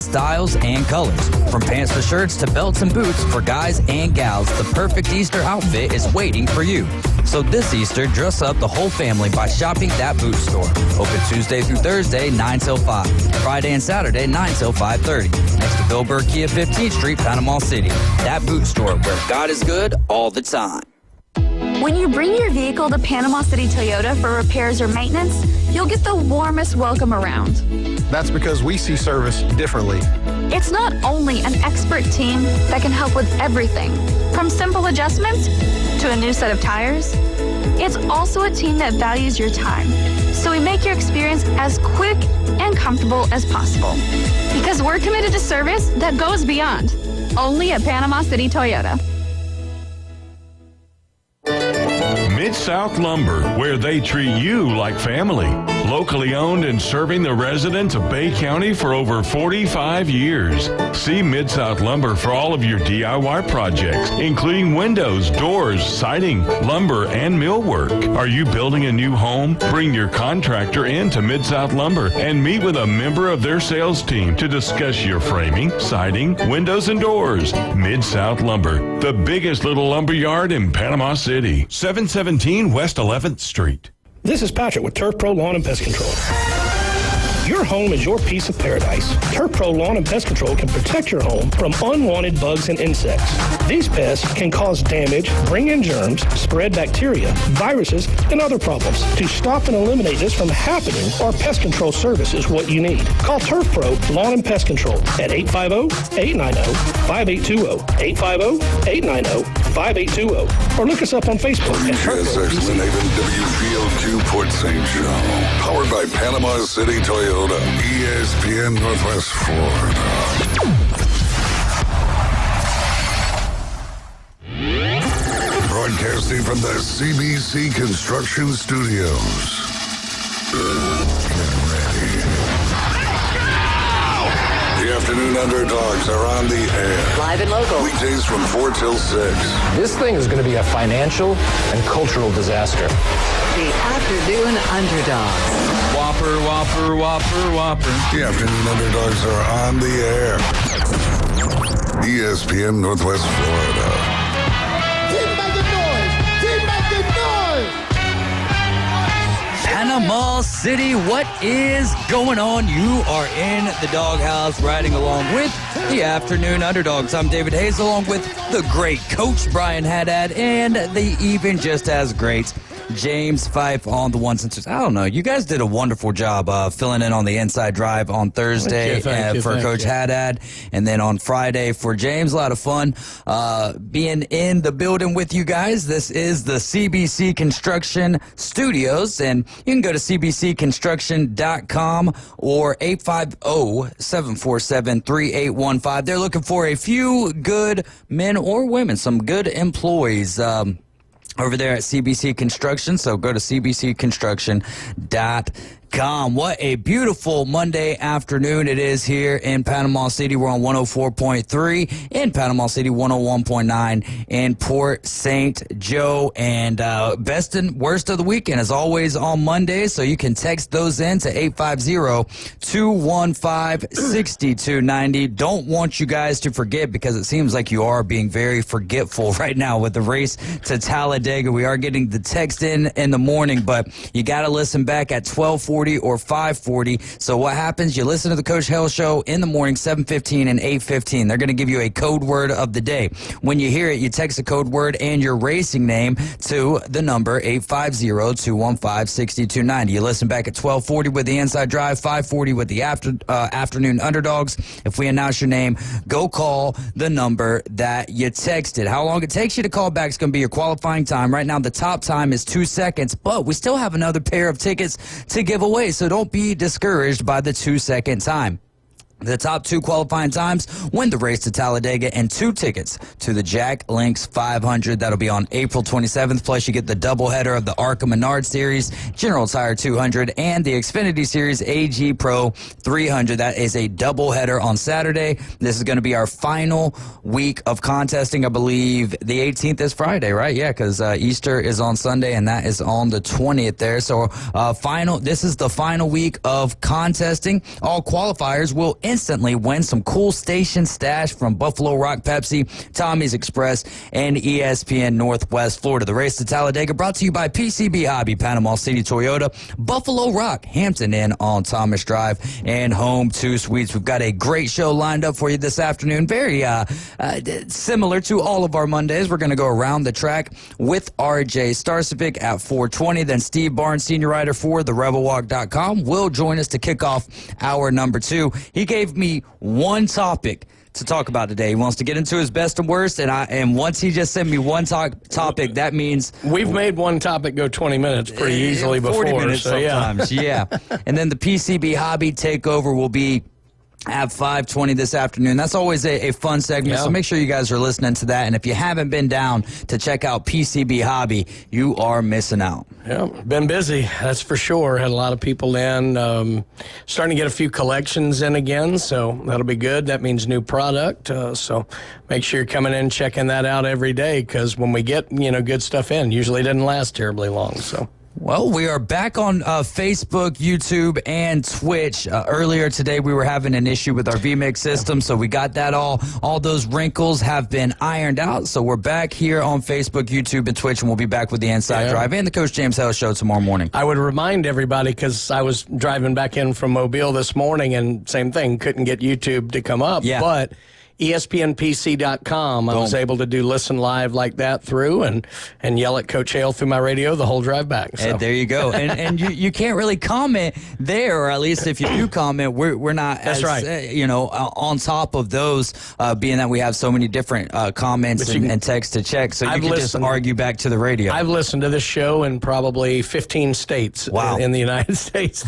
styles and colors. From pants to shirts to belts and boots for guys and gals, the perfect Easter outfit is waiting for you. So this Easter, dress up the whole family by shopping that boot store. Open Tuesday through Thursday, 9 till 5. Friday and Saturday, 9 till 5:30. Next to Bill Burr Kia 15th Street, Panama City. That boot store where God is good all the time. When you bring your vehicle to Panama City Toyota for repairs or maintenance, you'll get the warmest welcome around. That's because we see service differently. It's not only an expert team that can help with everything, from simple adjustments to a new set of tires. It's also a team that values your time, so we make your experience as quick and comfortable as possible. Because we're committed to service that goes beyond. Only at Panama City Toyota. Mid-South Lumber, where they treat you like family. Locally owned and serving the residents of Bay County for over 45 years. See Mid-South Lumber for all of your DIY projects, including windows, doors, siding, lumber, and millwork. Are you building a new home? Bring your contractor in to Mid-South Lumber and meet with a member of their sales team to discuss your framing, siding, windows, and doors. Mid-South Lumber, the biggest little lumber yard in Panama City. 717 West 11th Street. This is Patrick with Turf Pro Lawn and Pest Control. Your home is your piece of paradise. Turf Pro Lawn and Pest Control can protect your home from unwanted bugs and insects. These pests can cause damage, bring in germs, spread bacteria, viruses, and other problems. To stop and eliminate this from happening, our pest control service is what you need. Call Turf Pro Lawn and Pest Control at 850-890-5820, 850-890-5820, or look us up on Facebook at Turf Pro PC. WPO2 Port St. Joe, powered by Panama City Toyota. ESPN Northwest Florida. Broadcasting from the CBC Construction Studios. Get ready. The Afternoon Underdogs are on the air. Live and local. Weekdays from 4 till 6. This thing is going to be a financial and cultural disaster. The Afternoon Underdogs. Whopper, whopper, whopper, whopper. The Afternoon Underdogs are on the air. ESPN Northwest Florida. Keep making noise! Keep making noise! Panama City, what is going on? You are in the doghouse riding along with the Afternoon Underdogs. I'm David Hayes along with the great Coach Brian Haddad and the even just as great James Fife on the ones and twos. I don't know. You guys did a wonderful job filling in on the inside drive on Thursday for Coach Haddad, and then on Friday for James. A lot of fun being in the building with you guys. This is the CBC Construction Studios, and you can go to cbcconstruction.com or 850-747-3815. They're looking for a few good men or women, some good employees over there at CBC Construction. So go to cbcconstruction.com. What a beautiful Monday afternoon it is here in Panama City. We're on 104.3 in Panama City, 101.9 in Port St. Joe. And best and worst of the weekend is always on Monday. So you can text those in to 850-215-6290. Don't want you guys to forget, because it seems like you are being very forgetful right now with the race to Talladega. We are getting the text in the morning, but you got to listen back at 12:40 or 5:40. So what happens? You listen to the Coach Hell Show in the morning, 7:15 and 8:15. They're going to give you a code word of the day. When you hear it, you text the code word and your racing name to the number 850-215-6290. You listen back at 12:40 with the Inside Drive, 5:40 with the Afternoon Underdogs. If we announce your name, go call the number that you texted. How long it takes you to call back is going to be your qualifying time. Right now, the top time is 2 seconds, but we still have another pair of tickets to give away. So don't be discouraged by the 2-second time. The top two qualifying times win the race to Talladega and 2 tickets to the Jack Links 500. That'll be on April 27th. Plus, you get the doubleheader of the ARCA Menard Series, General Tire 200, and the Xfinity Series AG Pro 300. That is a doubleheader on Saturday. This is going to be our final week of contesting. I believe the 18th is Friday, right? Yeah, because Easter is on Sunday, and that is on the 20th there. So this is the final week of contesting. All qualifiers will instantly win some cool station stash from Buffalo Rock Pepsi, Tommy's Express, and ESPN Northwest Florida. The race to Talladega brought to you by PCB Hobby, Panama City Toyota, Buffalo Rock, Hampton Inn on Thomas Drive, and Home 2 Suites. We've got a great show lined up for you this afternoon. Very similar to all of our Mondays. We're going to go around the track with RJ Starcevic at 4:20. Then Steve Barnes, senior writer for therebelwalk.com, will join us to kick off hour number 2. He gave me one topic to talk about today. He wants to get into his best and worst, and once he just sent me one topic, that means we've made one topic go 20 minutes pretty easily 40 before. minutes so sometimes, yeah. And then the PCB Hobby Takeover will be at 5:20 this afternoon. That's always a fun segment, so make sure you guys are listening to that. And if you haven't been down to check out PCB Hobby, you are missing out. Yeah, been busy, that's for sure. Had a lot of people in. Starting to get a few collections in again, so that'll be good. That means new product. So make sure you're coming in and checking that out every day, because when we get good stuff in, usually it doesn't last terribly long. So. Well, we are back on Facebook, YouTube, and Twitch. Earlier today, we were having an issue with our VMix system, so we got that all those wrinkles have been ironed out. So we're back here on Facebook, YouTube, and Twitch, and we'll be back with the Inside Drive and the Coach James Hale Show tomorrow morning. I would remind everybody, because I was driving back in from Mobile this morning, and same thing, couldn't get YouTube to come up, but ESPNPC.com. I was able to do listen live like that through and yell at Coach Hale through my radio the whole drive back. So. And there you go. And you can't really comment there, or at least if you do comment, we're not That's as, right. On top of those, being that we have so many different comments and text to check, so you can just argue back to the radio. I've listened to this show in probably 15 states in the United States.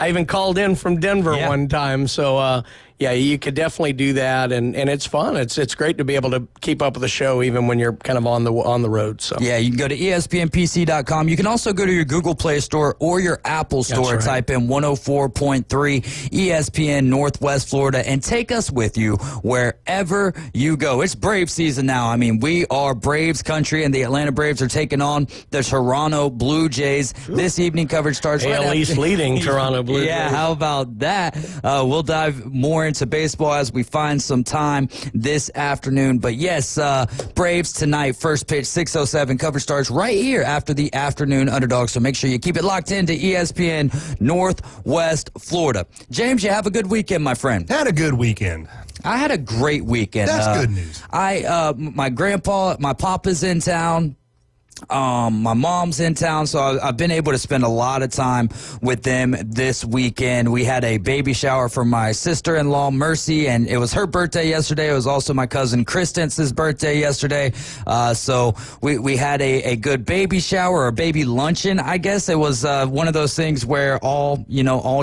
I even called in from Denver one time, so yeah, you could definitely do that, and it's fun. It's great to be able to keep up with the show even when you're kind of on the road. So yeah, you can go to ESPNPC.com. You can also go to your Google Play Store or your Apple Store. That's right. Type in 104.3 ESPN Northwest Florida and take us with you wherever you go. It's Brave season now. I mean, we are Braves country, and the Atlanta Braves are taking on the Toronto Blue Jays. This evening coverage starts AL East leading Toronto Blue Jays. Yeah, how about that? We'll dive more into baseball as we find some time this afternoon. But yes, Braves tonight, first pitch, 6:07. Coverage starts right here after the Afternoon Underdogs. So make sure you keep it locked into ESPN Northwest Florida. James, you have a good weekend, my friend. Had a good weekend. I had a great weekend. That's good news. My grandpa, my papa's in town. My mom's in town, so I've been able to spend a lot of time with them this weekend. We had a baby shower for my sister-in-law, Mercy, and it was her birthday yesterday. It was also my cousin Kristen's birthday yesterday. So we had a good baby shower, or baby luncheon, I guess. It was one of those things where all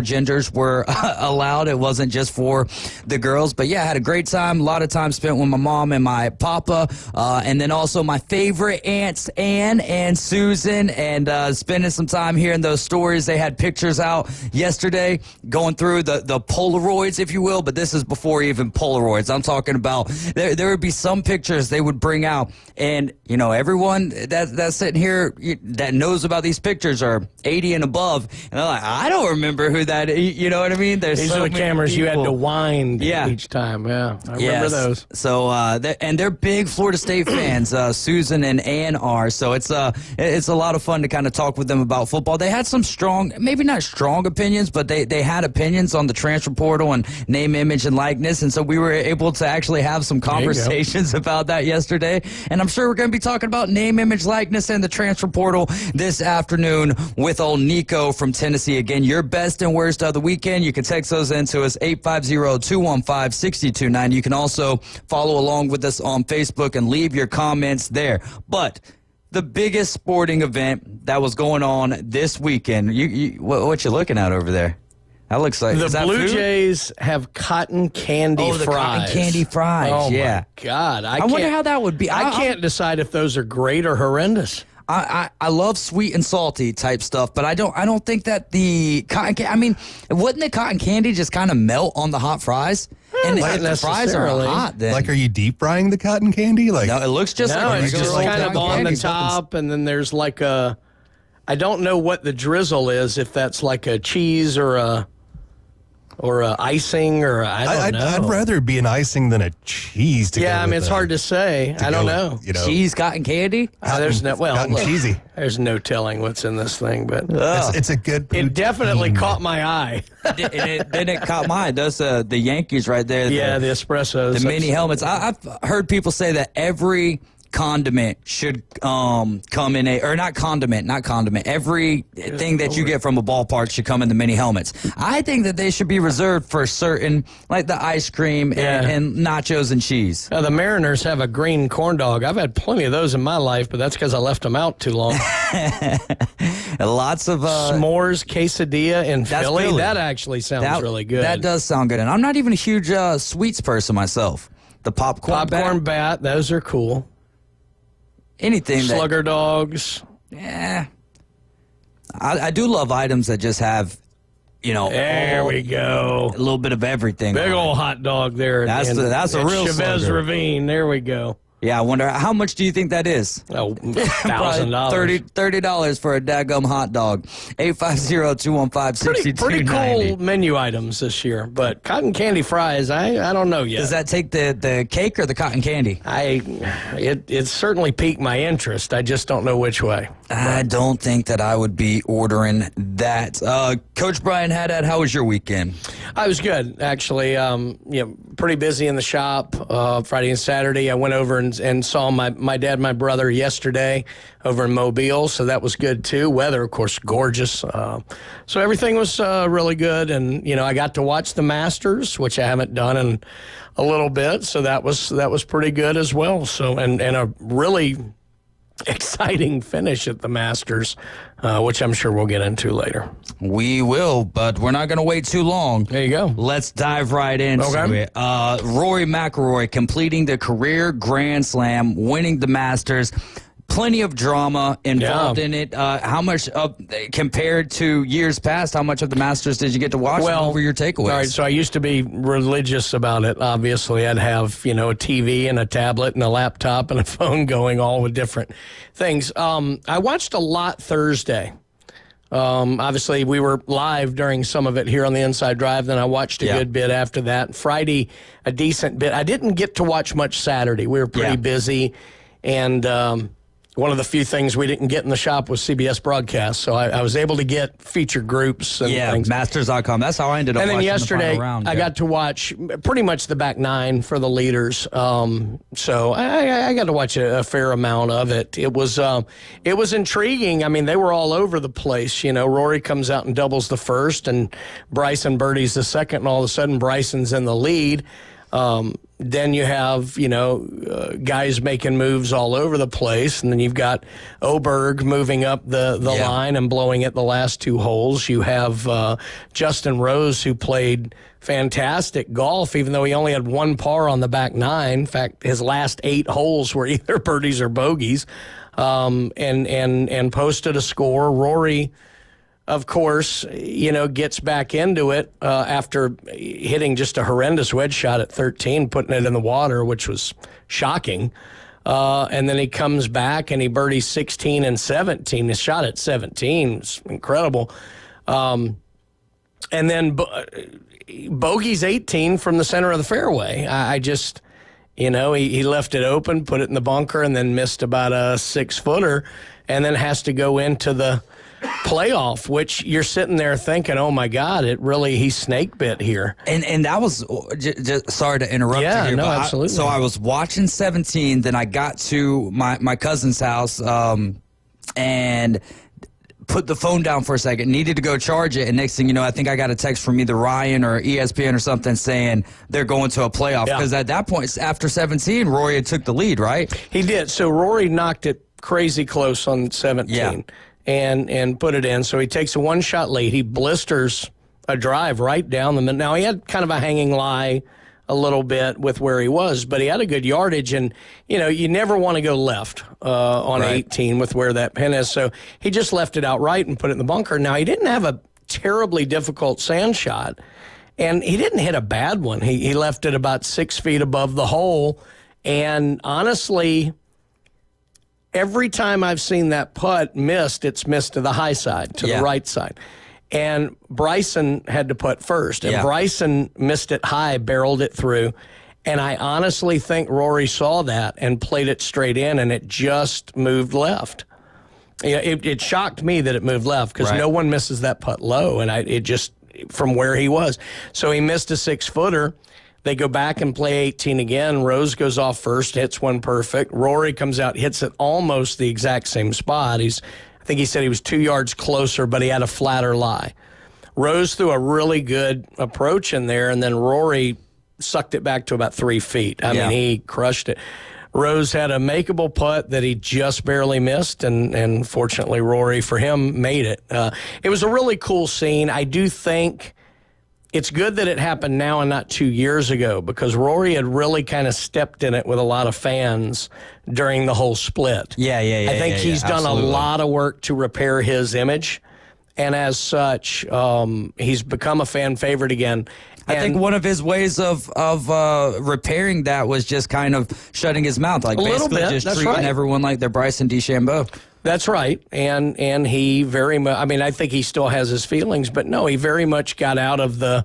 genders were allowed. It wasn't just for the girls. But yeah, I had a great time. A lot of time spent with my mom and my papa, and then also my favorite aunts, Ann and Susan, and spending some time hearing those stories. They had pictures out yesterday going through the Polaroids, if you will, but this is before even Polaroids. I'm talking about there would be some pictures they would bring out, and everyone that's sitting here that knows about these pictures are 80 and above, and they're like, I don't remember who that is. You know what I mean? There's These are the cameras you had to wind each time. Yeah, I remember those. So and they're big Florida State fans. Susan and Ann are. So it's a lot of fun to kind of talk with them about football. They had some strong, maybe not strong opinions, but they had opinions on the transfer portal and name, image, and likeness. And so we were able to actually have some conversations about that yesterday. And I'm sure we're going to be talking about name, image, likeness, and the transfer portal this afternoon with old Nico from Tennessee. Again, your best and worst of the weekend. You can text those into us, 850-215-6229. You can also follow along with us on Facebook and leave your comments there. But the biggest sporting event that was going on this weekend. What you looking at over there? That looks like the Blue Jays have cotton candy fries. Oh, the cotton candy fries. Oh yeah. My God! I wonder how that would be. I can't decide if those are great or horrendous. I love sweet and salty type stuff, but I don't think that the cotton candy. I mean, wouldn't the cotton candy just kind of melt on the hot fries? And if the fries are hot, then are you deep frying the cotton candy? No, it looks just like it's just kind of on the top, and then there's like a. I don't know what the drizzle is. If that's like a cheese or a. or icing, or I don't know. I'd rather be an icing than a cheese. Yeah, I mean, it's hard to say. I don't know. Cheese, cotton candy? There's no, well, cotton cheesy. There's no telling what's in this thing, but it's a good poutine. It definitely caught my eye. Then it caught my eye. Those the Yankees right there. Yeah, the espressos. The mini helmets. I've heard people say that every condiment should come in not condiment. Everything that you get from a ballpark should come in the mini helmets. I think that they should be reserved for certain, like the ice cream and nachos and cheese. The Mariners have a green corn dog. I've had plenty of those in my life, but that's because I left them out too long. Lots of s'mores quesadilla in Philly. That actually sounds really good. That does sound good. And I'm not even a huge sweets person myself. The popcorn bat, those are cool. Anything Slugger dogs. Yeah. I do love items that just have, there we go. A little bit of everything. Big old hot dog there. That's a real Chavez slugger. Ravine. There we go. Yeah, I wonder, how much do you think that is? Oh, $1,000. $30 for a daggum hot dog. 850-215-6290. Pretty cool menu items this year, but cotton candy fries, I don't know yet. Does that take the cake or the cotton candy? It certainly piqued my interest. I just don't know which way. I don't think that I would be ordering that. Coach Brian Haddad, how was your weekend? I was good, actually. Pretty busy in the shop Friday and Saturday. I went over and saw my dad and my brother yesterday over in Mobile, so that was good too. Weather, of course, gorgeous. So everything was really good, and I got to watch the Masters, which I haven't done in a little bit, so that was pretty good as well. So and a really exciting finish at the Masters, which I'm sure we'll get into later. We will, but we're not going to wait too long. There you go. Let's dive right into it. Rory McIlroy completing the career Grand Slam, winning the Masters. Plenty of drama involved in it. How much, compared to years past, how much of the Masters did you get to watch? What were your takeaways? All right, so I used to be religious about it. Obviously, I'd have, a TV and a tablet and a laptop and a phone going, all with different things. I watched a lot Thursday. Obviously, we were live during some of it here on the Inside Drive. Then I watched a good bit after that. Friday, a decent bit. I didn't get to watch much Saturday. We were pretty busy, and one of the few things we didn't get in the shop was CBS broadcast, so I was able to get featured groups and things. Masters.com. That's how I ended up watching the final round. And then yesterday, I got to watch pretty much the back nine for the leaders, so I got to watch a fair amount of it. It was intriguing. I mean, they were all over the place. Rory comes out and doubles the first, and Bryson birdies the second, and all of a sudden Bryson's in the lead. Then you have, guys making moves all over the place. And then you've got Oberg moving up the line and blowing it the last two holes. You have Justin Rose, who played fantastic golf, even though he only had one par on the back nine. In fact, his last 8 holes were either birdies or bogeys, and posted a score. Rory, of course, gets back into it after hitting just a horrendous wedge shot at 13, putting it in the water, which was shocking. And then he comes back and he birdies 16 and 17. His shot at 17 is incredible. And then bogey's 18 from the center of the fairway. I just, he left it open, put it in the bunker, and then missed about a 6-footer, and then has to go into the playoff, which you're sitting there thinking, oh my God, he snake bit here. And that was, just sorry to interrupt you here. No, absolutely. So I was watching 17, then I got to my cousin's house and put the phone down for a second, needed to go charge it, and next thing you know, I think I got a text from either Ryan or ESPN or something saying they're going to a playoff. Because at that point, after 17, Rory had took the lead, right? He did. So Rory knocked it crazy close on 17. Yeah. And put it in. So he takes a one-shot lead. He blisters a drive right down the middle. Now, he had kind of a hanging lie a little bit with where he was, but he had a good yardage. And, you never want to go left on 18 with where that pin is. So he just left it outright and put it in the bunker. Now, he didn't have a terribly difficult sand shot, and he didn't hit a bad one. He left it about 6 feet above the hole. And honestly, every time I've seen that putt missed, it's missed to the high side, to the right side. And Bryson had to putt first. And Bryson missed it high, barreled it through. And I honestly think Rory saw that and played it straight in, and it just moved left. Yeah, it shocked me that it moved left because no one misses that putt low, and it just from where he was. So he missed a 6-footer. They go back and play 18 again. Rose goes off first, hits one perfect. Rory comes out, hits it almost the exact same spot. I think he said he was 2 yards closer, but he had a flatter lie. Rose threw a really good approach in there, and then Rory sucked it back to about 3 feet. I mean, he crushed it. Rose had a makeable putt that he just barely missed, and fortunately, Rory, for him, made it. It was a really cool scene. I do think it's good that it happened now and not 2 years ago, because Rory had really kind of stepped in it with a lot of fans during the whole split. I think he's done a lot of work to repair his image, and as such, he's become a fan favorite again. I think one of his ways of repairing that was just kind of shutting his mouth, like basically just treating everyone like they're Bryson DeChambeau. That's right, and he very much. I mean, I think he still has his feelings, but no, he very much got out of the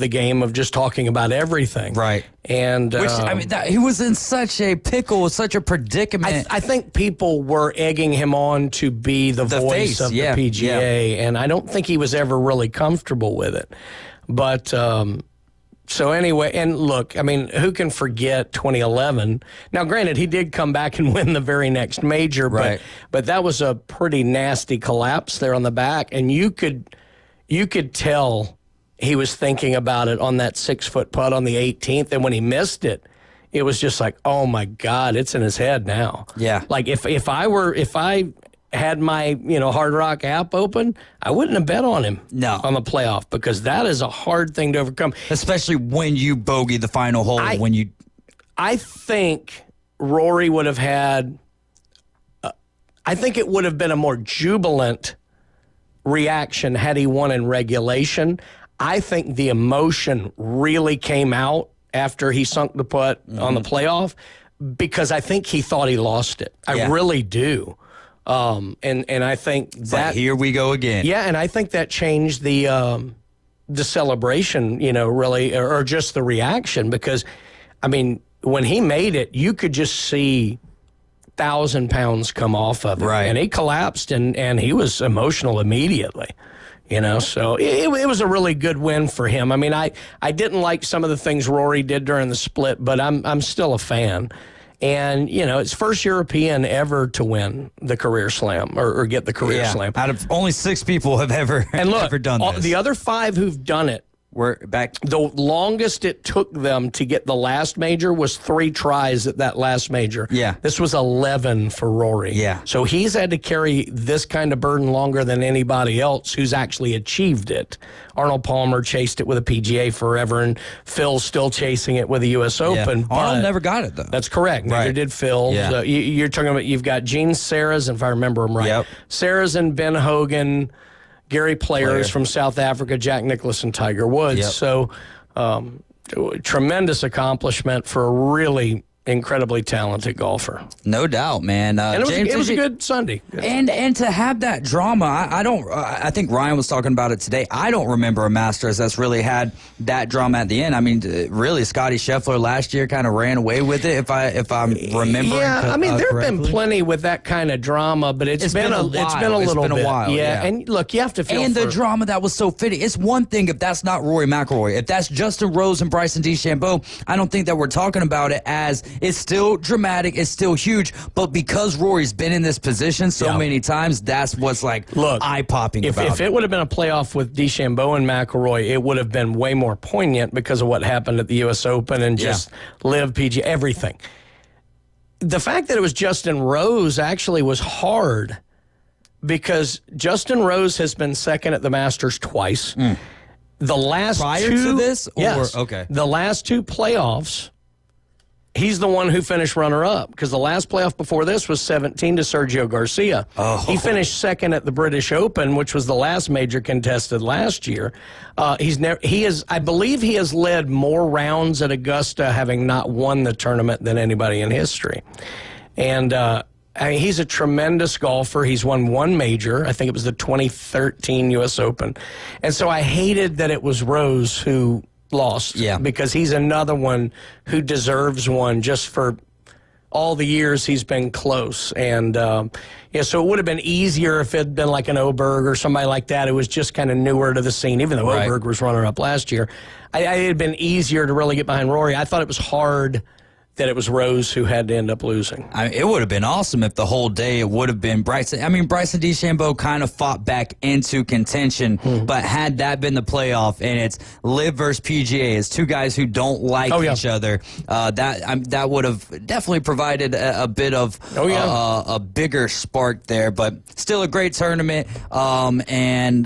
game of just talking about everything. Right, and which I mean, he was in such a pickle, such a predicament. I think people were egging him on to be the voice face of the PGA, and I don't think he was ever really comfortable with it. But so anyway, and look, I mean, who can forget 2011? Now, granted, he did come back and win the very next major, but that was a pretty nasty collapse there on the back, and you could tell he was thinking about it on that 6-foot putt on the 18th, and when he missed it, it was just like, oh my God, it's in his head now. Yeah, like if I had my Hard Rock app open, I wouldn't have bet on him on the playoff, because that is a hard thing to overcome, especially when you bogey the final hole. I think Rory would have had. I think it would have been a more jubilant reaction had he won in regulation. I think the emotion really came out after he sunk the putt on the playoff, because I think he thought he lost it. I really do. And I think it's that like, here we go again. Yeah, and I think that changed the celebration, really, or just the reaction, because, I mean, when he made it, you could just see 1,000 pounds come off of him, and he collapsed, and he was emotional immediately. So it was a really good win for him. I mean, I didn't like some of the things Rory did during the split, but I'm still a fan. And, it's first European ever to win the career slam or get the career slam. Out of only 6 people have ever done this. The other 5 who've done it, the longest it took them to get the last major was 3 tries at that last major. Yeah. This was 11 for Rory. Yeah. So he's had to carry this kind of burden longer than anybody else who's actually achieved it. Arnold Palmer chased it with a PGA forever, and Phil's still chasing it with the U.S. Open. Arnold never got it, though. That's correct. Neither did Phil. Yeah. So you're talking about, you've got Gene Sarazen, if I remember him right. Sarazen, Ben Hogan, Gary Players from South Africa, Jack Nicklaus, and Tiger Woods. So tremendous accomplishment for a really incredibly talented golfer. No doubt, man. And it was a good Sunday. And to have that drama, I think Ryan was talking about it today. I don't remember a Masters that's really had that drama at the end. I mean, really, Scotty Scheffler last year kind of ran away with it, if I'm remembering. Yeah, I mean, there have been plenty with that kind of drama, but it's been a while. Yeah, and look, you have to feel. And the drama that was so fitting. It's one thing if that's not Rory McIlroy. If that's Justin Rose and Bryson DeChambeau, I don't think that we're talking about it as it's still dramatic, it's still huge, but because Rory's been in this position so many times, that's what's eye-popping about it. If it would have been a playoff with DeChambeau and McIlroy, it would have been way more poignant because of what happened at the U.S. Open and just live PGA, everything. The fact that it was Justin Rose actually was hard, because Justin Rose has been second at the Masters twice. The last prior to this? Okay. The last 2 playoffs, he's the one who finished runner-up, because the last playoff before this was 17 to Sergio Garcia. He finished second at the British Open, which was the last major contested last year. I believe he has led more rounds at Augusta, having not won the tournament, than anybody in history. And I mean, he's a tremendous golfer. He's won one major. I think it was the 2013 U.S. Open. And so I hated that it was Rose who lost. Yeah. Because he's another one who deserves one just for all the years he's been close. And, so it would have been easier if it had been like an Oberg or somebody like that who was just kind of newer to the scene, even though Oberg was runner-up last year. It had been easier to really get behind Rory. I thought it was hard that it was Rose who had to end up losing. It would have been awesome if the whole day it would have been Bryson. I mean, Bryson DeChambeau kind of fought back into contention, but had that been the playoff and it's Liv versus PGA, it's two guys who don't like each other, that would have definitely provided a bit of a bigger spark there. But still a great tournament, and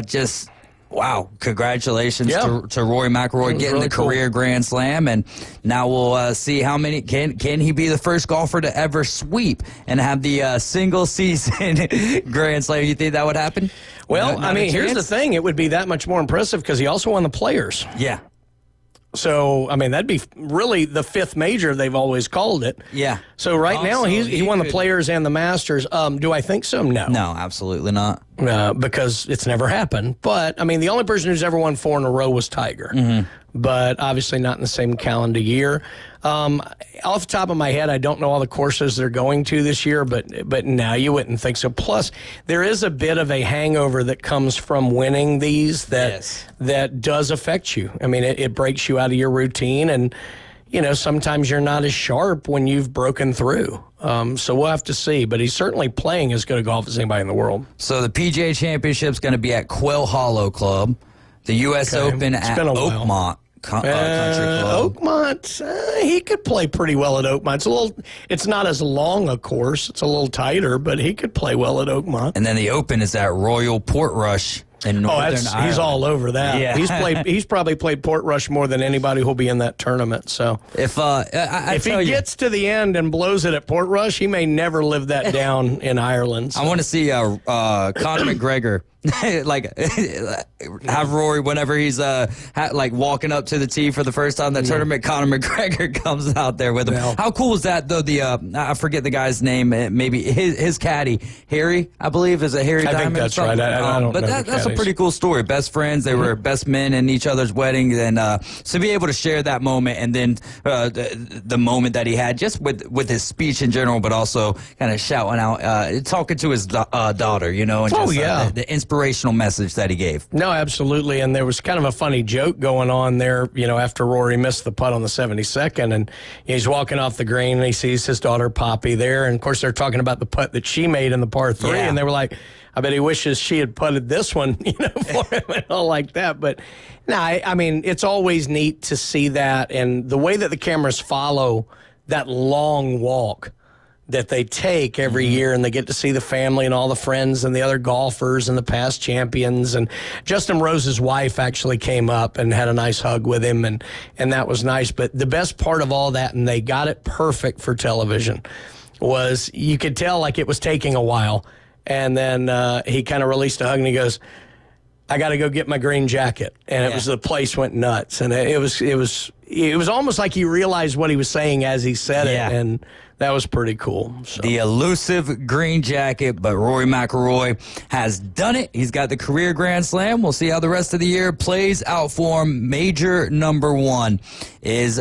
just... Wow, congratulations to Rory McIlroy getting really the career Grand Slam, and now we'll see how many, can he be the first golfer to ever sweep and have the single season Grand Slam? You think that would happen? Well, Not I mean, a here's chance? the thing. It would be that much more impressive because he also won the Players. Yeah. So, I mean, that'd be really the fifth major they've always called it. Yeah. So right now he won the Players and the Masters. Do I think so? No. No, absolutely not. Because it's never happened. But, I mean, the only person who's ever won 4 in a row was Tiger. Mm-hmm. But obviously not in the same calendar year. Off the top of my head, I don't know all the courses they're going to this year, but no, you wouldn't think so. Plus, there is a bit of a hangover that comes from winning these that does affect you. I mean, it breaks you out of your routine, and sometimes you're not as sharp when you've broken through. So we'll have to see, but he's certainly playing as good a golf as anybody in the world. So the PGA Championship's going to be at Quail Hollow Club, the U.S. Open at Oakmont Country Club. Oakmont, he could play pretty well at Oakmont. It's not as long a course. It's a little tighter, but he could play well at Oakmont. And then the Open is at Royal Portrush in Northern Ireland. He's all over that. Yeah. He's probably played Portrush more than anybody who'll be in that tournament. So if he gets to the end and blows it at Portrush, he may never live that down in Ireland. So. I want to see Conor McGregor. Have Rory whenever he's walking up to the tee for the first time in the tournament. Conor McGregor comes out there with him. Well, how cool is that though? I forget the guy's name. Maybe his caddy Harry, I believe, is it Harry? I think that's right. I don't know. But that's a pretty cool story. Best friends, they were best men in each other's wedding, and to be able to share that moment, and then the moment that he had just with his speech in general, but also kind of shouting out, talking to his daughter, and just the inspirational message that he gave. No, absolutely. And there was kind of a funny joke going on there, after Rory missed the putt on the 72nd, and he's walking off the green and he sees his daughter Poppy there. And of course, they're talking about the putt that she made in the par 3, and they were like, I bet he wishes she had putted this one, for him and all like that. But no, I mean, it's always neat to see that, and the way that the cameras follow that long walk that they take every year, and they get to see the family and all the friends and the other golfers and the past champions. And Justin Rose's wife actually came up and had a nice hug with him, and that was nice. But the best part of all that, and they got it perfect for television, was you could tell like it was taking a while. And then he kind of released a hug and he goes, I got to go get my green jacket. And it was, the place went nuts. And it was almost like he realized what he was saying as he said it. And that was pretty cool. So. The elusive green jacket, but Rory McIlroy has done it. He's got the career Grand Slam. We'll see how the rest of the year plays out for him. Major number 1 is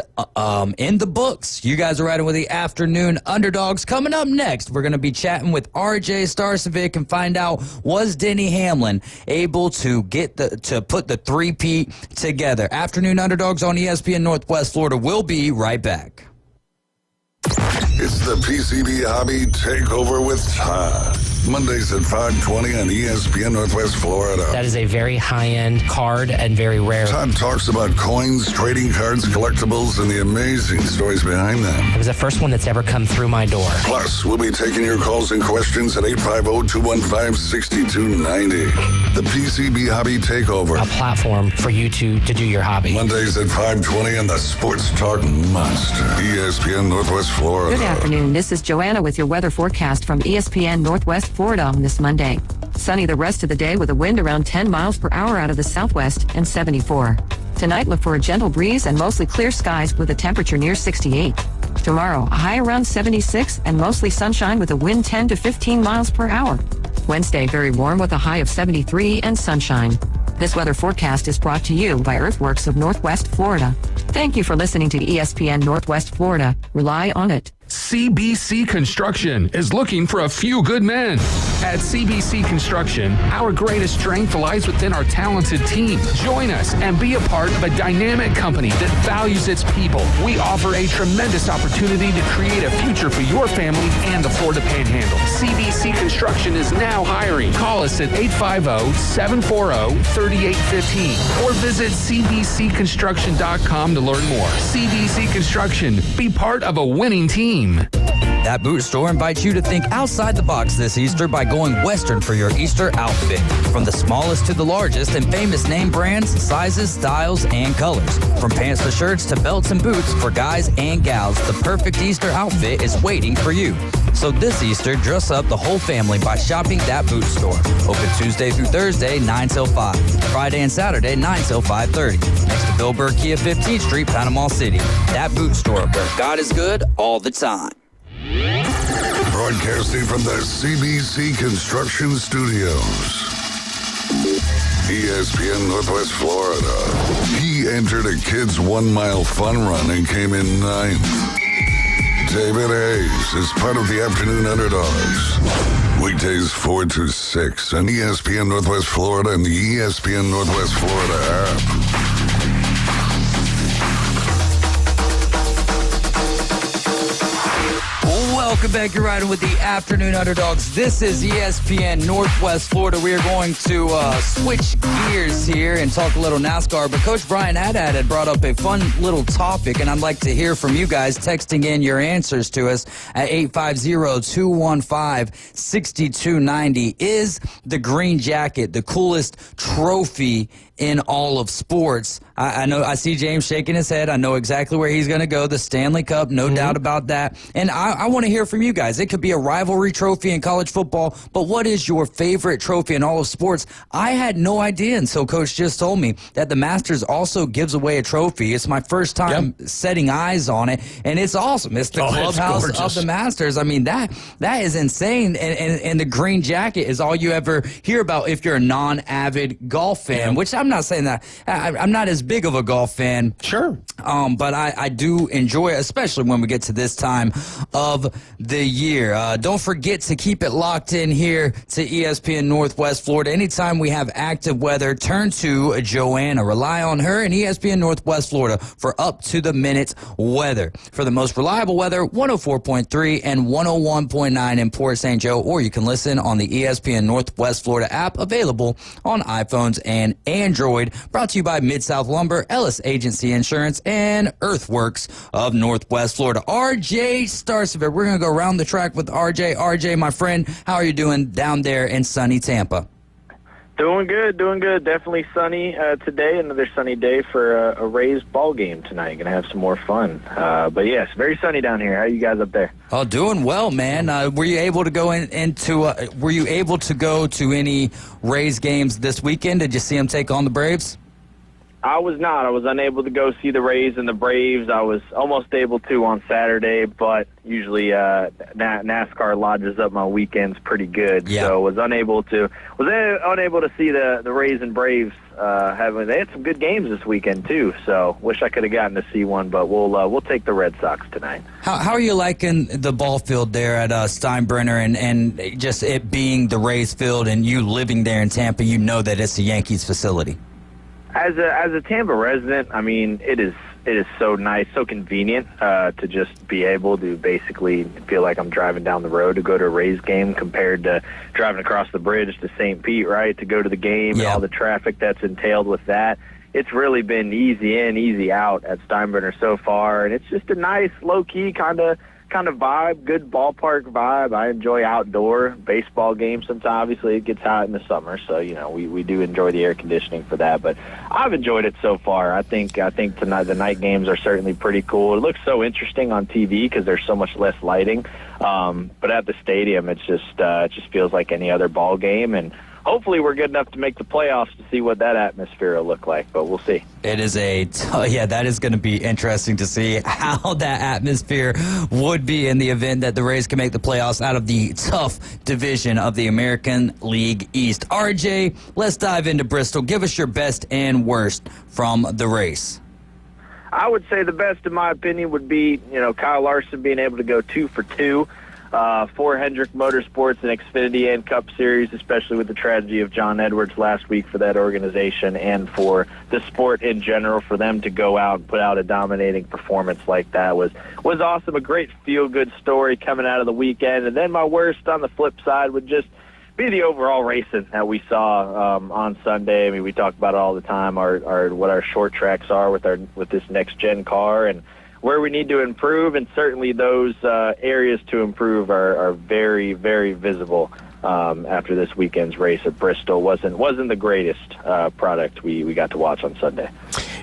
in the books. You guys are riding with the Afternoon Underdogs. Coming up next, we're going to be chatting with RJ Starcevic and find out, was Denny Hamlin able to get to put the three-peat together? Afternoon Underdogs on ESPN Northwest Florida. We'll be right back. It's the PCB Hobby Takeover with Todd. Mondays at 5:20 on ESPN Northwest Florida. That is a very high-end card and very rare. Todd talks about coins, trading cards, collectibles, and the amazing stories behind them. It was the first one that's ever come through my door. Plus, we'll be taking your calls and questions at 850-215-6290. The PCB Hobby Takeover. A platform for you to do your hobby. Mondays at 5:20 on the Sports Talk Monster. ESPN Northwest Florida. Good afternoon. This is Joanna with your weather forecast from ESPN Northwest Florida on this Monday. Sunny the rest of the day with a wind around 10 miles per hour out of the southwest and 74. Tonight, look for a gentle breeze and mostly clear skies with a temperature near 68. Tomorrow, a high around 76 and mostly sunshine with a wind 10 to 15 miles per hour. Wednesday, very warm with a high of 73 and sunshine. This weather forecast is brought to you by Earthworks of Northwest Florida. Thank you for listening to ESPN Northwest Florida. Rely on it. CBC Construction is looking for a few good men. At CBC Construction, our greatest strength lies within our talented team. Join us and be a part of a dynamic company that values its people. We offer a tremendous opportunity to create a future for your family and the Florida Panhandle. CBC Construction is now hiring. Call us at 850-740-3815 or visit cbcconstruction.com to learn more. CBC Construction, be part of a winning team. That boot store invites you to think outside the box this Easter by going Western for your Easter outfit. From the smallest to the largest and famous name brands, sizes, styles, and colors. From pants to shirts to belts and boots for guys and gals, the perfect Easter outfit is waiting for you. So this Easter, dress up the whole family by shopping that boot store. Open Tuesday through Thursday, 9 till 5. Friday and Saturday, 9 till 5:30. Next to Bill Burr Kia 15th Street, Panama City. That boot store where God is good all the time. Broadcasting from the CBC Construction Studios. ESPN Northwest Florida. He entered a kids' 1 mile fun run and came in 9th. David Hayes is part of the Afternoon Underdogs. Weekdays 4 to 6 on ESPN Northwest Florida and the ESPN Northwest Florida app. Welcome back. You're riding with the Afternoon Underdogs. This is ESPN Northwest Florida. We are going to switch gears here and talk a little NASCAR. But Coach Brian Haddad had brought up a fun little topic, and I'd like to hear from you guys texting in your answers to us at 850-215-6290. Is the green jacket the coolest trophy in all of sports? I know, I see James shaking his head. I know exactly where he's going to go. The Stanley Cup, no doubt about that. And I want to hear from you guys. It could be a rivalry trophy in college football, but what is your favorite trophy in all of sports? I had no idea until Coach just told me that the Masters also gives away a trophy. It's my first time setting eyes on it, and it's awesome. It's the clubhouse of the Masters. I mean, that is insane, and the green jacket is all you ever hear about if you're a non-avid golf fan, which I'm not saying that. I'm not as big of a golf fan. Sure. But I do enjoy it, especially when we get to this time of the year. Don't forget to keep it locked in here to ESPN Northwest Florida. Anytime we have active weather, turn to Joanna. Rely on her and ESPN Northwest Florida for up-to-the-minute weather. For the most reliable weather, 104.3 and 101.9 in Port St. Joe, or you can listen on the ESPN Northwest Florida app, available on iPhones and Android. Brought to you by Mid-South Lumber, Ellis Agency Insurance, and Earthworks of Northwest Florida. RJ Starcevic, we're going to go around the track with RJ. RJ, my friend, how are you doing down there in sunny Tampa? Doing good. Definitely sunny today. Another sunny day for a Rays ball game tonight. Going to have some more fun. But yes, very sunny down here. How are you guys up there? Oh, doing well, man. Were you able to go Were you able to go to any Rays games this weekend? Did you see them take on the Braves? I was not. I was unable to go see the Rays and the Braves. I was almost able to on Saturday, but usually NASCAR lodges up my weekends pretty good. Yeah. So was unable to see the Rays and Braves. They had some good games this weekend too. So wish I could have gotten to see one, but we'll take the Red Sox tonight. How are you liking the ball field there at Steinbrenner and just it being the Rays field and you living there in Tampa? You know that it's a Yankees facility. As a Tampa resident, I mean, it is so nice, so convenient to just be able to basically feel like I'm driving down the road to go to a Rays game compared to driving across the bridge to St. Pete, right, to go to the game and all the traffic that's entailed with that. It's really been easy in, easy out at Steinbrenner so far, and it's just a nice, low-key kind of vibe, good ballpark vibe. I enjoy outdoor baseball games sometimes. Obviously, it gets hot in the summer, so, you know, we do enjoy the air conditioning for that. But I've enjoyed it so far. I think tonight the night games are certainly pretty cool. It looks so interesting on TV because there's so much less lighting. But at the stadium, it just feels like any other ball game. And hopefully we're good enough to make the playoffs to see what that atmosphere will look like, but we'll see. It is that is going to be interesting to see how that atmosphere would be in the event that the Rays can make the playoffs out of the tough division of the American League East. RJ, let's dive into Bristol. Give us your best and worst from the race. I would say the best, in my opinion, would be, Kyle Larson being able to go 2 for 2 for Hendrick Motorsports and Xfinity and Cup Series, especially with the tragedy of John Edwards last week for that organization and for the sport in general. For them to go out and put out a dominating performance like that was awesome. A great feel-good story coming out of the weekend. And then my worst on the flip side would just be the overall racing that we saw on Sunday. I mean, we talk about it all the time, what our short tracks are with this next-gen car and where we need to improve, and certainly those areas to improve are very, very visible after this weekend's race at Bristol. Wasn't the greatest product we got to watch on Sunday.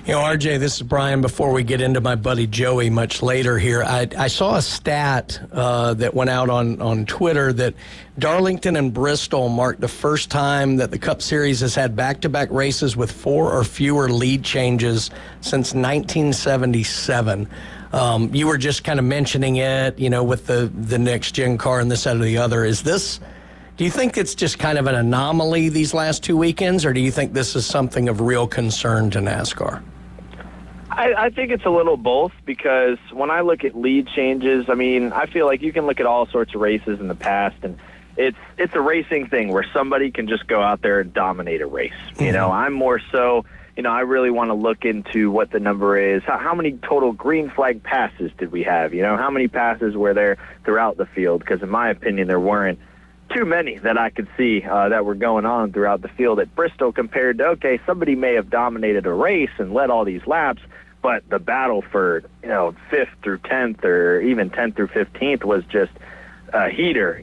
RJ, this is Brian. Before we get into my buddy Joey much later here, I saw a stat that went out on Twitter that Darlington and Bristol marked the first time that the Cup Series has had back-to-back races with 4 or fewer lead changes since 1977. You were just kind of mentioning it, with the next-gen car and this, that, or the other. Do you think it's just kind of an anomaly these last 2 weekends, or do you think this is something of real concern to NASCAR? I think it's a little both, because when I look at lead changes, I mean, I feel like you can look at all sorts of races in the past, and it's a racing thing where somebody can just go out there and dominate a race. Mm-hmm. I'm more so, I really want to look into what the number is. How many total green flag passes did we have? How many passes were there throughout the field? Because in my opinion, there weren't too many that I could see that were going on throughout the field at Bristol, compared to, okay, somebody may have dominated a race and led all these laps, but the battle for 5th through 10th or even 10th through 15th was just a heater.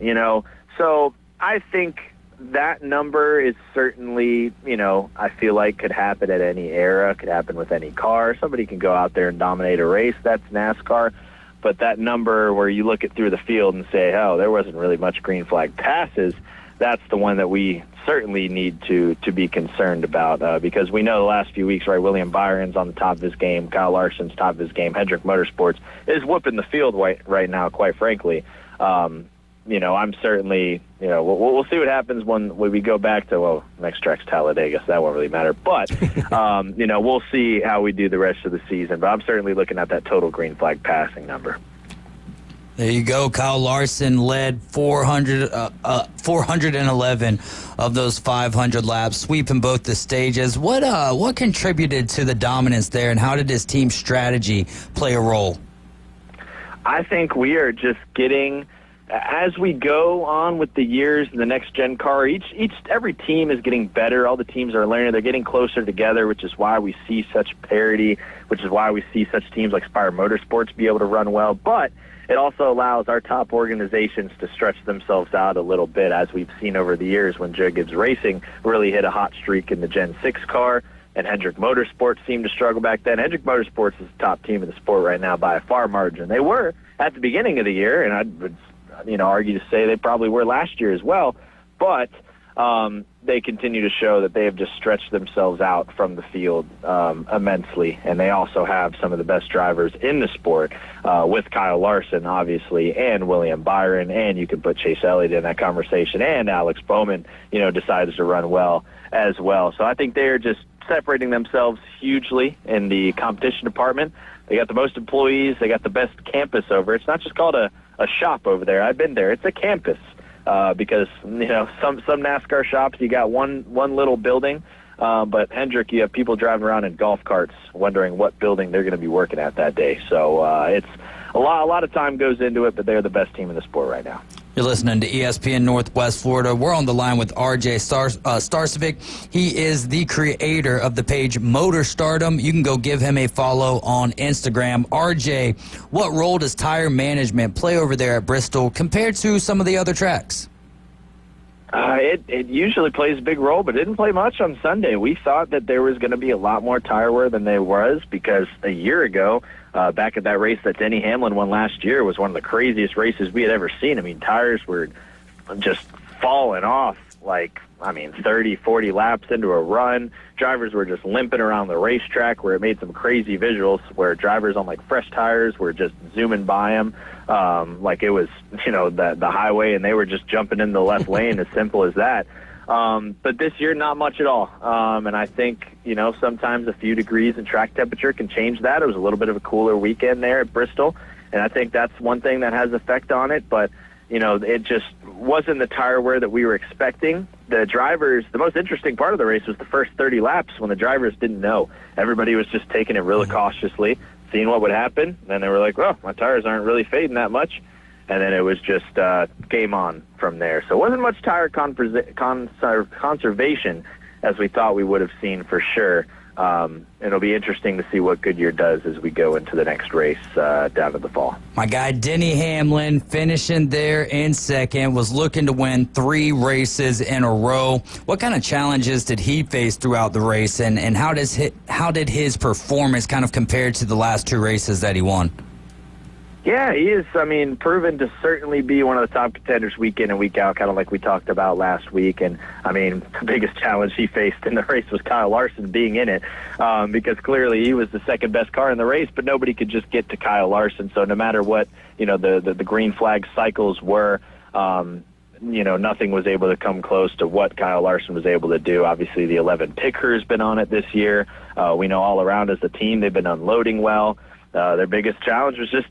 So I think that number is certainly, I feel like could happen at any era, could happen with any car. Somebody can go out there and dominate a race. That's NASCAR. But that number where you look it through the field and say, oh, there wasn't really much green flag passes, that's the one that we certainly need to be concerned about, because we know the last few weeks, right, William Byron's on the top of his game, Kyle Larson's top of his game, Hendrick Motorsports is whooping the field right now, quite frankly. I'm certainly, we'll see what happens when we go back to, next track's Talladega, so that won't really matter. But, we'll see how we do the rest of the season. But I'm certainly looking at that total green flag passing number. There you go. Kyle Larson led 411 of those 500 laps, sweeping both the stages. What contributed to the dominance there, and how did his team's strategy play a role? I think we are just getting, as we go on with the years in the next-gen car, every team is getting better. All the teams are learning. They're getting closer together, which is why we see such parity, which is why we see such teams like Spire Motorsports be able to run well. But it also allows our top organizations to stretch themselves out a little bit, as we've seen over the years when Joe Gibbs Racing really hit a hot streak in the Gen 6 car, and Hendrick Motorsports seemed to struggle back then. Hendrick Motorsports is the top team in the sport right now by a far margin. They were at the beginning of the year, and I would argue to say they probably were last year as well, but they continue to show that they have just stretched themselves out from the field immensely, and they also have some of the best drivers in the sport, with Kyle Larson, obviously, and William Byron, and you can put Chase Elliott in that conversation, and Alex Bowman, decides to run well as well. So I think they're just separating themselves hugely in the competition department. They got the most employees. They got the best campus over. It's not just called a shop over there. I've been there. It's a campus. Because some NASCAR shops, you got one little building, but Hendrick, you have people driving around in golf carts wondering what building they're going to be working at that day. So it's a lot of time goes into it, but they're the best team in the sport right now. You're listening to ESPN Northwest Florida. We're on the line with RJ Starcevic. He is the creator of the page Motor Stardom. You can go give him a follow on Instagram. RJ, what role does tire management play over there at Bristol compared to some of the other tracks? It usually plays a big role, but it didn't play much on Sunday. We thought that there was going to be a lot more tire wear than there was, because a year ago, back at that race that Denny Hamlin won last year, was one of the craziest races we had ever seen. I mean, tires were just falling off like 30, 40 laps into a run. Drivers were just limping around the racetrack, where it made some crazy visuals where drivers on like fresh tires were just zooming by them. Like it was, the highway, and they were just jumping in the left lane, as simple as that. But this year, not much at all. And I think, sometimes a few degrees in track temperature can change that. It was a little bit of a cooler weekend there at Bristol, and I think that's one thing that has effect on it. But, it just wasn't the tire wear that we were expecting. The drivers, the most interesting part of the race was the first 30 laps when the drivers didn't know. Everybody was just taking it really cautiously, seeing what would happen. And then they were like, well, my tires aren't really fading that much. And then it was just game on from there. So it wasn't much tire conservation as we thought we would have seen for sure. It'll be interesting to see what Goodyear does as we go into the next race down in the fall. My guy Denny Hamlin finishing there in second, was looking to win 3 races in a row. What kind of challenges did he face throughout the race, and how did his performance kind of compare to the last 2 races that he won? Yeah, he is, proven to certainly be one of the top contenders week in and week out, kind of like we talked about last week. And, the biggest challenge he faced in the race was Kyle Larson being in it, because clearly he was the second best car in the race, but nobody could just get to Kyle Larson. So no matter what, the green flag cycles were, nothing was able to come close to what Kyle Larson was able to do. Obviously, the 11 pit crew's been on it this year. We know all around as a team they've been unloading well. Their biggest challenge was just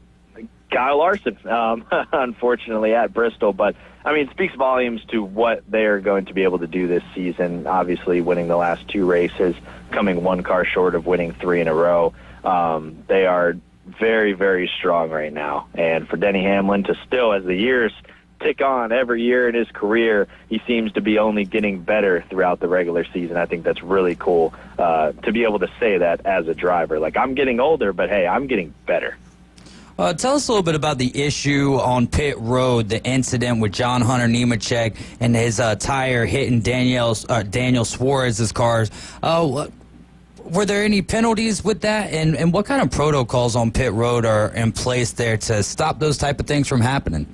Kyle Larson, unfortunately, at Bristol. But, it speaks volumes to what they are going to be able to do this season. Obviously, winning the last 2 races, coming 1 car short of winning 3 in a row. They are very, very strong right now. And for Denny Hamlin to still, as the years tick on every year in his career, he seems to be only getting better throughout the regular season. I think that's really cool to be able to say that as a driver. Like, I'm getting older, but, hey, I'm getting better. Tell us a little bit about the issue on pit road, the incident with John Hunter Nemechek and his tire hitting Daniel Suarez's cars. Were there any penalties with that? And what kind of protocols on pit road are in place there to stop those type of things from happening?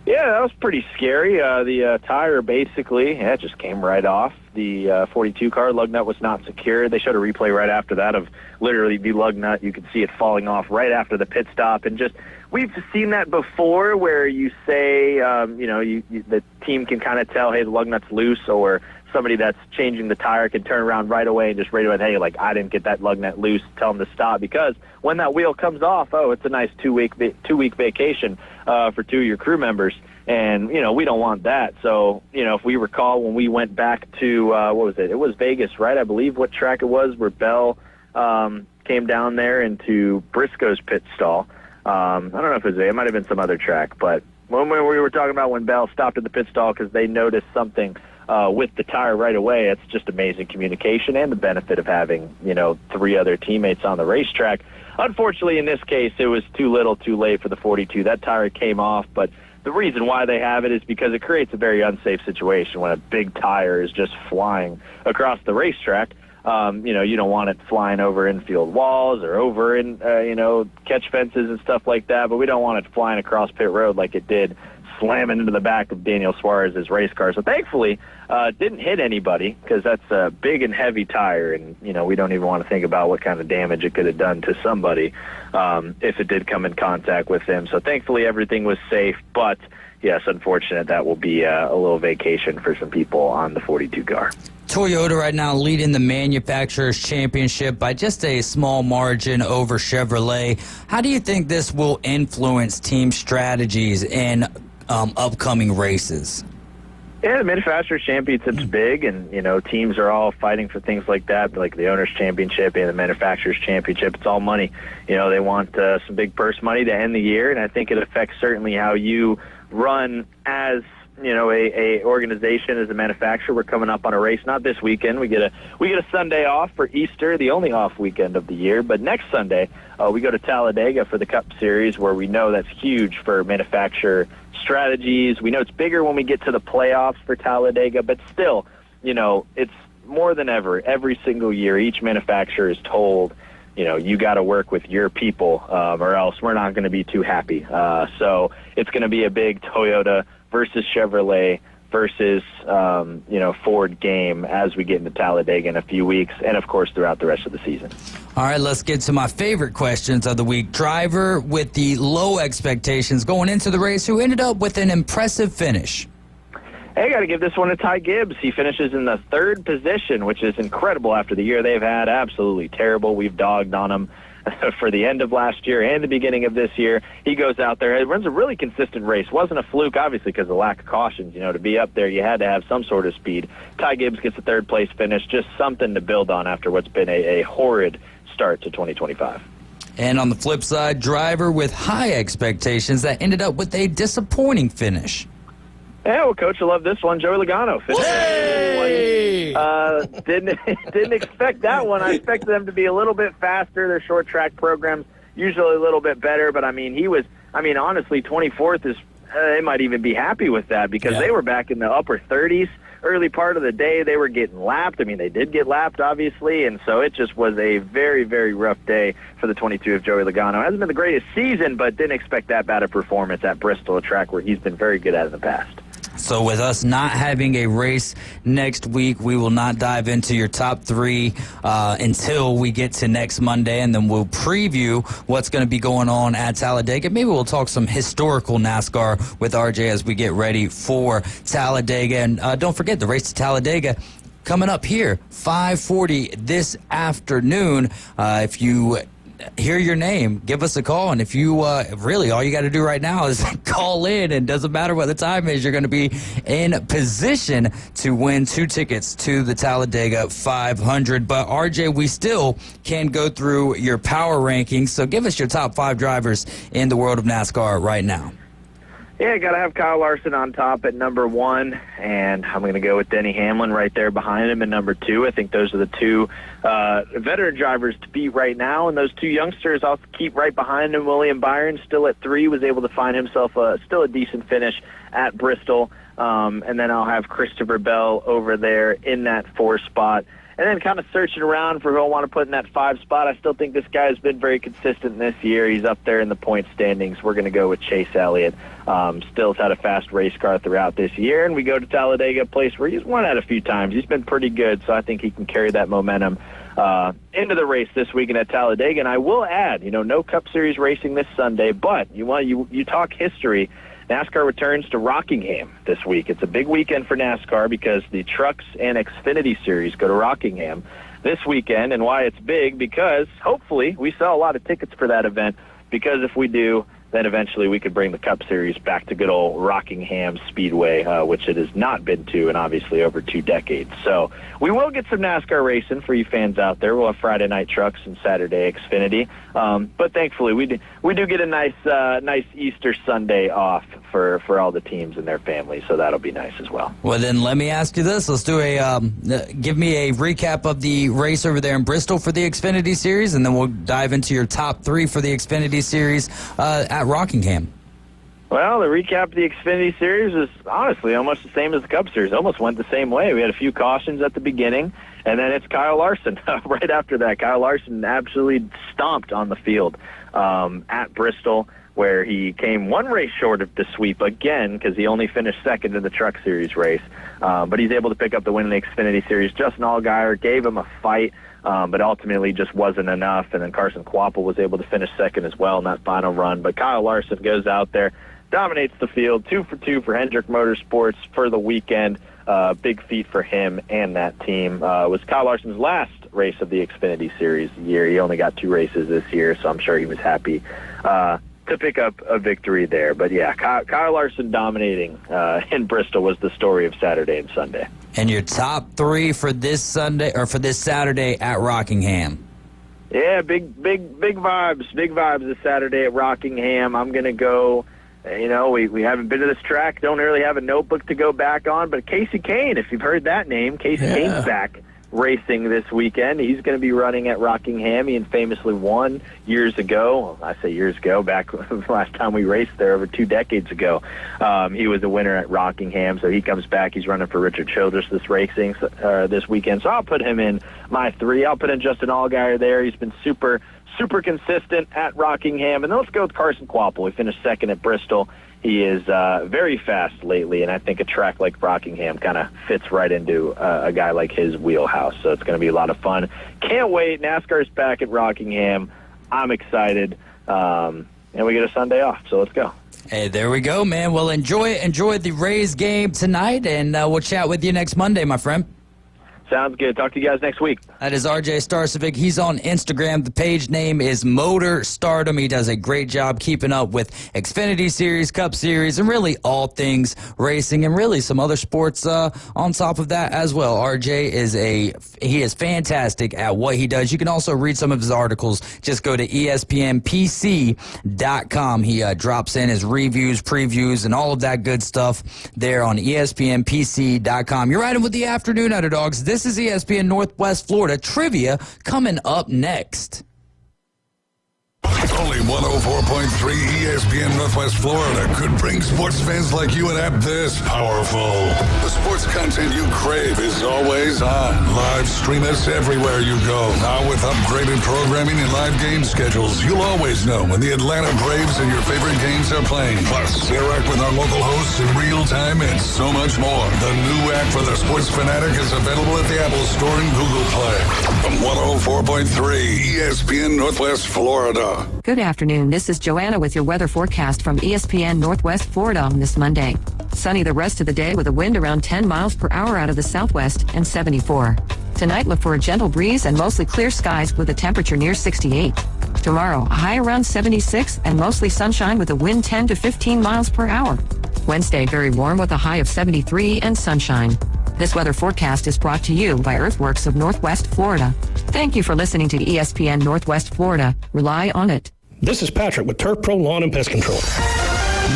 Yeah, that was pretty scary. The tire basically just came right off. The 42 car lug nut was not secure. They showed a replay right after that of literally the lug nut. You could see it falling off right after the pit stop. And just, we've seen that before where you say, the team can kind of tell, hey, the lug nut's loose, or somebody that's changing the tire can turn around right away and just radio, hey, like, I didn't get that lug nut loose, tell them to stop. Because when that wheel comes off, it's a nice two-week vacation for 2 of your crew members. And, we don't want that. So, if we recall when we went back to, what was it? It was Vegas, right? I believe what track it was where Bell came down there into Briscoe's pit stall. I don't know if it might have been some other track. But when we were talking about when Bell stopped at the pit stall because they noticed something with the tire right away, it's just amazing communication and the benefit of having, 3 other teammates on the racetrack. Unfortunately, in this case, it was too little too late for the 42. That tire came off, but the reason why they have it is because it creates a very unsafe situation when a big tire is just flying across the racetrack. You don't want it flying over infield walls or over in, catch fences and stuff like that, but we don't want it flying across pit road like it did, slamming into the back of Daniel Suarez's race car. So thankfully, didn't hit anybody because that's a big and heavy tire, and, we don't even want to think about what kind of damage it could have done to somebody if it did come in contact with him. So thankfully, everything was safe, but yes, unfortunate, that will be a little vacation for some people on the 42 car. Toyota right now leading the Manufacturers' Championship by just a small margin over Chevrolet. How do you think this will influence team strategies in upcoming races? Yeah, the Manufacturers' Championship's big, and, teams are all fighting for things like that, like the Owners' Championship and the Manufacturers' Championship. It's all money. They want some big purse money to end the year, and I think it affects certainly how you run as a organization, as a manufacturer. We're coming up on a race, not this weekend. We get a Sunday off for Easter, the only off weekend of the year. But next Sunday, we go to Talladega for the Cup Series, where we know that's huge for manufacturer strategies. We know it's bigger when we get to the playoffs for Talladega, but still, it's more than ever. Every single year, each manufacturer is told, you got to work with your people, or else we're not going to be too happy. So it's going to be a big Toyota versus Chevrolet versus, Ford game as we get into Talladega in a few weeks and, of course, throughout the rest of the season. All right, let's get to my favorite questions of the week. Driver with the low expectations going into the race who ended up with an impressive finish. Hey, got to give this one to Ty Gibbs. He finishes in the third position, which is incredible after the year they've had. Absolutely terrible. We've dogged on him for the end of last year and the beginning of this year. He goes out there. It runs a really consistent race. Wasn't a fluke, obviously, because of the lack of cautions. To be up there, you had to have some sort of speed. Ty Gibbs gets a third-place finish. Just something to build on after what's been a horrid start to 2025. And on the flip side, driver with high expectations that ended up with a disappointing finish. Yeah, well, Coach, I love this one. Joey Logano. Hey! Didn't expect that one. I expected them to be a little bit faster. Their short track programs usually a little bit better, but honestly, 24th is. They might even be happy with that because they were back in the upper 30s. Early part of the day, they were getting lapped. They did get lapped, obviously, and so it just was a very, very rough day for the 22 of Joey Logano. Hasn't been the greatest season, but didn't expect that bad a performance at Bristol, a track where he's been very good at in the past. So with us not having a race next week, we will not dive into your top three until we get to next Monday, and then we'll preview what's going to be going on at Talladega. Maybe we'll talk some historical NASCAR with RJ as we get ready for Talladega. And don't forget, the race to Talladega coming up here, 5:40 this afternoon. If you hear your name, give us a call, and if you really all you got to do right now is call in, and doesn't matter what the time is, you're going to be in position to win 2 tickets to the Talladega 500. But RJ, we still can go through your power rankings, so give us your top 5 drivers in the world of NASCAR right now. Yeah, got to have Kyle Larson on top at number 1, and I'm going to go with Denny Hamlin right there behind him at number 2. I think those are the 2 veteran drivers to beat right now, and those 2 youngsters I'll keep right behind him. William Byron still at 3, was able to find himself still a decent finish at Bristol, and then I'll have Christopher Bell over there in that 4 spot. And then kind of searching around for who I want to put in that 5 spot. I still think this guy has been very consistent this year. He's up there in the point standings. We're going to go with Chase Elliott. Still's had a fast race car throughout this year, and we go to Talladega, a place where he's won at a few times. He's been pretty good, so I think he can carry that momentum into the race this weekend at Talladega. And I will add, no Cup Series racing this Sunday, but you talk history. NASCAR returns to Rockingham this week. It's a big weekend for NASCAR because the Trucks and Xfinity Series go to Rockingham this weekend. And why it's big, because hopefully we sell a lot of tickets for that event, because if we do, then eventually we could bring the Cup Series back to good old Rockingham Speedway, which it has not been to in obviously over 2 decades. So we will get some NASCAR racing for you fans out there. We'll have Friday night Trucks and Saturday Xfinity. But thankfully we do get a nice Easter Sunday off for all the teams and their families, so that'll be nice as well. Well, then let me ask you this. Let's do give me a recap of the race over there in Bristol for the Xfinity Series, and then we'll dive into your top 3 for the Xfinity Series at Rockingham. Well, the recap of the Xfinity Series is honestly almost the same as the Cup Series. Almost went the same way. We had a few cautions at the beginning, and then it's Kyle Larson right after that. Kyle Larson absolutely stomped on the field at Bristol, where he came 1 race short of the sweep again because he only finished second in the Truck Series race. But he's able to pick up the win in the Xfinity Series. Justin Allgaier gave him a fight, but ultimately just wasn't enough. And then Carson Kvapil was able to finish second as well in that final run. But Kyle Larson goes out there, dominates the field, 2 for 2 for Hendrick Motorsports for the weekend. Big feat for him and that team. Was Kyle Larson's last race of the Xfinity Series year. He only got 2 races this year, so I'm sure he was happy to pick up a victory there. But yeah, Kyle Larson dominating in Bristol was the story of Saturday and Sunday. And your top 3 for this Sunday or for this Saturday at Rockingham? Yeah, big vibes this Saturday at Rockingham. I'm gonna go. We haven't been to this track. Don't really have a notebook to go back on. But Casey Kane, if you've heard that name, Kane's back racing this weekend. He's going to be running at Rockingham. He famously won years ago. I say years ago, back last time we raced there over 2 decades ago. He was a winner at Rockingham, so he comes back. He's running for Richard Childress this weekend. So I'll put him in my 3. I'll put in Justin Allgaier there. He's been super consistent at Rockingham. And then let's go with Carson Kvapil. He finished second at Bristol. he is very fast lately, and I think a track like Rockingham kind of fits right into a guy like his wheelhouse. So it's going to be a lot of fun. Can't wait. NASCAR's back at Rockingham. I'm excited, and we get a Sunday off, so let's go. Hey, there we go, man. Well, enjoy the Rays game tonight, and we'll chat with you next Monday, my friend. Sounds good. Talk to you guys next week. That is RJ Starcevic. He's on Instagram. The page name is Motor Stardom. He does a great job keeping up with Xfinity Series, Cup Series, and really all things racing, and really some other sports on top of that as well. RJ is fantastic at what he does. You can also read some of his articles. Just go to ESPNPC.com. He drops in his reviews, previews, and all of that good stuff there on ESPNPC.com. You're riding with the Afternoon Underdogs. This is ESPN Northwest Florida trivia coming up next. Only 104.3 ESPN Northwest Florida could bring sports fans like you an app this powerful. The sports content you crave is always on. Live stream us everywhere you go. Now with upgraded programming and live game schedules, you'll always know when the Atlanta Braves and your favorite games are playing. Plus, interact with our local hosts in real time and so much more. The new app for the sports fanatic is available at the Apple Store and Google Play. From 104.3 ESPN Northwest Florida. Good afternoon. This is Joanna with your weather forecast from ESPN Northwest Florida on this Monday. Sunny the rest of the day with a wind around 10 miles per hour out of the southwest and 74. Tonight, look for a gentle breeze and mostly clear skies with a temperature near 68. Tomorrow, a high around 76 and mostly sunshine with a wind 10 to 15 miles per hour. Wednesday, very warm with a high of 73 and sunshine. This weather forecast is brought to you by Earthworks of Northwest Florida. Thank you for listening to ESPN Northwest Florida. Rely on it. This is Patrick with Turf Pro Lawn and Pest Control.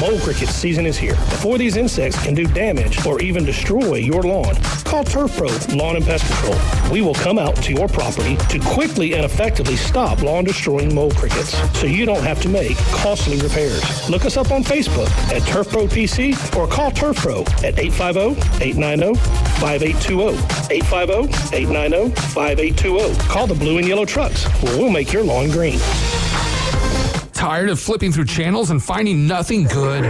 Mole cricket season is here. Before these insects can do damage or even destroy your lawn, call Turf Pro Lawn and Pest Control. We will come out to your property to quickly and effectively stop lawn-destroying mole crickets so you don't have to make costly repairs. Look us up on Facebook at Turf Pro PC or call Turf Pro at 850-890-5820. 850-890-5820. Call the blue and yellow trucks where we'll make your lawn green. Tired of flipping through channels and finding nothing good?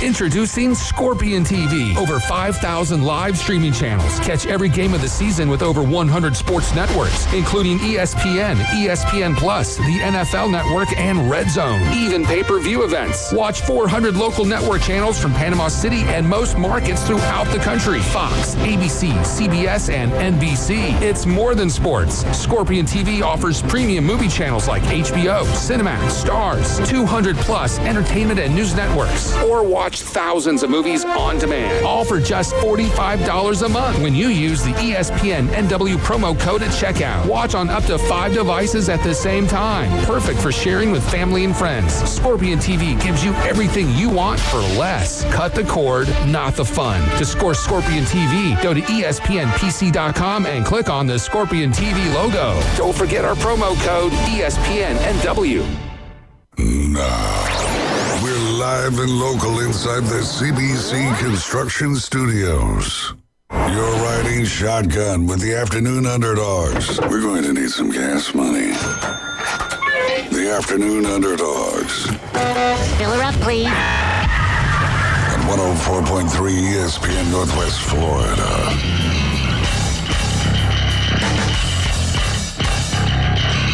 Introducing Scorpion TV. Over 5,000 live streaming channels. Catch every game of the season with over 100 sports networks, including ESPN, ESPN Plus, the NFL Network, and Red Zone. Even pay-per-view events. Watch 400 local network channels from Panama City and most markets throughout the country. Fox, ABC, CBS, and NBC. It's more than sports. Scorpion TV offers premium movie channels like HBO, Cinemax, Stars, 200 plus entertainment and news networks, or watch thousands of movies on demand, all for just $45 a month when you use the ESPN NW promo code at checkout. Watch on up to 5 devices at the same time. Perfect for sharing with family and friends. Scorpion TV gives you everything you want for less. Cut the cord, not the fun. To score Scorpion TV, go to ESPNPC.com and click on the Scorpion TV logo. Don't forget our promo code ESPN NW. Now, we're live and local inside the CBC Construction Studios. You're riding shotgun with the Afternoon Underdogs. We're going to need some gas money. The Afternoon Underdogs. Fill her up, please. At 104.3 ESPN Northwest Florida.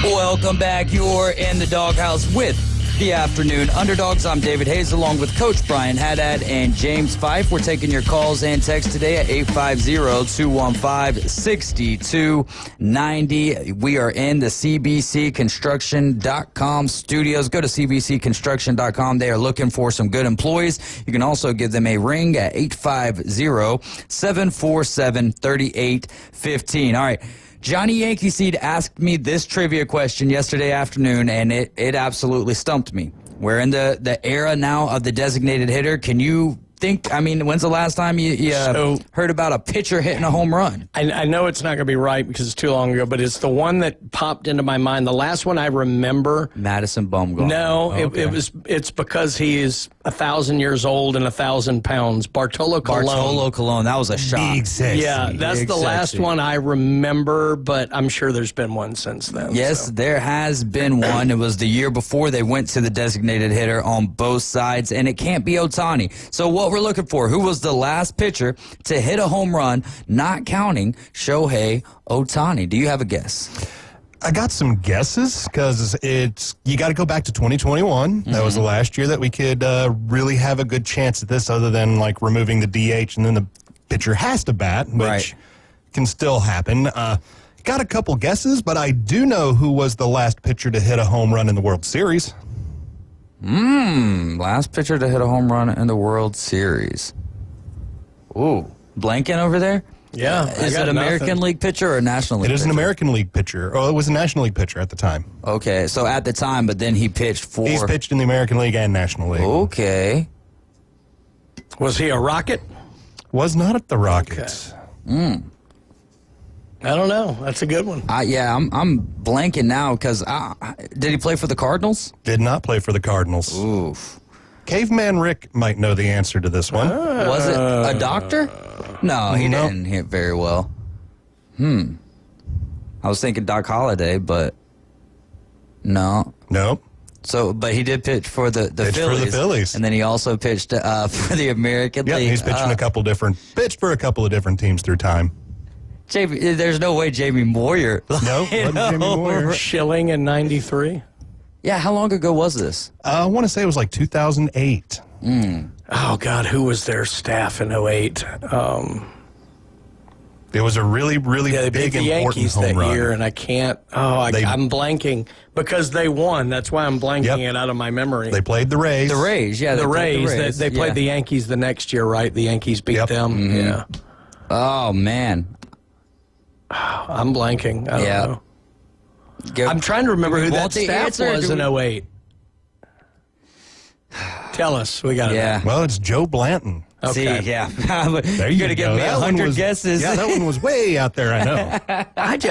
Welcome back. You're in the doghouse with the Afternoon Underdogs. I'm David Hayes along with Coach Brian Haddad and James Fife. We're taking your calls and texts today at 850-215-6290. We are in the CBCConstruction.com studios. Go to CBCConstruction.com. They are looking for some good employees. You can also give them a ring at 850-747-3815. All right. Johnny Yankee Seed asked me this trivia question yesterday afternoon, and it absolutely stumped me. We're in the era now of the designated hitter. Can you think? I mean, when's the last time you heard about a pitcher hitting a home run? I know it's not going to be right because it's too long ago, but it's the one that popped into my mind. The last one I remember. Madison Bumgarner. No, it's because he is 1,000 years old and 1,000 pounds. Bartolo Colon. That was a shock. Big sexy. Yeah, that's the last one I remember, but I'm sure there's been one since then. Yes, there has been one. It was the year before they went to the designated hitter on both sides, and it can't be Ohtani. So what we're looking for, who was the last pitcher to hit a home run, not counting Shohei Ohtani? Do you have a guess? I got some guesses because you got to go back to 2021. That was the last year that we could really have a good chance at this, other than like removing the DH and then the pitcher has to bat, which can still happen. Got a couple guesses, but I do know who was the last pitcher to hit a home run in the World Series. Last pitcher to hit a home run in the World Series. Ooh, blanking over there? Yeah. Is it American League pitcher or National League pitcher? It is an American League pitcher. Oh, it was a National League pitcher at the time. Okay, so at the time, but then he pitched for... He's pitched in the American League and National League. Okay. Was he a Rocket? Was not at the Rockets. Okay. I don't know. That's a good one. I'm blanking now because did he play for the Cardinals? Did not play for the Cardinals. Oof. Caveman Rick might know the answer to this one. Was it a doctor? No, he didn't hit very well. I was thinking Doc Holliday, but no. Nope. So, but he did pitch for the Phillies. For the Phillies. And then he also pitched for the American League. Yeah, he's pitched for a couple of different teams through time. There's no way Jamie Moyer. No, wasn't Jamie Moyer. Schilling in 93. Yeah, how long ago was this? I want to say it was like 2008. Oh, God, who was their staff in 08? It was a really, really they big, beat the important Yankees home that run. year, and I can't. I'm blanking because they won. That's why I'm blanking it out of my memory. They played the Rays. The Rays, yeah. The Rays. They played the Yankees the next year, right? The Yankees beat them. Yeah. Oh, man. I'm blanking. I don't know. I'm trying to remember who that staff was in 08. Tell us. We got it. Yeah. Well, it's Joe Blanton. Okay. See, yeah. There You're going to give me 100 guesses. Yeah, that one was way out there, I know.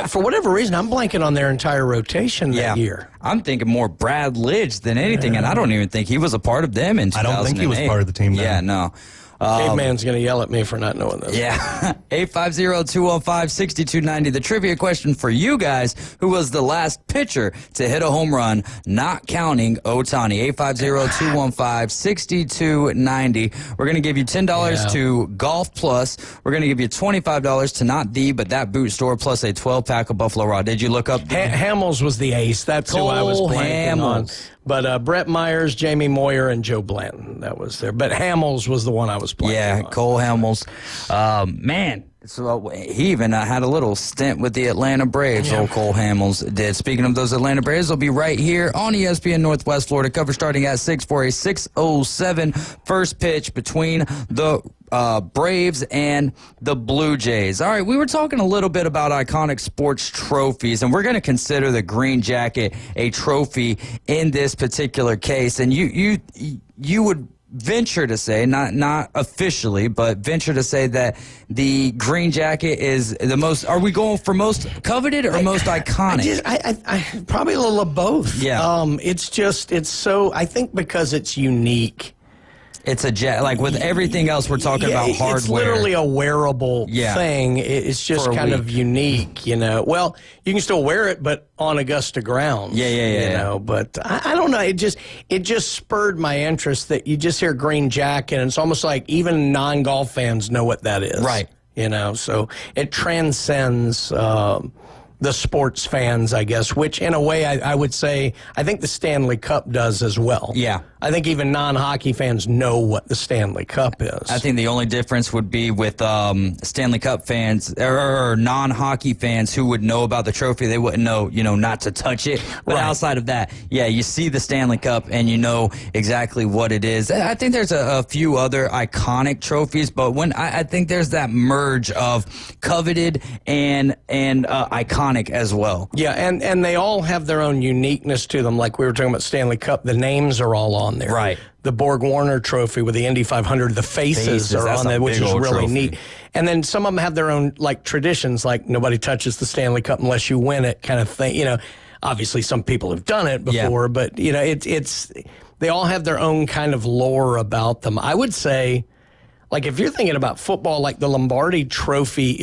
For whatever reason, I'm blanking on their entire rotation that year. I'm thinking more Brad Lidge than anything, and I don't even think he was a part of them in 2008. I don't think he was part of the team then. Yeah, no. Caveman's going to yell at me for not knowing this. Yeah. 850-215-6290. The trivia question for you guys, who was the last pitcher to hit a home run, not counting Ohtani? 850-215-6290. We're going to give you $10 to Golf Plus. We're going to give you $25 to Not The, But That Boot Store, plus a 12-pack of Buffalo Raw. Did you look up? Hamels was the ace. That's who I was blanking on. But Brett Myers, Jamie Moyer, and Joe Blanton, that was there. But Hamels was the one I was blanking on. Cole Hamels. Man, so he even had a little stint with the Atlanta Braves, old Cole Hamels did. Speaking of those Atlanta Braves, they'll be right here on ESPN Northwest Florida. Cover starting at 6 for a 6:07 first pitch between the Braves and the Blue Jays. All right, we were talking a little bit about iconic sports trophies, and we're going to consider the Green Jacket a trophy in this particular case. And you would venture to say, not officially, but venture to say that the Green Jacket is the most. Are we going for most coveted or most iconic? I probably a little of both. Yeah. It's so. I think because it's unique. It's like with everything else, we're talking about hardware. It's literally a wearable thing. It's just kind of unique, you know. Well, you can still wear it, but on Augusta grounds. You know, but I don't know. It just spurred my interest that you just hear Green Jacket, and it's almost like even non-golf fans know what that is. Right. You know, so it transcends the sports fans, I guess, which in a way I would say I think the Stanley Cup does as well. Yeah. I think even non-hockey fans know what the Stanley Cup is. I think the only difference would be with Stanley Cup fans or non-hockey fans who would know about the trophy. They wouldn't know, not to touch it. But outside of that, you see the Stanley Cup and you know exactly what it is. I think there's a few other iconic trophies, but when I think there's that merge of coveted and iconic iconic as well. Yeah, and they all have their own uniqueness to them. Like we were talking about Stanley Cup, the names are all on there. Right. The Borg Warner Trophy with the Indy 500, the faces are on there, which is really trophy. neat. And then some of them have their own like traditions, like nobody touches the Stanley Cup unless you win it, kind of thing. You know, obviously some people have done it before, but you know, it's they all have their own kind of lore about them. I would say, like if you're thinking about football, like the Lombardi Trophy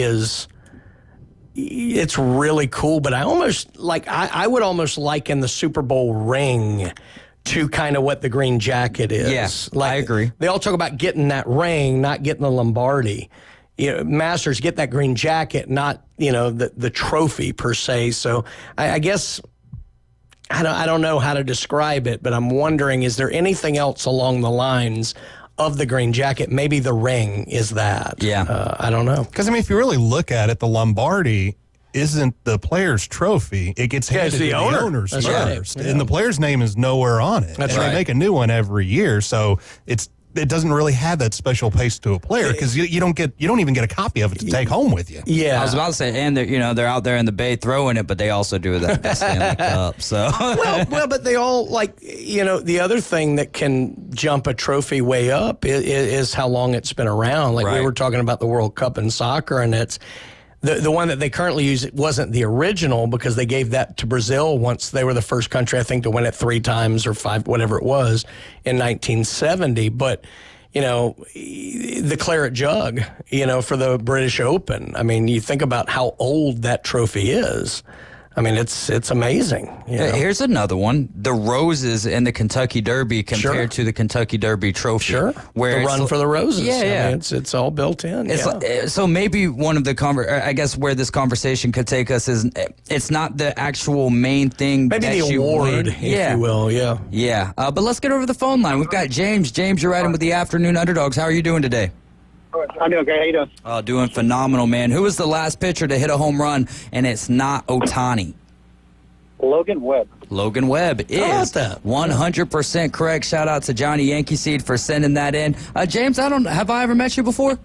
it's really cool, but I would almost liken the Super Bowl ring to kind of what the green jacket is. Yes, like, I agree. They all talk about getting that ring, not getting the Lombardi. You know, Masters get that green jacket, not, you know, the trophy per se. So I guess I don't know how to describe it, but I'm wondering, is there anything else along the lines of the green jacket? Maybe the ring is that. Yeah. I don't know. Because, I mean, if you really look at it, the Lombardi isn't the player's trophy. It gets handed to the owner's That's first. right. Yeah. And the player's name is nowhere on it. That's and right. They make a new one every year, so it doesn't really have that special place to a player because you don't even get a copy of it to take home with you. Yeah. I was about to say, and they're out there in the bay throwing it, but they also do that Stanley Cup. So well, but they all the other thing that can jump a trophy way up is how long it's been around. Like we were talking about the World Cup in soccer, and it's the one that they currently use. It wasn't the original because they gave that to Brazil once they were the first country, I think, to win it 3 times or 5, whatever it was, in 1970. But the claret jug, for the British Open. I mean, you think about how old that trophy is. I mean, it's amazing. Here's another one: the roses in the Kentucky Derby compared to the Kentucky Derby trophy. Sure, where the run for the roses. Yeah. I mean, it's all built in. So maybe one of the I guess where this conversation could take us is it's not the actual main thing. Maybe that the award, if you will. Yeah. Yeah. But let's get over the phone line. We've got James. James, you're riding with the Afternoon Underdogs. How are you doing today? I'm doing great. How you doing? Oh, doing phenomenal, man. Who was the last pitcher to hit a home run, and it's not Ohtani? Logan Webb. Logan Webb is 100% correct. Shout out to Johnny Yankee Seed for sending that in. James, have I ever met you before?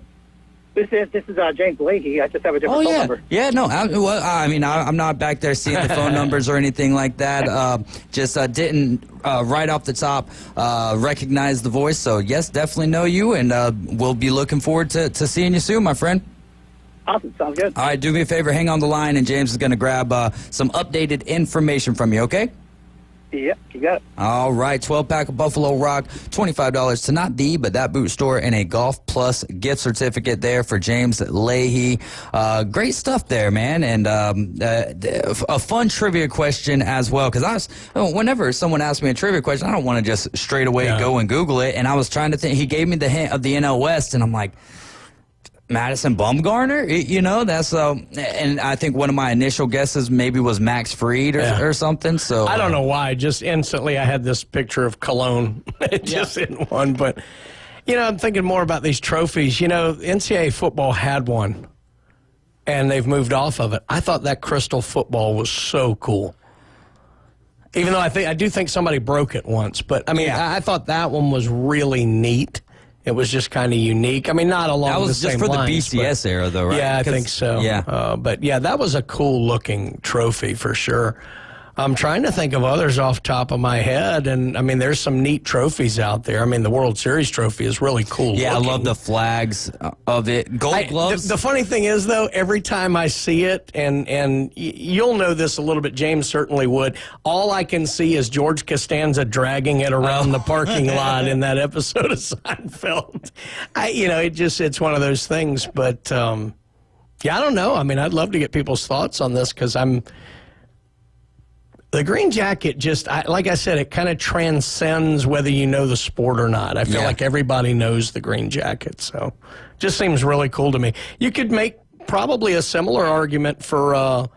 This is James Leahy. I just have a different phone number. Yeah, no. I'm not back there seeing the phone numbers or anything like that. Just didn't right off the top recognize the voice. So yes, definitely know you, and we'll be looking forward to seeing you soon, my friend. Awesome. Sounds good. All right, do me a favor, hang on the line, and James is going to grab some updated information from you. Okay? Yep, you got it. All right, 12-pack of Buffalo Rock, $25 to not the, but that boot store, and a Golf Plus gift certificate there for James Leahy. Great stuff there, man, and a fun trivia question as well, because whenever someone asks me a trivia question, I don't want to just straight away go and Google it, and I was trying to think. He gave me the hint of the NL West, and I'm like, Madison Bumgarner, that's and I think one of my initial guesses maybe was Max Fried or something. So I don't know why. Just instantly, I had this picture of Cologne just in one. But I'm thinking more about these trophies. NCAA football had one, and they've moved off of it. I thought that crystal football was so cool. Even though I do think somebody broke it once, but I mean, I thought that one was really neat. It was just kind of unique. I mean, not along the same lines. That was just for the BCS era, though, right? Yeah, I think so. Yeah. But, that was a cool-looking trophy for sure. I'm trying to think of others off the top of my head, and, I mean, there's some neat trophies out there. I mean, the World Series trophy is really cool looking. I love the flags of it. Gold gloves. The funny thing is, though, every time I see it, and you'll know this a little bit, James certainly would, all I can see is George Costanza dragging it around the parking lot in that episode of Seinfeld. It's one of those things, but, I don't know. I mean, I'd love to get people's thoughts on this because the green jacket like I said, it kind of transcends whether you know the sport or not. I feel like everybody knows the green jacket, so just seems really cool to me. You could make probably a similar argument for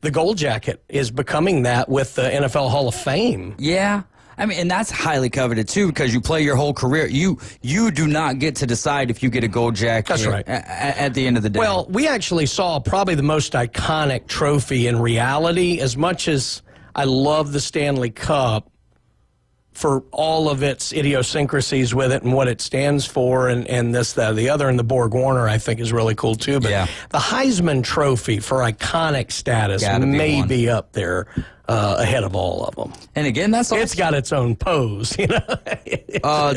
the gold jacket is becoming that with the NFL Hall of Fame. Yeah. I mean, and that's highly coveted, too, because you play your whole career. You do not get to decide if you get a gold jacket. That's right. At the end of the day. Well, we actually saw probably the most iconic trophy in reality. As much as I love the Stanley Cup, for all of its idiosyncrasies with it and what it stands for and this, that, the other. And the Borg Warner, I think, is really cool, too. But the Heisman Trophy for iconic status may be up there ahead of all of them. And again, it's got its own pose, you know.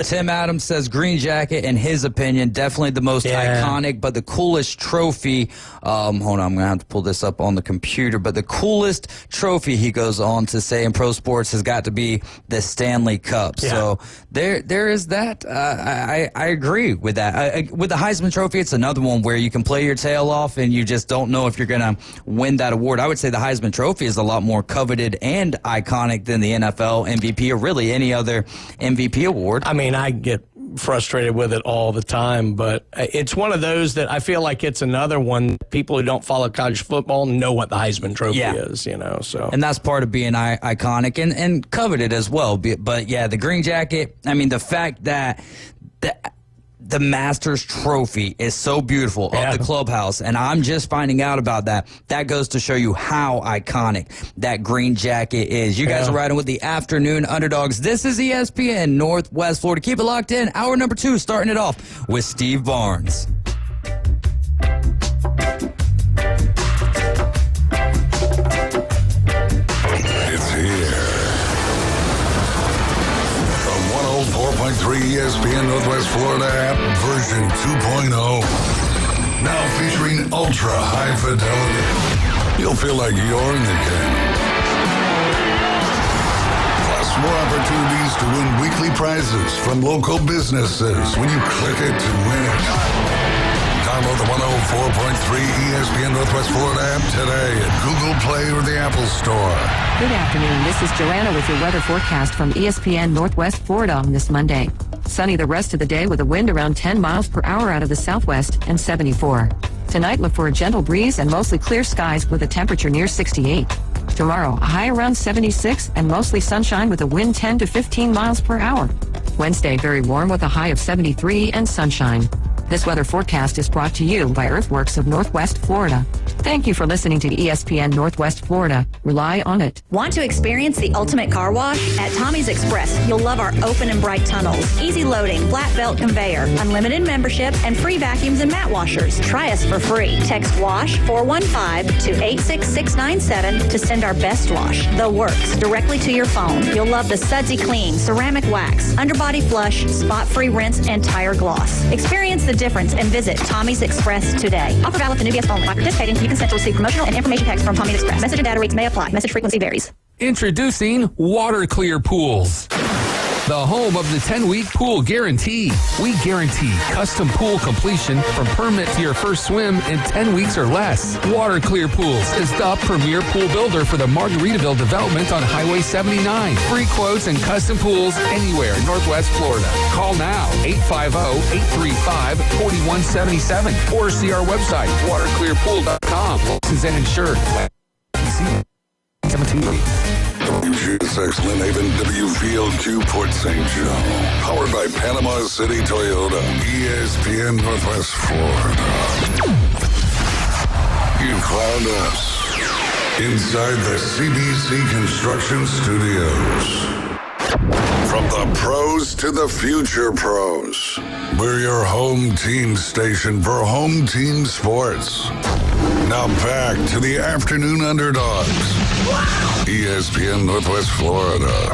Tim Adams says Green Jacket, in his opinion, definitely the most iconic, but the coolest trophy. Hold on, I'm going to have to pull this up on the computer. But the coolest trophy, he goes on to say, in pro sports has got to be the Stanley Cup. So there is that. I agree with that. With the Heisman Trophy, it's another one where you can play your tail off and you just don't know if you're going to win that award. I would say the Heisman Trophy is a lot more coveted and iconic than the NFL MVP or really any other MVP award. I mean, I get frustrated with it all the time, but it's one of those that I feel like it's another one. People who don't follow college football know what the Heisman Trophy is, you know. So, and that's part of being iconic and coveted as well. But yeah, the Green Jacket. I mean, the fact that the Masters Trophy is so beautiful of the clubhouse, and I'm just finding out about that. That goes to show you how iconic that Green Jacket is. You guys are riding with the Afternoon Underdogs. This is ESPN Northwest Florida. Keep it locked in. Hour number 2, starting it off with Steve Barnes. It's here. 104.3 ESPN Northwest Florida app version 2.0. Now featuring ultra high fidelity. You'll feel like you're in the game. Plus more opportunities to win weekly prizes from local businesses when you click it to win it. Download the 104.3 ESPN Northwest Florida app today at Google Play or the Apple Store. Good afternoon. This is Joanna with your weather forecast from ESPN Northwest Florida on this Monday. Sunny the rest of the day with a wind around 10 miles per hour out of the southwest and 74. Tonight, look for a gentle breeze and mostly clear skies with a temperature near 68. Tomorrow, a high around 76 and mostly sunshine with a wind 10 to 15 miles per hour. Wednesday, very warm with a high of 73 and sunshine. This weather forecast is brought to you by Earthworks of Northwest Florida. Thank you for listening to ESPN Northwest Florida. Rely on it. Want to experience the ultimate car wash? At Tommy's Express, you'll love our open and bright tunnels, easy loading, flat belt conveyor, unlimited membership, and free vacuums and mat washers. Try us for free. Text WASH 415 to 86697 to send our best wash, The Works, directly to your phone. You'll love the sudsy clean, ceramic wax, underbody flush, spot-free rinse, and tire gloss. Experience the difference and visit Tommy's Express today. Offer valid to new guests only. By participating, you consent to receive promotional and information text from Tommy's Express. Message and data rates may apply. Message frequency varies. Introducing Water Clear Pools, the home of the 10-week pool guarantee. We guarantee custom pool completion from permit to your first swim in 10 weeks or less. Water Clear Pools is the premier pool builder for the Margaritaville development on Highway 79. Free quotes and custom pools anywhere in Northwest Florida. Call now, 850-835-4177, or see our website, waterclearpool.com. Licensed and insured. WGSX Lynn Haven, WVLQ Port St. Joe. Powered by Panama City Toyota. ESPN Northwest Florida. You found us inside the CBC Construction Studios. From the pros to the future pros, we're your home team station for home team sports. Now back to the Afternoon Underdogs. ESPN Northwest Florida.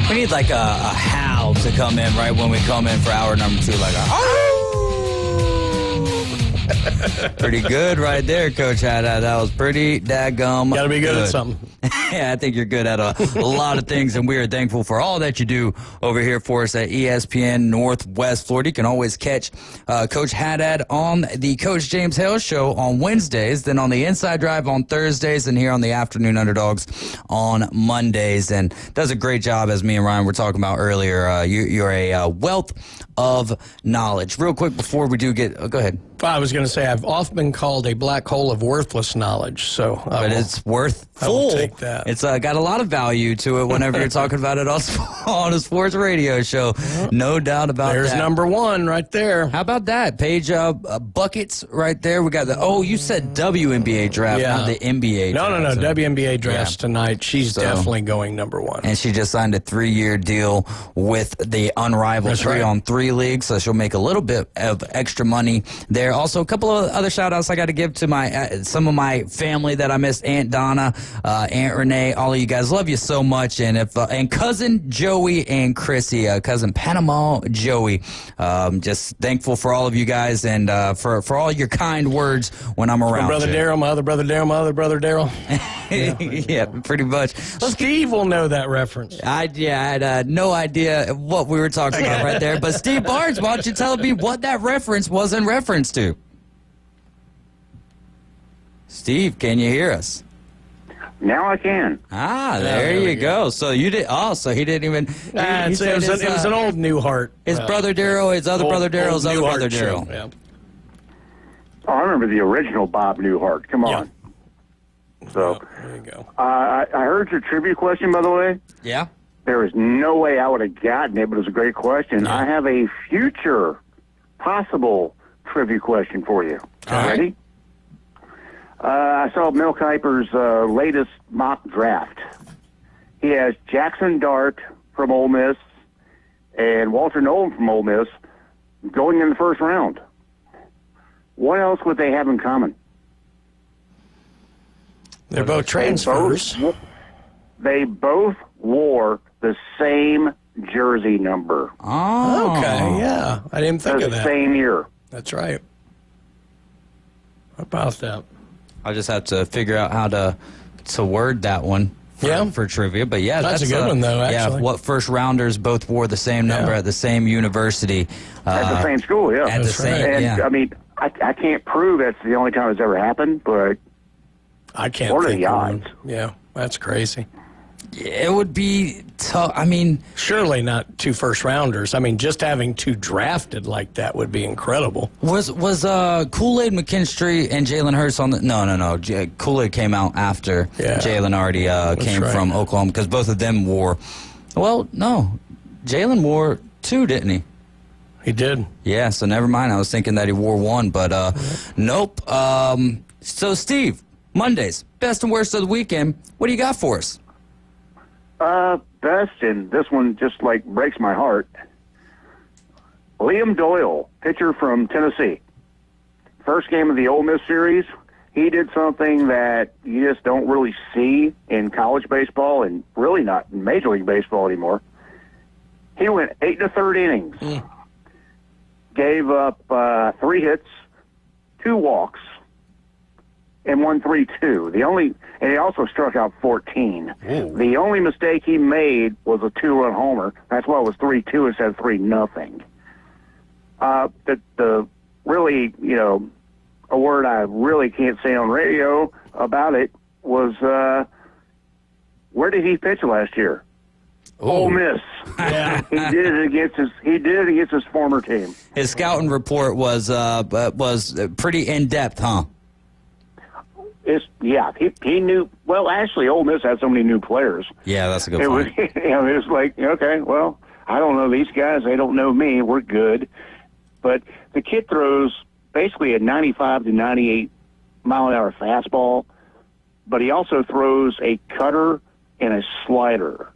We need like a howl to come in right when we come in for hour number 2, like a pretty good right there, Coach Haddad. That was pretty daggum. Got to be good at something. Yeah, I think you're good at a lot of things, and we are thankful for all that you do over here for us at ESPN Northwest Florida. You can always catch Coach Haddad on the Coach James Hale Show on Wednesdays, then on the Inside Drive on Thursdays, and here on the Afternoon Underdogs on Mondays. And does a great job, as me and Ryan were talking about earlier. You're a wealth of knowledge. Real quick before we do get... go ahead. I was going to say I've often been called a black hole of worthless knowledge, so but it's worth I will full. take that. It's got a lot of value to it whenever you're talking about it on a sports radio show. No doubt about There's that. number one right there. How about that? Page buckets right there. We got you said WNBA draft, not the NBA No, draft. no. WNBA draft's tonight. She's definitely going number one. And she just signed a 3-year deal with the unrivaled 3-on-3 league, so she'll make a little bit of extra money there. Also, a couple of other shout-outs I got to give to my some of my family that I missed. Aunt Donna, Aunt Renee, all of you guys. Love you so much. And and cousin Joey and Chrissy, cousin Panama Joey. Just thankful for all of you guys and for all your kind words when I'm around. My brother Daryl, my other brother Daryl, my other brother Daryl. Yeah, pretty much. Steve will know that reference. I had no idea what we were talking about right there. But Steve Barnes, why don't you tell me what that reference was in reference to? Steve, can you hear us? Now I can. There you go. So you did. Oh, so he didn't even. It was an old Newhart. His brother Daryl, his other brother Daryl, his other brother Daryl. Yeah. Oh, I remember the original Bob Newhart. Come on. So there you go. I heard your trivia question, by the way. Yeah. There is no way I would have gotten it, but it was a great question. I have a future possible trivia question for you. Ready? I saw Mel Kiper's latest mock draft. He has Jackson Dart from Ole Miss and Walter Nolan from Ole Miss going in the first round. What else would they have in common? They're both transfers. They both wore the same jersey number. Oh. Okay, yeah. I didn't think of that. The same year. That's right. How about that? I'll just have to figure out how to word that one for trivia. But yeah, that's a good one, though, actually. Yeah, what first rounders both wore the same number at the same university. At the same school, yeah. At the same, and, I mean, I can't prove that's the only time it's ever happened, but I can't what are think the of odds? one. Yeah, that's crazy. It would be tough. I mean, surely not 2 first rounders. I mean, just having 2 drafted like that would be incredible. Was Kool-Aid McKinstry and Jalen Hurts on the? No. Kool-Aid came out after Jalen already came from Oklahoma because both of them wore. Well, no, Jalen wore 2, didn't he? He did. Yeah. So never mind. I was thinking that he wore 1, but nope. So Steve, Mondays, best and worst of the weekend. What do you got for us? Best, and this one just like breaks my heart. Liam Doyle, pitcher from Tennessee. First game of the Ole Miss series, he did something that you just don't really see in college baseball and really not in Major League Baseball anymore. He went 8 1/3 innings, gave up 3 hits, 2 walks, and won 3-2. And he also struck out 14. Ooh. The only mistake he made was a 2-run homer. That's why it was 3-2 instead of 3-0. The really, a word I really can't say on radio about it was, where did he pitch last year? Ooh. Ole Miss. Yeah. He did it against his former team. His scouting report was pretty in depth, huh? He knew. Well, actually, Ole Miss had so many new players. Yeah, that's a good It point. was like, okay, well, I don't know these guys. They don't know me. We're good. But the kid throws basically a 95 to 98 mile an hour fastball, but he also throws a cutter and a slider.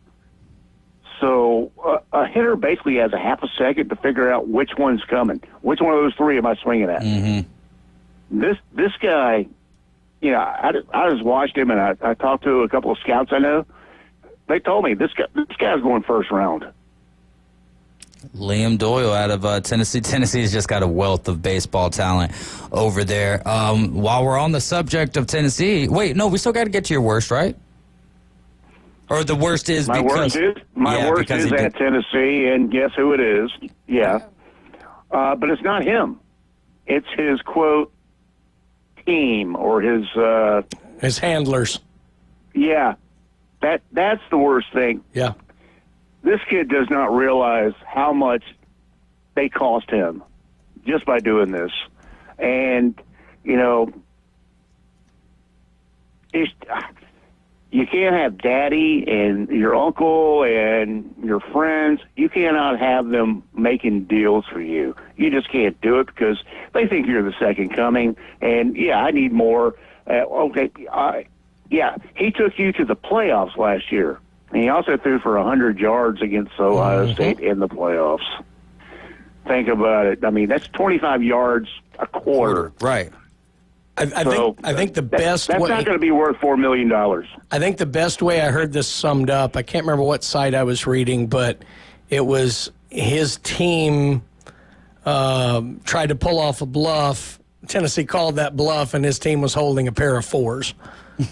So a hitter basically has a half a second to figure out which one's coming. Which one of those 3 am I swinging at? Mm-hmm. This guy. I just watched him, and I talked to a couple of scouts I know. They told me this guy's going first round. Liam Doyle out of Tennessee. Tennessee's just got a wealth of baseball talent over there. While we're on the subject of Tennessee, wait, no, we still got to get to your worst, right? Or the worst is my worst is at Tennessee, and guess who it is? Yeah, but it's not him. It's his quote. Team or his handlers. Yeah, that's the worst thing. Yeah, this kid does not realize how much they cost him just by doing this. And, you can't have daddy and your uncle and your friends. You cannot have them making deals for you. You just can't do it because they think you're the second coming. And, I need more. He took you to the playoffs last year. And he also threw for 100 yards against Ohio State in the playoffs. Think about it. I mean, that's 25 yards a quarter. Right. I think the best that's way, not going to be worth $4 million. I think the best way I heard this summed up, I can't remember what site I was reading, but it was his team tried to pull off a bluff. Tennessee called that bluff, and his team was holding a pair of 4s.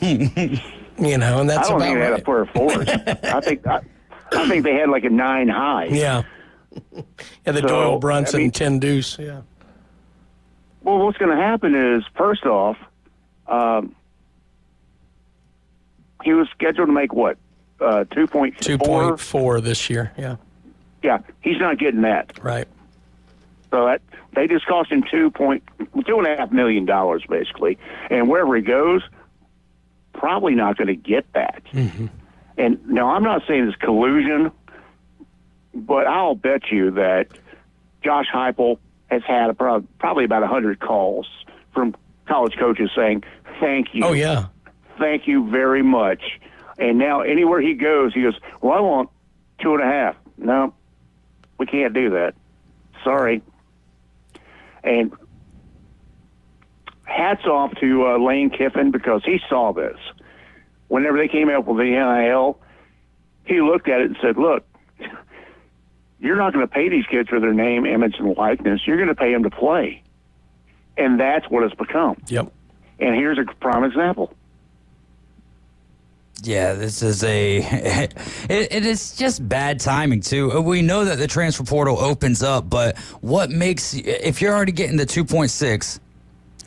And that's I don't about think they had right. a pair of 4s. I think they had like a 9 high. Yeah. The Doyle Brunson 10 deuce. Yeah. Well, what's going to happen is, first off, he was scheduled to make what? 2.4? 2.4 this year, yeah. Yeah, he's not getting that. Right. So they just cost him $2.5 million, basically. And wherever he goes, probably not going to get that. Mm-hmm. And now, I'm not saying it's collusion, but I'll bet you that Josh Heupel has had probably about 100 calls from college coaches saying, thank you. Oh, yeah. Thank you very much. And now anywhere he goes, he goes, well, I want 2.5. No, we can't do that. Sorry. And hats off to Lane Kiffin because he saw this. Whenever they came up with the NIL, he looked at it and said, look, you're not going to pay these kids for their name, image, and likeness. You're going to pay them to play. And that's what it's become. Yep. And here's a prime example. Yeah, this is it is just bad timing, too. We know that the transfer portal opens up, but what makes, if you're already getting the 2.6,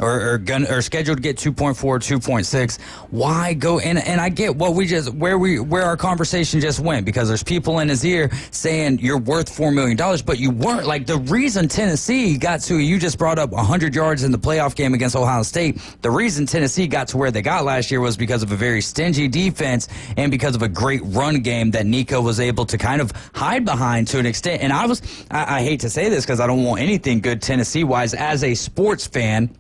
or scheduled to get 2.4, 2.6. Why go in? And I get what where our conversation just went, because there's people in his ear saying you're worth $4 million, but you weren't. Like, the reason Tennessee got to, you just brought up 100 yards in the playoff game against Ohio State. The reason Tennessee got to where they got last year was because of a very stingy defense and because of a great run game that Nico was able to kind of hide behind to an extent. And I hate to say this because I don't want anything good Tennessee-wise as a sports fan,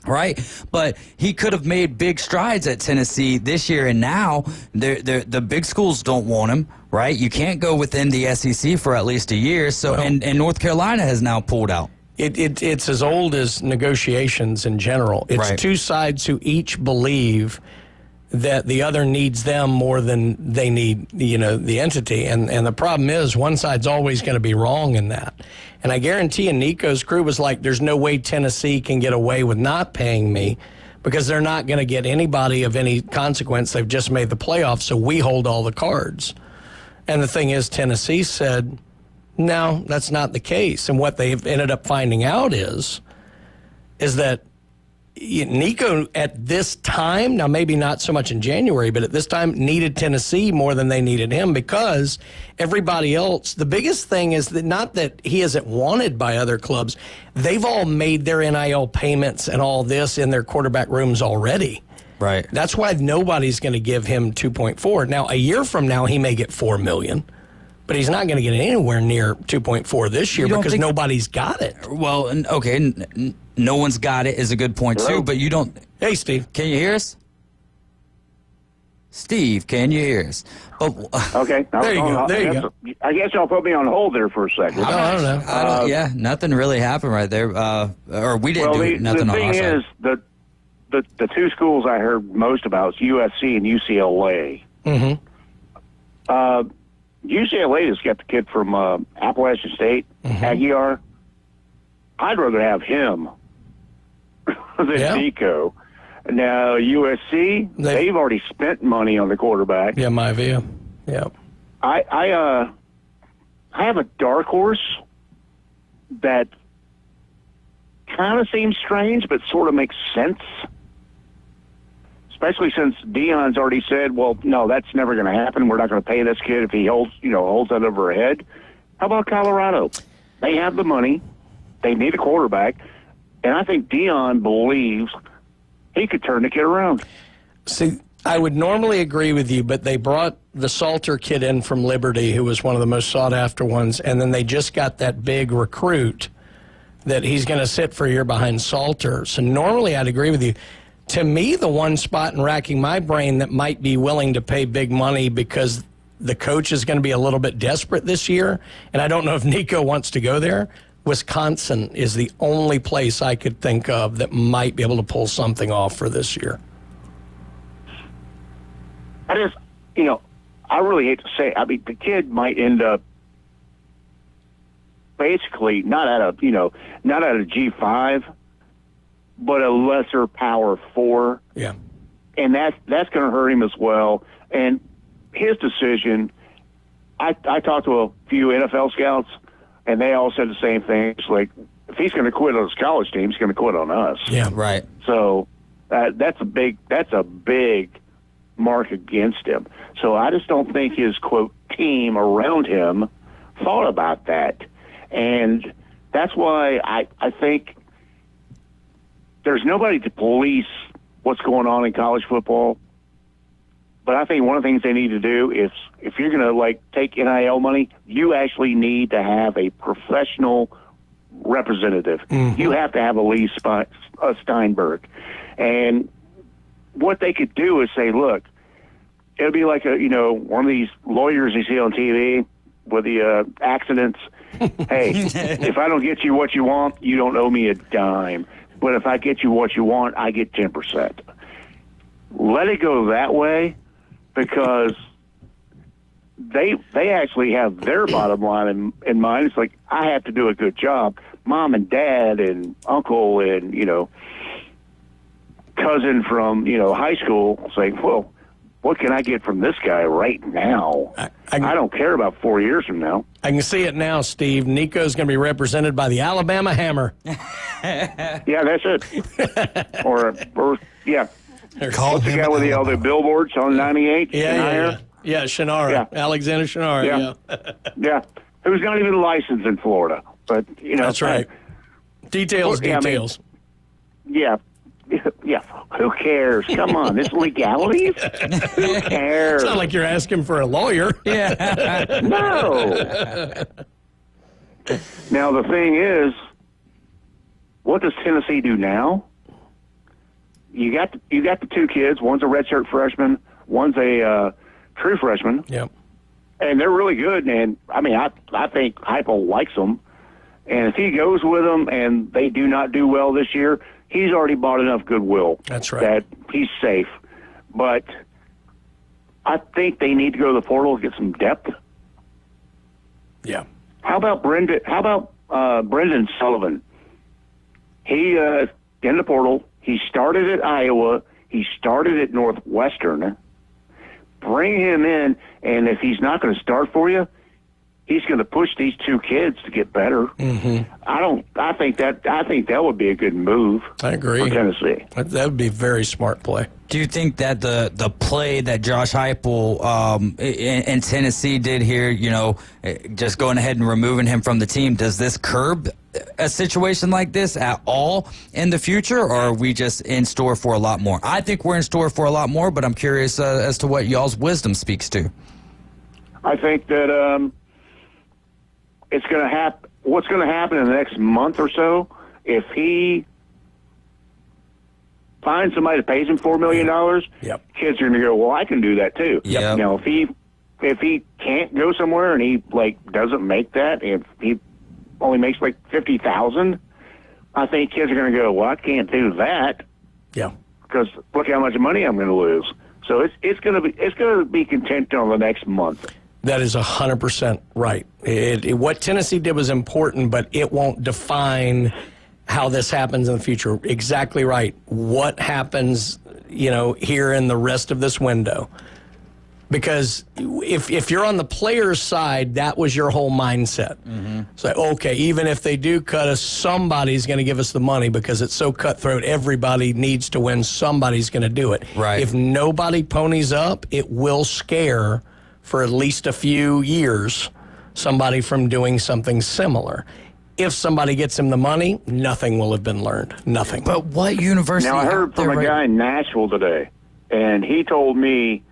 right? But he could have made big strides at Tennessee this year, and now the big schools don't want him, right? You can't go within the SEC for at least a year. So, and North Carolina has now pulled out. It's as old as negotiations in general. It's right. Two sides who each believe that the other needs them more than they need, the entity. And the problem is one side's always going to be wrong in that. And I guarantee you Nico's crew was like, there's no way Tennessee can get away with not paying me because they're not going to get anybody of any consequence. They've just made the playoffs, so we hold all the cards. And the thing is, Tennessee said, no, that's not the case. And what they've ended up finding out is that Nico at this time, now maybe not so much in January, but at this time needed Tennessee more than they needed him because everybody else, the biggest thing is that not that he isn't wanted by other clubs, they've all made their NIL payments and all this in their quarterback rooms already. Right. That's why nobody's going to give him 2.4. Now, a year from now, he may get $4 million. But he's not going to get anywhere near 2.4 this year because nobody's got it. Well, okay, no one's got it is a good point, too, but you don't... Hey, Steve. Can you hear us? Steve, can you hear us? Okay. There you go. There you go. I guess y'all put me on hold there for a second. I don't know. Yeah, nothing really happened right there. Or we didn't do nothing on our side. The thing is, the two schools I heard most about is USC and UCLA. Mm-hmm. UCLA has got the kid from Appalachian State, Aguiar. I'd rather have him than Nico. Now, USC, they've already spent money on the quarterback. Yeah, my view. Yeah. I have a dark horse that kind of seems strange, but sort of makes sense. Especially since Deion's already said, well, no, that's never going to happen. We're not going to pay this kid if he holds that over our head. How about Colorado? They have the money. They need a quarterback. And I think Dion believes he could turn the kid around. See, I would normally agree with you, but they brought the Salter kid in from Liberty, who was one of the most sought-after ones, and then they just got that big recruit that he's going to sit for a year behind Salter. So normally I'd agree with you. To me, the one spot in racking my brain that might be willing to pay big money because the coach is going to be a little bit desperate this year, and I don't know if Nico wants to go there, Wisconsin is the only place I could think of that might be able to pull something off for this year. I just, I really hate to say it. I mean, the kid might end up basically not at a G5, but a lesser power 4. Yeah. And that's going to hurt him as well. And his decision, I talked to a few NFL scouts, and they all said the same thing. It's like, if he's going to quit on his college team, he's going to quit on us. Yeah. Right. So that's a big mark against him. So I just don't think his, quote, team around him thought about that. And that's why I think there's nobody to police what's going on in college football. But I think one of the things they need to do is, if you're going to take NIL money, you actually need to have a professional representative. Mm-hmm. You have to have a Lee Steinberg. And what they could do is say, look, it'll be like one of these lawyers you see on TV with the accidents. Hey, if I don't get you what you want, you don't owe me a dime. But if I get you what you want, I get 10%. Let it go that way, because they actually have their bottom line in mind. It's like, I have to do a good job. Mom and dad and uncle and, cousin from, high school say, well, what can I get from this guy right now? I don't care about 4 years from now. I can see it now, Steve. Nico's going to be represented by the Alabama Hammer. Yeah, that's it. or yeah. Call the him guy with all the billboards on 98? Yeah, Shannara. Yeah. Alexander Shannara, yeah. Who's not even licensed in Florida. But, That's right. Details. Yeah. Yeah, who cares? Come on, this legalities? Who cares? It's not like you're asking for a lawyer. Yeah. No. Now, the thing is, what does Tennessee do now? You got the two kids. One's a redshirt freshman. One's a true freshman. Yep. And they're really good. And, I mean, I think Heupel likes them. And if he goes with them and they do not do well this year, he's already bought enough goodwill. That's right. That he's safe. But I think they need to go to the portal to get some depth. Yeah. How about Brendan Sullivan? He in the portal. He started at Iowa. He started at Northwestern. Bring him in, and if he's not going to start for you, he's going to push these two kids to get better. Mm-hmm. I think that would be a good move. I agree. For Tennessee. That would be a very smart play. Do you think that the play that Josh Heupel in Tennessee did here, just going ahead and removing him from the team, does this curb a situation like this at all in the future, or are we just in store for a lot more? I think we're in store for a lot more, but I'm curious as to what y'all's wisdom speaks to. I think that it's going to happen. What's going to happen in the next month or so, if he finds somebody that pays him $4 million, yep, kids are going to go, well, I can do that too. Yep. Now, if he can't go somewhere and he doesn't make that, if he only makes $50,000, I think kids are going to go, well, I can't do that. Yeah. Because look how much money I'm going to lose. So it's going to be contingent on the next month. That is 100% right. What Tennessee did was important, but it won't define how this happens in the future. Exactly right. What happens, here in the rest of this window? Because if you're on the player's side, that was your whole mindset. Mm-hmm. So, okay, even if they do cut us, somebody's going to give us the money because it's so cutthroat. Everybody needs to win. Somebody's going to do it. Right. If nobody ponies up, it will scare, for at least a few years, somebody from doing something similar. if somebody gets him the money, nothing will have been learned. Nothing. But what university? Now, I heard from a guy in Nashville today, and he told me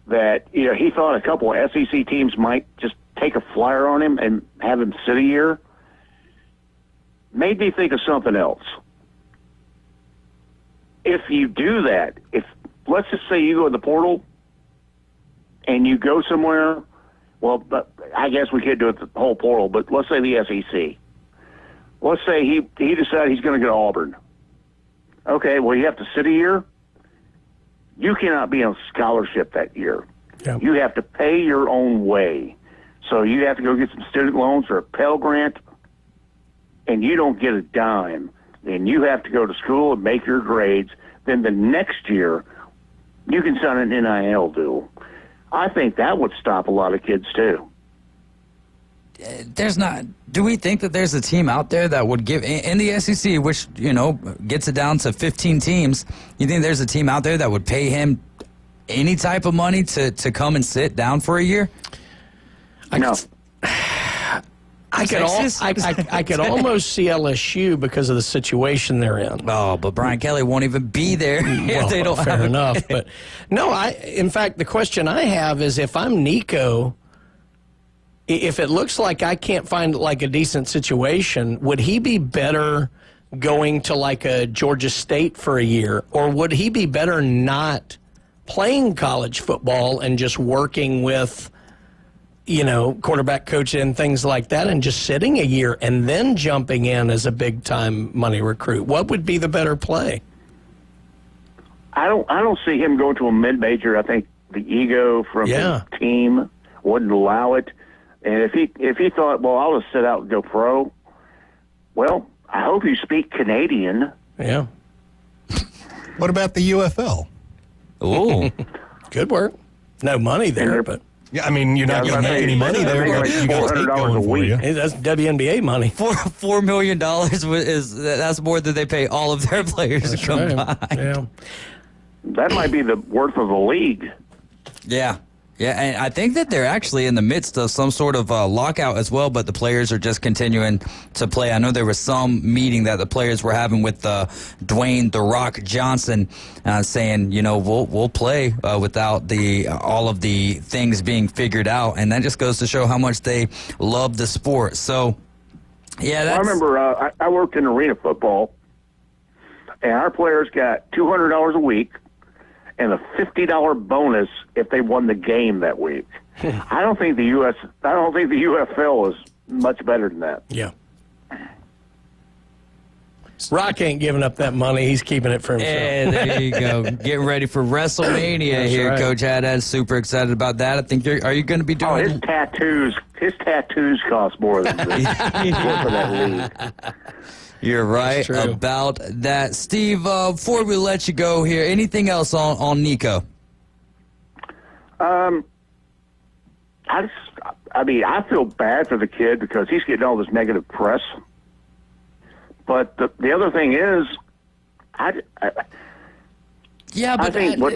that he thought a couple of SEC teams might just take a flyer on him and have him sit a year. Made me think of something else. If you do that, let's just say you go to the portal and you go somewhere, well, but I guess we could do it the whole portal, but let's say the SEC. Let's say he decided he's going to go to Auburn. Okay, well, you have to sit a year. You cannot be on scholarship that year. Yeah. You have to pay your own way. So you have to go get some student loans or a Pell Grant, and you don't get a dime. And you have to go to school and make your grades. Then the next year, you can sign an NIL deal. I think that would stop a lot of kids, too. Do we think that there's a team out there that would give, in the SEC, which, gets it down to 15 teams, you think there's a team out there that would pay him any type of money to come and sit down for a year? No. I could almost see LSU because of the situation they're in. Oh, but Brian Kelly won't even be there if they don't fair have enough. But no, in fact, the question I have is if I'm Nico, if it looks like I can't find like a decent situation, would he be better going to like a Georgia State for a year, or would he be better not playing college football and just working with, quarterback coach and things like that, and just sitting a year and then jumping in as a big-time money recruit? What would be the better play? I don't see him going to a mid-major. I think the ego from his team wouldn't allow it. And if he thought, well, I'll just sit out and go pro, well, I hope you speak Canadian. Yeah. What about the UFL? Oh, good work. No money there, but yeah, I mean, you're not going to make any money there. Like You got $400 a week. hey, that's WNBA money. $4 million that's more than they pay all of their players combined. Yeah. That might be the worth of the league. Yeah. Yeah, and I think that they're actually in the midst of some sort of lockout as well, but the players are just continuing to play. I know there was some meeting that the players were having with Dwayne "The Rock" Johnson, saying, we'll play without all of the things being figured out, and that just goes to show how much they love the sport. So, yeah, I remember I worked in arena football, and our players got $200 a week and a $50 bonus if they won the game that week. I don't think the UFL is much better than that. Yeah. Rock ain't giving up that money. He's keeping it for himself. And there you go. Getting ready for WrestleMania here. Right. Coach Haddad super excited about that. I think are you going to be doing his tattoos cost more than this. For that league. You're right about that. Steve, before we let you go here, anything else on Nico? I feel bad for the kid because he's getting all this negative press. But the other thing is, I think what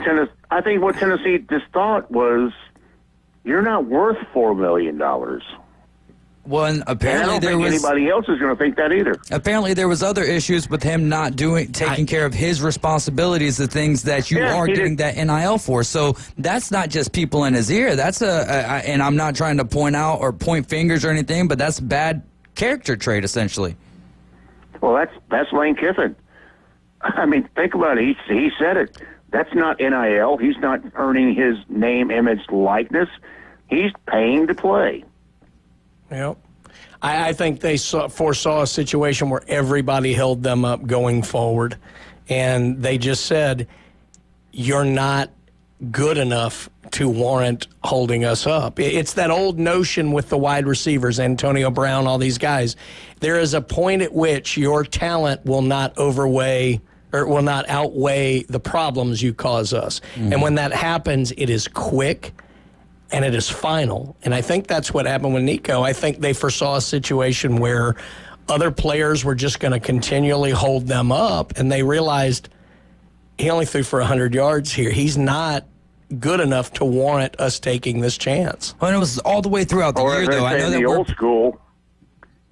Tennessee just thought was, you're not worth $4 million. Well, and apparently I don't think anybody else is going to think that either. Apparently, there was other issues with him not taking care of his responsibilities, the things that you are getting that NIL for. So that's not just people in his ear. That's and I'm not trying to point out or point fingers or anything, but that's a bad character trait, essentially. Well, that's Lane Kiffin. I mean, think about it. He said it. That's not NIL. He's not earning his name, image, likeness. He's paying to play. Yep. I think they foresaw a situation where everybody held them up going forward, and they just said, you're not good enough to warrant holding us up. It's that old notion with the wide receivers, Antonio Brown, all these guys. There is a point at which your talent will not outweigh the problems you cause us. Mm-hmm. And when that happens, it is quick and it is final. And I think that's what happened with Nico. I think they foresaw a situation where other players were just going to continually hold them up, and they realized he only threw for 100 yards here. He's not good enough to warrant us taking this chance. Well, and it was all the way throughout the year, though. I know that old school,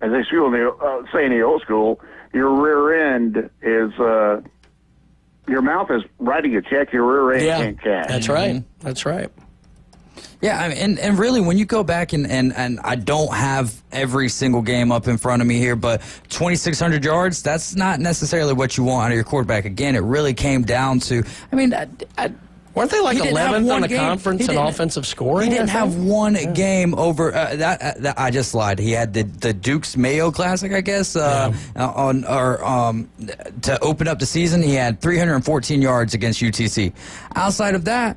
as they say in the old school, your rear end is your mouth is writing a check. Your rear end can't cash. That's right. That's right. Yeah, I mean, and really, when you go back and I don't have every single game up in front of me here, but 2,600 yards, that's not necessarily what you want out of your quarterback. Again, it really came down to, I mean, weren't they like he didn't 11th have in the game. conference in offensive scoring? He didn't have one game over that. I just lied. He had the Duke's Mayo Classic, I guess, to open up the season. He had 314 yards against UTC. Outside of that,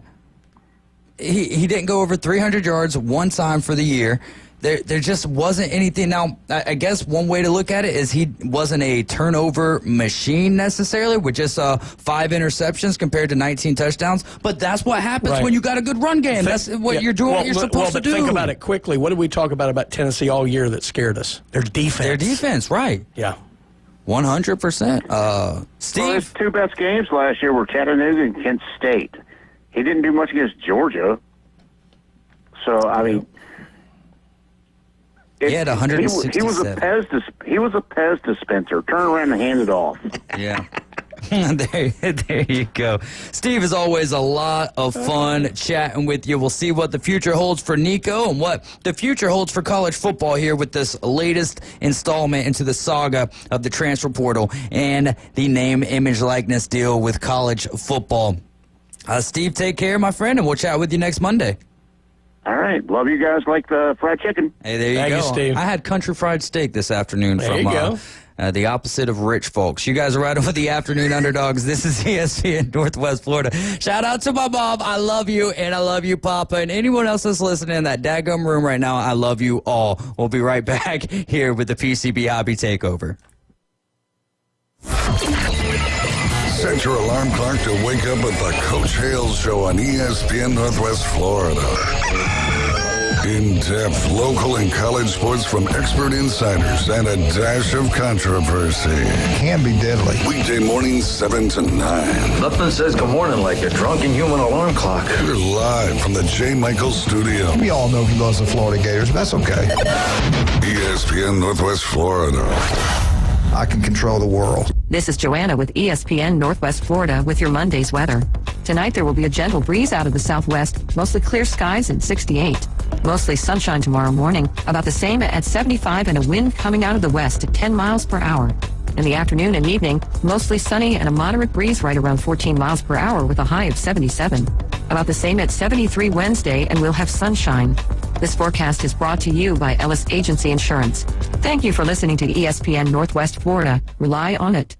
he didn't go over 300 yards one time for the year. There just wasn't anything. Now, I guess one way to look at it is he wasn't a turnover machine necessarily with just 5 interceptions compared to 19 touchdowns. But that's what happens when you got a good run game. That's what you're doing. What you're supposed to do. Think about it quickly. What did we talk about Tennessee all year that scared us? Their defense. Their defense, right? Yeah. 100%. Steve? Well, his 2 best games last year were Chattanooga and Kent State. He didn't do much against Georgia. So, I mean, he had 167. He was a Pez dispenser. Turn around and hand it off. Yeah. there you go. Steve, as always, a lot of fun chatting with you. We'll see what the future holds for Nico and what the future holds for college football here with this latest installment into the saga of the transfer portal and the name, image, likeness deal with college football. Steve, take care, my friend, and we'll chat with you next Monday. All right. Love you guys like the fried chicken. Hey, there you go. Steve. I had country fried steak this afternoon from the opposite of rich folks. You guys are riding with the Afternoon Underdogs. This is ESPN Northwest Florida. Shout out to my mom. I love you, and I love you, Papa. And anyone else that's listening in that daggum room right now, I love you all. We'll be right back here with the PCB Hobby Takeover. Set your alarm clock to wake up with the Coach Hales Show on ESPN Northwest Florida. In-depth local and college sports from expert insiders and a dash of controversy. Can be deadly. Weekday mornings 7 to 9. Nothing says good morning like a drunken human alarm clock. We're live from the J. Michaels studio. We all know he loves the Florida Gators, but that's okay. ESPN Northwest Florida. I can control the world. This is Joanna with ESPN Northwest Florida with your Monday's weather. Tonight there will be a gentle breeze out of the southwest, mostly clear skies and 68. Mostly sunshine tomorrow morning, about the same at 75 and a wind coming out of the west at 10 miles per hour. In the afternoon and evening, mostly sunny and a moderate breeze right around 14 miles per hour with a high of 77. About the same at 73 Wednesday, and we'll have sunshine. This forecast is brought to you by Ellis Agency Insurance. Thank you for listening to ESPN Northwest Florida. Rely on it.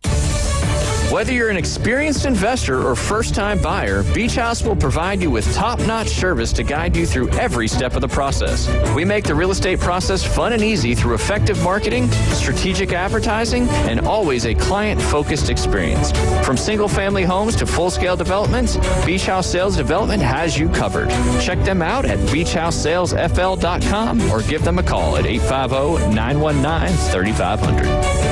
Whether you're an experienced investor or first-time buyer, Beach House will provide you with top-notch service to guide you through every step of the process. We make the real estate process fun and easy through effective marketing, strategic advertising, and always a client-focused experience. From single-family homes to full-scale developments, Beach House Sales Development has you covered. Check them out at beachhousesalesfl.com or give them a call at 850-919-3500.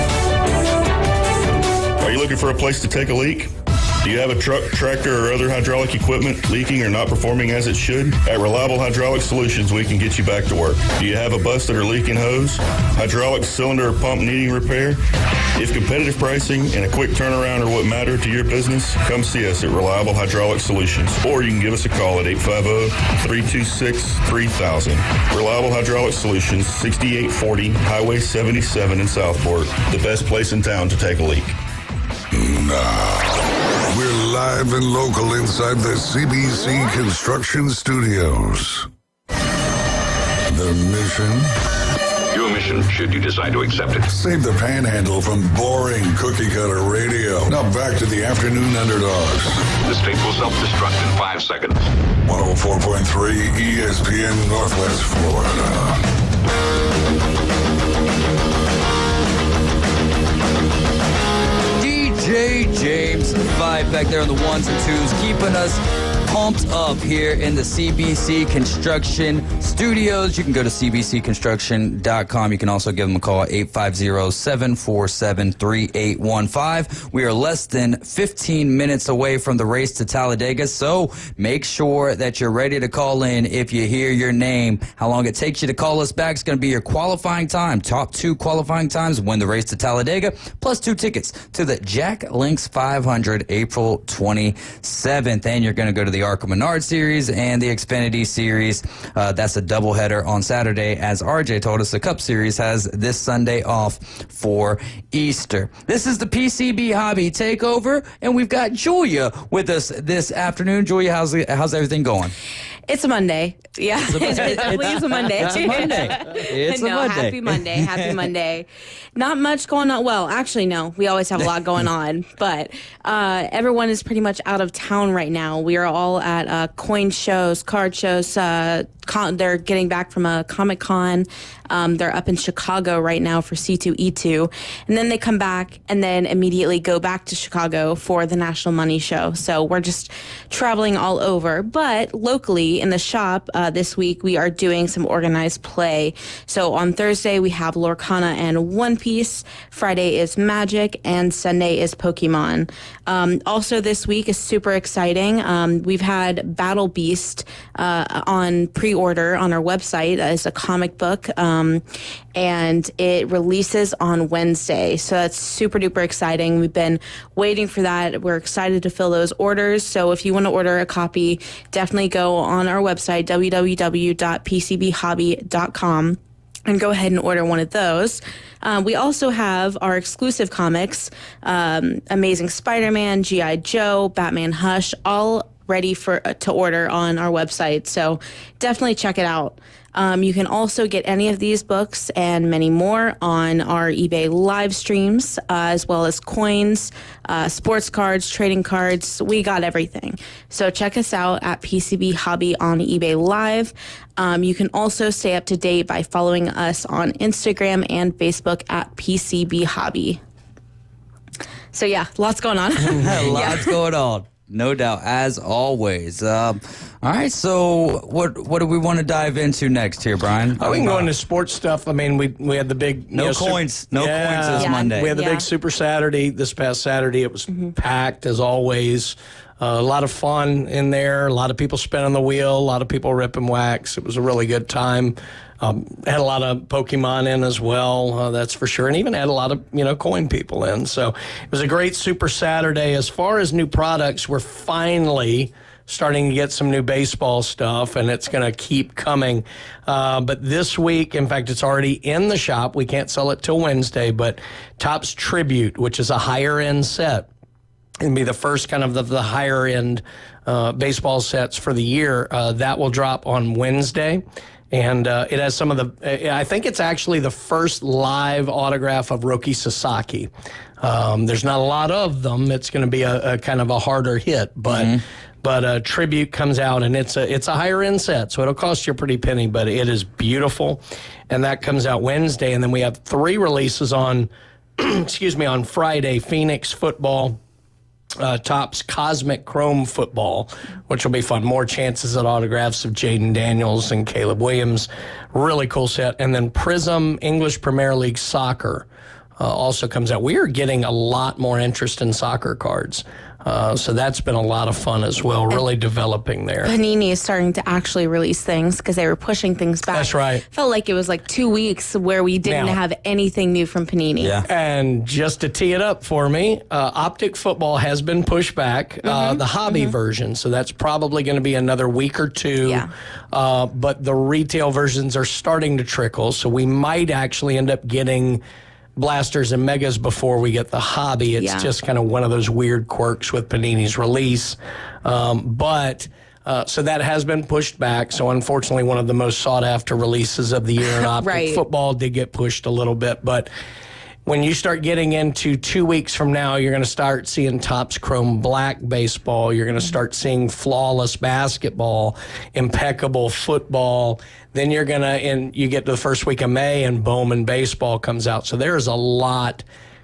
Are you looking for a place to take a leak? Do you have a truck, tractor, or other hydraulic equipment leaking or not performing as it should? At Reliable Hydraulic Solutions, we can get you back to work. Do you have a busted or leaking hose, hydraulic cylinder or pump needing repair? If competitive pricing and a quick turnaround are what matter to your business, come see us at Reliable Hydraulic Solutions, or you can give us a call at 850-326-3000. Reliable Hydraulic Solutions, 6840 Highway 77 in Southport, the best place in town to take a leak. Now, we're live and local inside the CBC Construction Studios. The mission? Your mission, should you decide to accept it. Save the panhandle from boring cookie-cutter radio. Now back to the Afternoon Underdogs. The state will self-destruct in 5 seconds. 104.3 ESPN Northwest Florida. DJ James 5 back there on the ones and twos, keeping us pumped up here in the CBC Construction Studios. You can go to cbcconstruction.com. You can also give them a call at 850-747-3815. We are less than 15 minutes away from the race to Talladega, so make sure that you're ready to call in if you hear your name. How long it takes you to call us back is going to be your qualifying time. Top 2 qualifying times win the race to Talladega, plus 2 tickets to the Jack Links 500 April 27th. And you're going to go to the Arca Menard Series and the Xfinity Series. That's a doubleheader on Saturday. As RJ told us, the Cup Series has this Sunday off for Easter. This is the PCB Hobby Takeover, and we've got Julia with us this afternoon. Julia, how's everything going? It's a Monday. Yeah, it definitely is a Monday. It's a Monday. It's a Monday. Happy Monday. Happy Monday. Not much going on. Well, actually, no. We always have a lot going on. But everyone is pretty much out of town right now. We are all at coin shows, card shows. They're getting back from a Comic-Con. They're up in Chicago right now for C2E2. And then they come back and then immediately go back to Chicago for the National Money Show. So we're just traveling all over. But locally in the shop this week, we are doing some organized play. So on Thursday, we have Lorcana and One Piece. Friday is Magic. And Sunday is Pokemon. Also this week is super exciting. We've had Battle Beast on pre-order on our website as a comic book. And it releases on Wednesday. So that's super duper exciting. We've been waiting for that. We're excited to fill those orders. So if you want to order a copy, definitely go on our website, www.pcbhobby.com. and go ahead and order one of those. We also have our exclusive comics, Amazing Spider-Man, G.I. Joe, Batman Hush, all ready to order on our website. So definitely check it out. You can also get any of these books and many more on our eBay live streams, as well as coins, sports cards, trading cards. We got everything. So check us out at PCB Hobby on eBay Live. You can also stay up to date by following us on Instagram and Facebook at PCB Hobby. So yeah, lots going on. Lots going on. No doubt, as always. All right, so what do we want to dive into next here, Brian? We can go into sports stuff. I mean, we had the big... No coins. No coins this Monday. We had the big Super Saturday this past Saturday. It was packed, as always. A lot of fun in there. A lot of people spinning the wheel. A lot of people ripping wax. It was a really good time. Had a lot of Pokemon in as well, that's for sure, and even had a lot of coin people in. So it was a great Super Saturday. As far as new products, we're finally starting to get some new baseball stuff, and it's going to keep coming. But this week, in fact, it's already in the shop. We can't sell it till Wednesday, but Topps Tribute, which is a higher end set, and be the first kind of the higher end baseball sets for the year. That will drop on Wednesday. And it has some of the, I think it's actually the first live autograph of Roki Sasaki. There's not a lot of them. It's going to be a kind of a harder hit, but Tribute comes out, and it's a higher end set, so it'll cost you a pretty penny, but it is beautiful. And that comes out Wednesday, and then we have 3 releases on, on Friday: Phoenix football, Topps Cosmic Chrome football, which will be fun. More chances at autographs of Jaden Daniels and Caleb Williams. Really cool set. And then Prism English Premier League Soccer also comes out. We are getting a lot more interest in soccer cards. So that's been a lot of fun as well, really developing there. Panini is starting to actually release things because they were pushing things back. That's right. Felt like it was like 2 weeks where we didn't have anything new from Panini. Yeah. And just to tee it up for me, Optic Football has been pushed back, the hobby version. So that's probably going to be another week or two. Yeah. But the retail versions are starting to trickle. So we might actually end up getting blasters and megas before we get the hobby. It's just kind of one of those weird quirks with Panini's release. So that has been pushed back. So unfortunately, one of the most sought after releases of the year in Optic Football did get pushed a little bit. But when you start getting into 2 weeks from now, you're going to start seeing Topps Chrome Black baseball. You're going to start seeing flawless basketball, impeccable football. Then you're going to, and you get to the first week of May, and Bowman baseball comes out. So there's a lot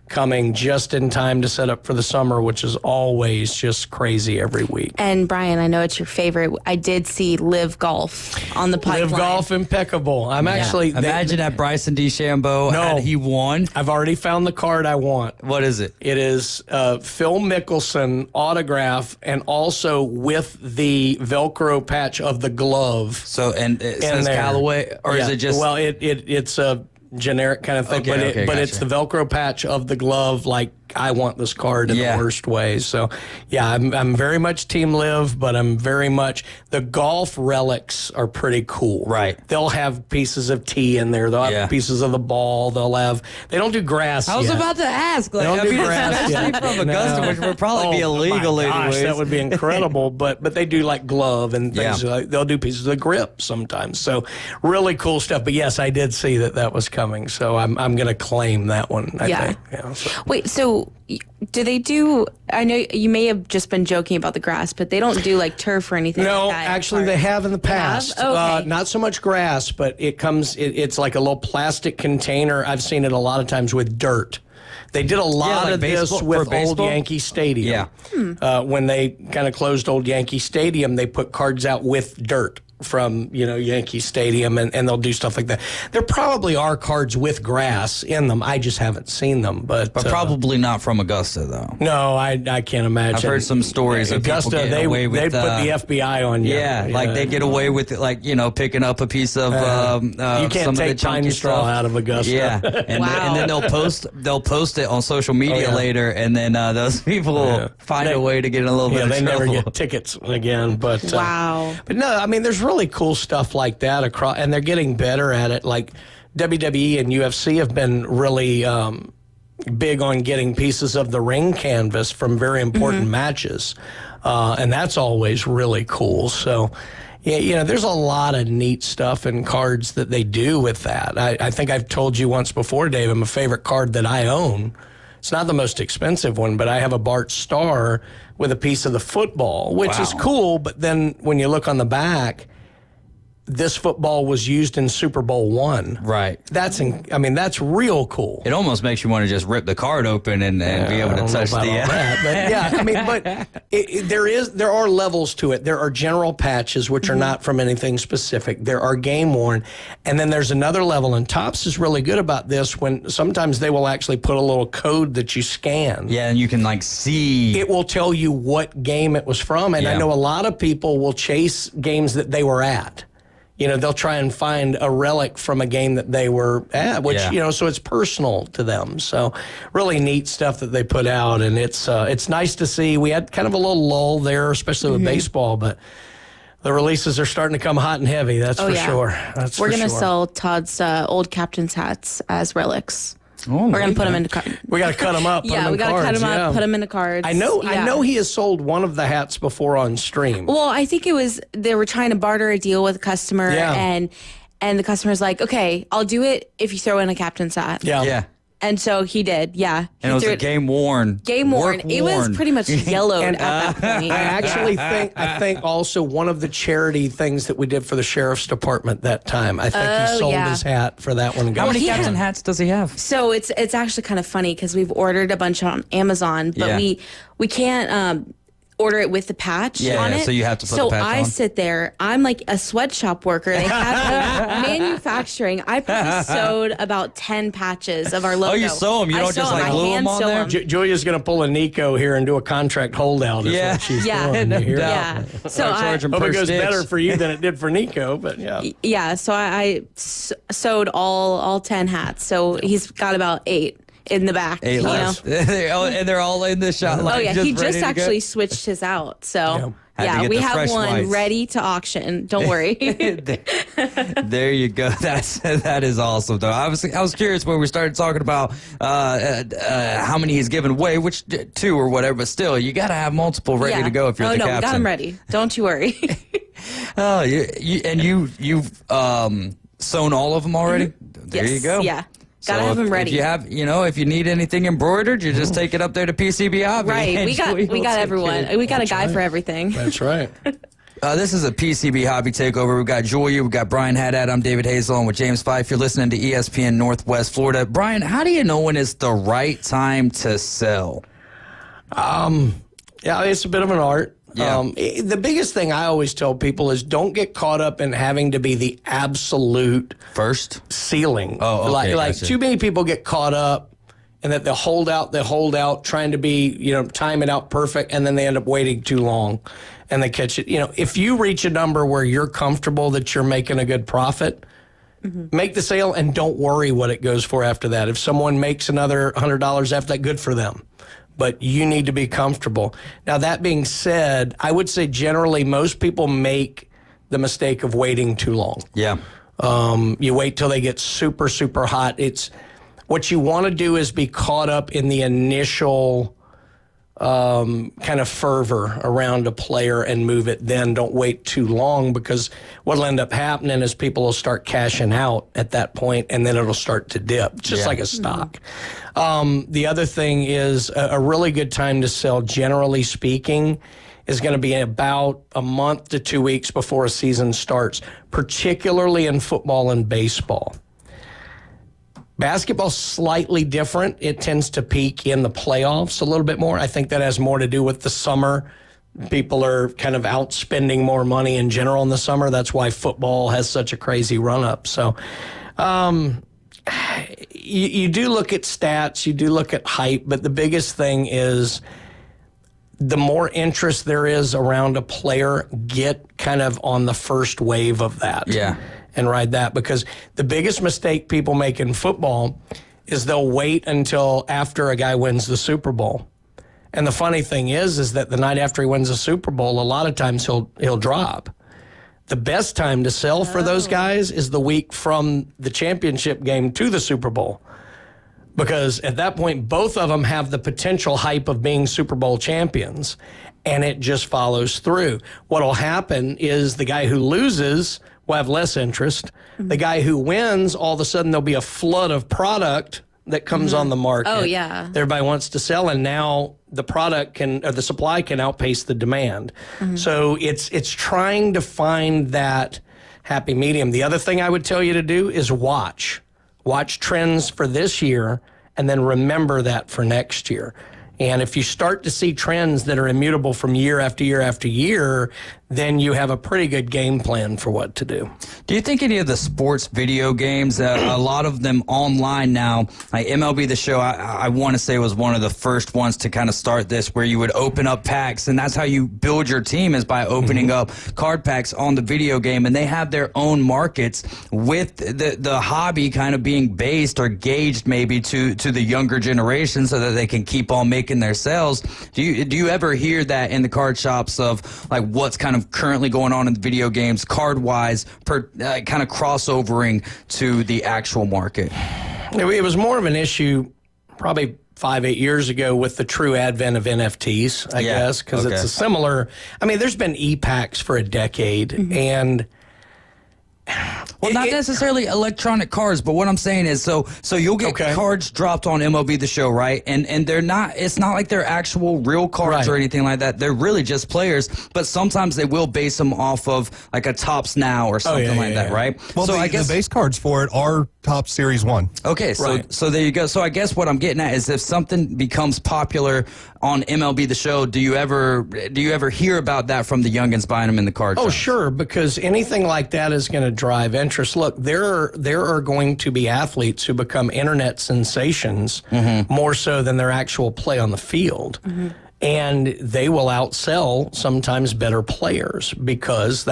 coming just in time to set up for the summer, which is always just crazy every week. And Brian, I know it's your favorite. I did see Live Golf on the pipeline. Live Golf impeccable. I'm actually... Imagine that Bryson DeChambeau had he won. I've already found the card I want. What is it? It is Phil Mickelson autograph and also with the Velcro patch of the glove. So, and it says Callaway? Or is it just... Well, it's a generic kind of thing, but it's the Velcro patch of the glove. Like, I want this card in the worst way. So, yeah, I'm very much Team Live, but I'm very much the golf relics are pretty cool. Right. They'll have pieces of tee in there. They'll have pieces of the ball. They don't do grass. I was about to ask. Like, they don't do grass especially yet. from Augusta, which would probably be illegal my gosh, anyways. that would be incredible. but they do like glove and things. Like, they'll do pieces of grip sometimes. So really cool stuff. But yes, I did see that was coming. So I'm going to claim that one. I think. Yeah, so. Wait, so do they do, I know you may have just been joking about the grass, but they don't do like turf or anything No, like that? actually they have in the past. Okay. Not so much grass, but it's like a little plastic container. I've seen it a lot of times with dirt. They did a lot like of this with Old Yankee Stadium. Yeah. When they kind of closed Old Yankee Stadium, they put cards out with dirt from Yankee Stadium, and they'll do stuff like that. There probably are cards with grass in them. I just haven't seen them, but probably not from Augusta though. No, I can't imagine. I've heard some stories of Augusta. people getting away with. They put the FBI on you. Yeah, like they get away with it, like picking up a piece of. You can't some take of the pine chunky straw stuff. out of Augusta. Yeah, and then they'll post it on social media later, and then those people will find a way to get in a little bit of they trouble. never get tickets again. But wow. But no, I mean, there's really cool stuff like that across, and they're getting better at it. Like WWE and UFC have been really big on getting pieces of the ring canvas from very important matches, and that's always really cool. So, yeah, there's a lot of neat stuff and cards that they do with that. I think I've told you once before, Dave, my favorite card that I own. It's not the most expensive one, but I have a Bart Starr with a piece of the football, which is cool. But then when you look on the back, this football was used in Super Bowl I. Right. That's real cool. It almost makes you want to just rip the card open and be able to touch the. There are levels to it. There are general patches which are not from anything specific. There are game worn, and then there's another level. And Topps is really good about this. When sometimes they will actually put a little code that you scan. Yeah, and you can see. It will tell you what game it was from, and I know a lot of people will chase games that they were at. They'll try and find a relic from a game that they were at, which, so it's personal to them. So really neat stuff that they put out, and it's nice to see. We had kind of a little lull there, especially with baseball, but the releases are starting to come hot and heavy, that's for sure. We're going to sell Todd's old captain's hats as relics. Oh, we're going to put them into cards. We got to cut them up. We got to cut them up, put them into cards. I know he has sold one of the hats before on stream. Well, I think it was they were trying to barter a deal with a customer, and the customer's like, okay, I'll do it if you throw in a captain's hat. Yeah. And so he did, And it was a game worn. Game worn. It was pretty much yellowed at that point. I think also one of the charity things that we did for the sheriff's department that time. I think he sold his hat for that one. How many captain hats does he have? So it's actually kind of funny because we've ordered a bunch on Amazon, but we can't order it with the patch on it. So you have to put the patch on. So I sit there. I'm like a sweatshop worker. They have manufacturing. I probably sewed about 10 patches of our logo. Oh, you sew them? You don't just like glue them on there? Julia's going to pull a Nico here and do a contract holdout. Is what she's doing. Yeah. So I hope it goes better for you than it did for Nico, but yeah. Yeah. So I sewed all 10 hats. So he's got about 8. In the back, and they're all in the shot. He just actually switched his out. So we have one ready to auction. Don't worry. There you go. That is awesome, though. I was curious when we started talking about how many he's given away, which 2 or whatever. But still, you got to have multiple ready to go if you're the captain. We got them ready. Don't you worry. You've sewn all of them already. There you go. Yeah. Gotta have them ready. If you need anything embroidered, you just take it up there to PCB Hobby. Right. We got everyone. We got a guy for everything. That's right. This is a PCB Hobby Takeover. We've got Julia, we've got Brian Haddad. I'm David Hazel, and with James Fife. You're listening to ESPN Northwest Florida. Brian, how do you know when it's the right time to sell? Yeah, it's a bit of an art. Yeah. The biggest thing I always tell people is don't get caught up in having to be the absolute first ceiling. Oh, okay, like gotcha. too many people get caught up and that they'll hold out, trying to be, time it out perfect, and then they end up waiting too long and they catch it. If you reach a number where you're comfortable that you're making a good profit, make the sale and don't worry what it goes for after that. If someone makes another $100 after that, good for them. But you need to be comfortable. Now, that being said, I would say generally most people make the mistake of waiting too long. Yeah. You wait till they get super, super hot. It's what you want to do is be caught up in the initial kind of fervor around a player and move it. Then don't wait too long, because what'll end up happening is people will start cashing out at that point, and then it'll start to dip, just like a stock. The other thing is a really good time to sell, generally speaking, is going to be about a month to 2 weeks before a season starts, particularly in football and baseball. Basketball's slightly different. It tends to peak in the playoffs a little bit more. I think that has more to do with the summer. People are kind of out spending more money in general in the summer. That's why football has such a crazy run-up. So you do look at stats, you do look at hype, but the biggest thing is the more interest there is around a player, get kind of on the first wave of that. Yeah. And ride that, because the biggest mistake people make in football is they'll wait until after a guy wins the Super Bowl. And the funny thing is that the night after he wins the Super Bowl, a lot of times he'll drop. The best time to sell for those guys is the week from the championship game to the Super Bowl. Because at that point, both of them have the potential hype of being Super Bowl champions, and it just follows through. What'll happen is the guy who loses will have less interest. The guy who wins, all of a sudden there'll be a flood of product that comes on the market. Oh, yeah. Everybody wants to sell, and now the the supply can outpace the demand. So it's trying to find that happy medium. The other thing I would tell you to do is watch trends for this year, and then remember that for next year. And if you start to see trends that are immutable from year after year after year, then you have a pretty good game plan for what to do. Do you think any of the sports video games, a lot of them online now, like MLB The Show, I want to say was one of the first ones to kind of start this, where you would open up packs, and that's how you build your team, is by opening up card packs on the video game, and they have their own markets, with the hobby kind of being based or gauged maybe to the younger generation, so that they can keep on making their sales. Do you ever hear that in the card shops of like what's kind of currently going on in the video games card wise, kind of crossovering to the actual market? It was more of an issue probably 5-8 years ago with the true advent of NFTs, I guess, because it's a similar. I mean, there's been e-packs for a decade, and well, not necessarily electronic cards, but what I'm saying is, so you'll get cards dropped on MLB The Show, right? And they're not. It's not like they're actual real cards or anything like that. They're really just players. But sometimes they will base them off of like a Topps Now or something like that, right? Well, so I guess the base cards for it are Topps Series 1. Okay, so there you go. So I guess what I'm getting at is, if something becomes popular on MLB The Show, do you ever hear about that from the youngins buying them in the card shops? Oh, sure, because anything like that is going to drive interest. Look, there are going to be athletes who become internet sensations more so than their actual play on the field. And they will outsell sometimes better players, because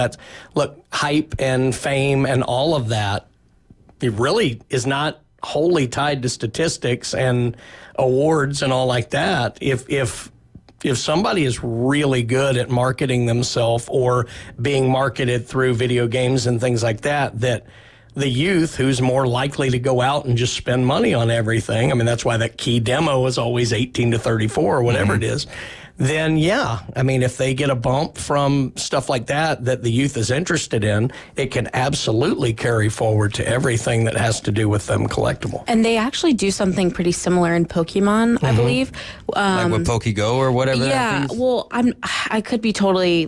hype and fame and all of that, it really is not wholly tied to statistics and awards and all like that. If somebody is really good at marketing themselves or being marketed through video games and things like that, that the youth who's more likely to go out and just spend money on everything, I mean, that's why that key demo is always 18 to 34 or whatever it is, then I mean, if they get a bump from stuff like that the youth is interested in, it can absolutely carry forward to everything that has to do with them collectible. And they actually do something pretty similar in Pokemon, I believe. Like with PokeGo or whatever. Yeah, well, I could be totally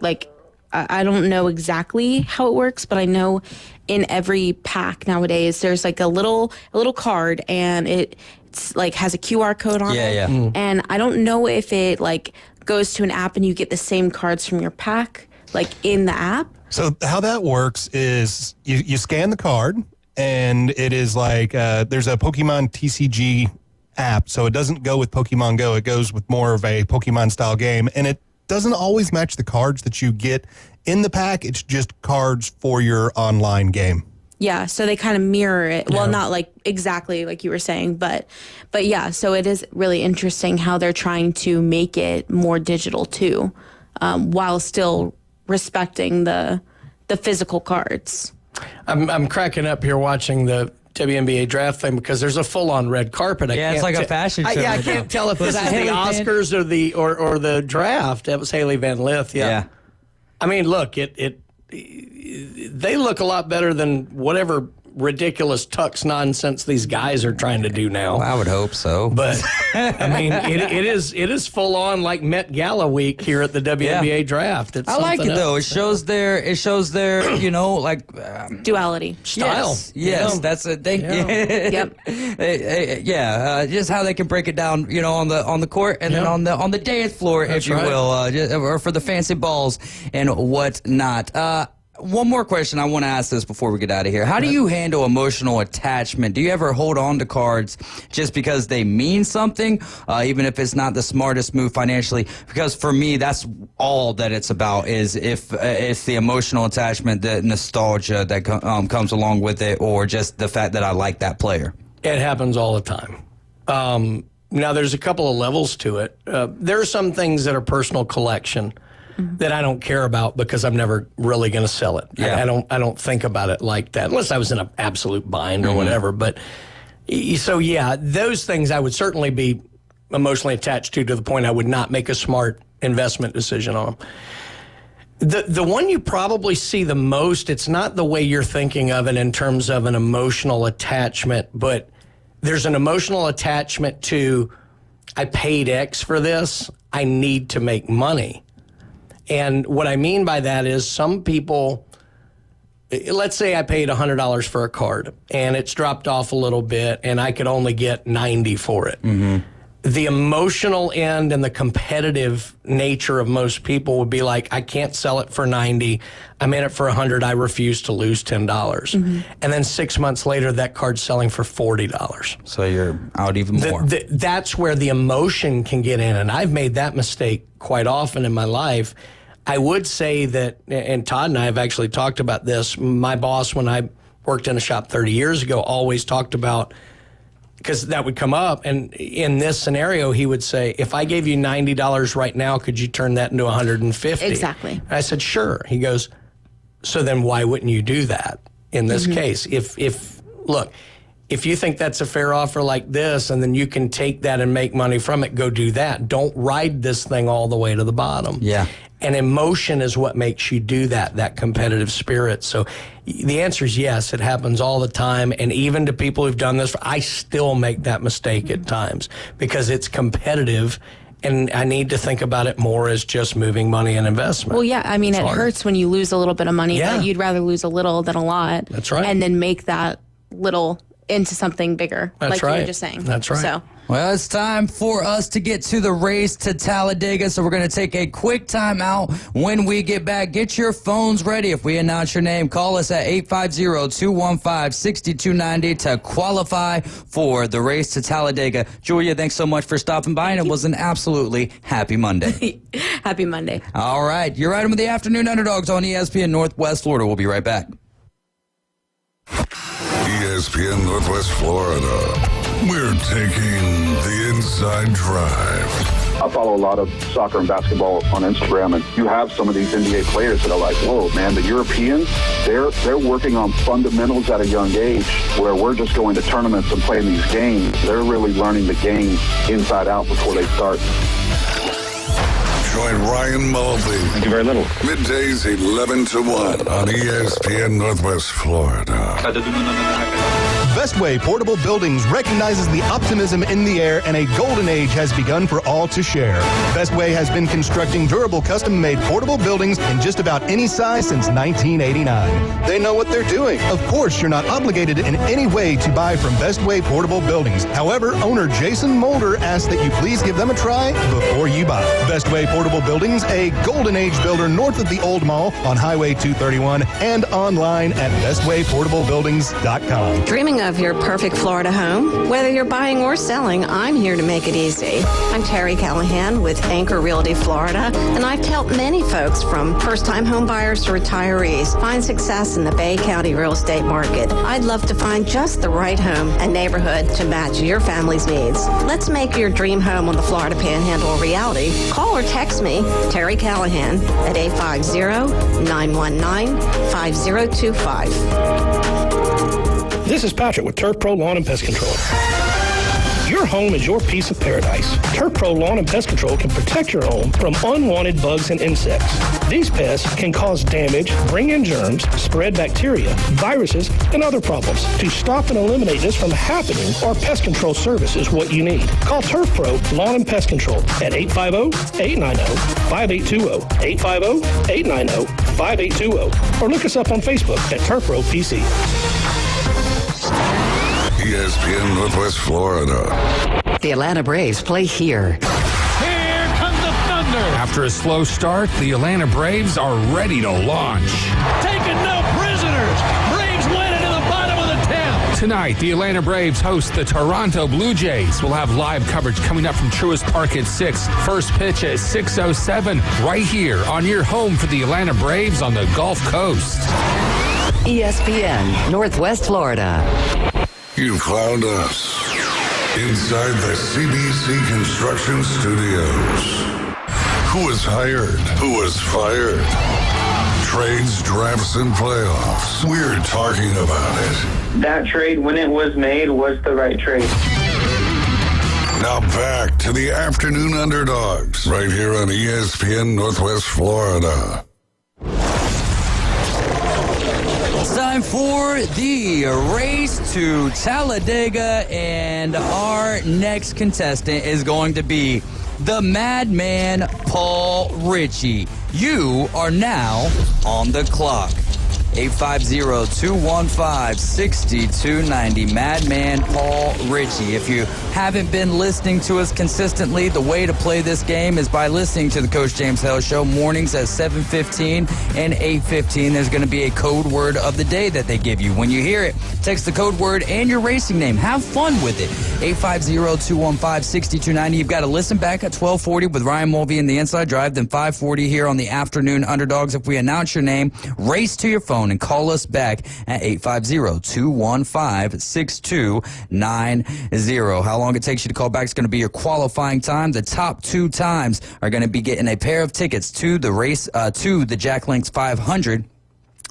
I don't know exactly how it works, but I know in every pack nowadays there's like a little card, and it's like has a QR code on it. Yeah. And I don't know if it like goes to an app and you get the same cards from your pack like in the app. So how that works is you scan the card, and it is like there's a Pokemon TCG app, so it doesn't go with Pokemon Go. It goes with more of a Pokemon style game, and it doesn't always match the cards that you get in the pack. It's just cards for your online game. Yeah, so they kind of mirror it. Well, not like exactly like you were saying, but yeah, so it is really interesting how they're trying to make it more digital too, while still respecting the physical cards. I'm cracking up here watching the WNBA draft thing because there's a full-on red carpet. It's like a fashion show. I can't tell if this is the Oscars or the draft. That was Haley Van Lith. Yeah. I mean, look, they look a lot better than whatever ridiculous tux nonsense these guys are trying to do now. Well, I would hope so. But I mean, it is full on like Met Gala week here at the WNBA draft. It's I like it else. though. It shows their like duality, style. Yes, that's a thing. Yep. Just how they can break it down, on the court and then on the dance floor, if you will, or for the fancy balls and whatnot. One more question I want to ask this before we get out of here. How do you handle emotional attachment? Do you ever hold on to cards just because they mean something, even if it's not the smartest move financially? Because for me, that's all that it's about, is if it's the emotional attachment, the nostalgia that comes along with it, or just the fact that I like that player. It happens all the time. Now, there's a couple of levels to it. There are some things that are personal collection that I don't care about because I'm never really going to sell it. Yeah. I don't think about it like that unless I was in an absolute bind or whatever. But so yeah, those things I would certainly be emotionally attached to the point I would not make a smart investment decision on them. The one you probably see the most, it's not the way you're thinking of it in terms of an emotional attachment, but there's an emotional attachment to, I paid X for this, I need to make money. And what I mean by that is some people, let's say I paid $100 for a card and it's dropped off a little bit and I could only get 90 for it. Mm-hmm. The emotional end and the competitive nature of most people would be like, I can't sell it for 90. I'm in it for 100. I refuse to lose $10. Mm-hmm. And then 6 months later, that card's selling for $40. So you're out even more. That's where the emotion can get in. And I've made that mistake quite often in my life. I would say that, and Todd and I have actually talked about this, my boss, when I worked in a shop 30 years ago, always talked about, because that would come up, and in this scenario, he would say, if I gave you $90 right now, could you turn that into $150? Exactly. And I said, sure. He goes, so then why wouldn't you do that in this case? If you think that's a fair offer like this, and then you can take that and make money from it, go do that. Don't ride this thing all the way to the bottom. Yeah. And emotion is what makes you do that competitive spirit. So the answer is yes, it happens all the time. And even to people who've done this, I still make that mistake at times because it's competitive. And I need to think about it more as just moving money and investment. Well, yeah, I mean, it hurts when you lose a little bit of money, but you'd rather lose a little than a lot. That's right. And then make that little into something bigger, That's like you right. were just saying. That's right. So. Well, it's time for us to get to the race to Talladega, so we're going to take a quick time out. When we get back, get your phones ready. If we announce your name, call us at 850-215-6290 to qualify for the race to Talladega. Julia, thanks so much for stopping by, and it was an absolutely happy Monday. Happy Monday. All right, you're riding with the Afternoon Underdogs on ESPN Northwest Florida. We'll be right back. ESPN Northwest Florida. We're taking the inside drive. I follow a lot of soccer and basketball on Instagram, and you have some of these NBA players that are like, whoa, man, the Europeans, they're working on fundamentals at a young age where we're just going to tournaments and playing these games. They're really learning the game inside out before they start. Join Ryan Mulvey. Thank you very little. Middays 11 to 1 on ESPN Northwest Florida. Bestway Portable Buildings recognizes the optimism in the air, and a golden age has begun for all to share. Bestway has been constructing durable, custom-made portable buildings in just about any size since 1989. They know what they're doing. Of course, you're not obligated in any way to buy from Bestway Portable Buildings. However, owner Jason Mulder asks that you please give them a try before you buy. Bestway Portable Buildings, a golden age builder north of the Old Mall on Highway 231 and online at bestwayportablebuildings.com. Dreaming of your perfect Florida home? Whether you're buying or selling, I'm here to make it easy. I'm Terry Callahan with Anchor Realty Florida, and I've helped many folks from first-time home buyers to retirees find success in the Bay County real estate market. I'd love to find just the right home and neighborhood to match your family's needs. Let's make your dream home on the Florida Panhandle a reality. Call or text me, Terry Callahan, at 850-919-5025. This is Patrick with Turf Pro Lawn and Pest Control. Your home is your piece of paradise. Turf Pro Lawn and Pest Control can protect your home from unwanted bugs and insects. These pests can cause damage, bring in germs, spread bacteria, viruses, and other problems. To stop and eliminate this from happening, our pest control service is what you need. Call Turf Pro Lawn and Pest Control at 850-890-5820, 850-890-5820, or look us up on Facebook at Turf Pro PC. ESPN Northwest Florida. The Atlanta Braves play here. Here comes the thunder. After a slow start, the Atlanta Braves are ready to launch. Taking no prisoners. Braves win it in the bottom of the 10th. Tonight, the Atlanta Braves host the Toronto Blue Jays. We'll have live coverage coming up from Truist Park at 6. First pitch at 6:07, right here on your home for the Atlanta Braves on the Gulf Coast. ESPN Northwest Florida. You found us inside the CBC Construction Studios. Who was hired? Who was fired? Trades, drafts, and playoffs. We're talking about it. That trade, when it was made, was the right trade. Now back to the Afternoon Underdogs, right here on ESPN Northwest Florida. It's time for the race to Talladega, and our next contestant is going to be the Madman Paul Ritchie. You are now on the clock. 850-215-6290. Madman Paul Ritchie. If you haven't been listening to us consistently, the way to play this game is by listening to the Coach James Hale Show mornings at 7:15 and 8:15. There's going to be a code word of the day that they give you. When you hear it, text the code word and your racing name. Have fun with it. 850-215-6290. You've got to listen back at 1240 with Ryan Mulvey in the Inside Drive, then 540 here on the Afternoon Underdogs. If we announce your name, race to your phone and call us back at 850-215-6290. How long it takes you to call back is going to be your qualifying time. The top two times are going to be getting a pair of tickets to the race, to the Jack Links 500,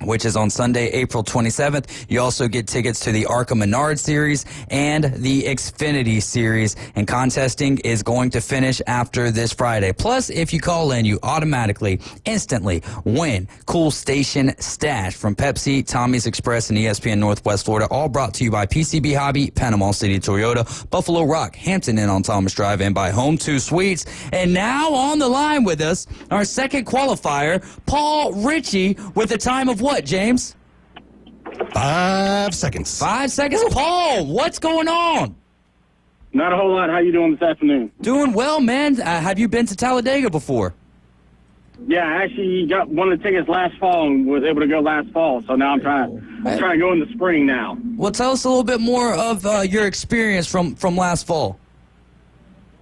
which is on Sunday, April 27th. You also get tickets to the Arca Menard Series and the Xfinity Series. And contesting is going to finish after this Friday. Plus, if you call in, you automatically, instantly win Cool Station Stash from Pepsi, Tommy's Express, and ESPN Northwest Florida. All brought to you by PCB Hobby, Panama City Toyota, Buffalo Rock, Hampton Inn on Thomas Drive, and by Home 2 Suites. And now on the line with us, our second qualifier, Paul Ritchie, with a time of what, James? 5 seconds. 5 seconds. Paul, what's going on? Not a whole lot. How you doing this afternoon? Doing well, man. Have you been to Talladega before? Yeah, I actually got one of the tickets last fall and was able to go last fall. So now I'm trying to go in the spring now. Well, tell us a little bit more of your experience from last fall.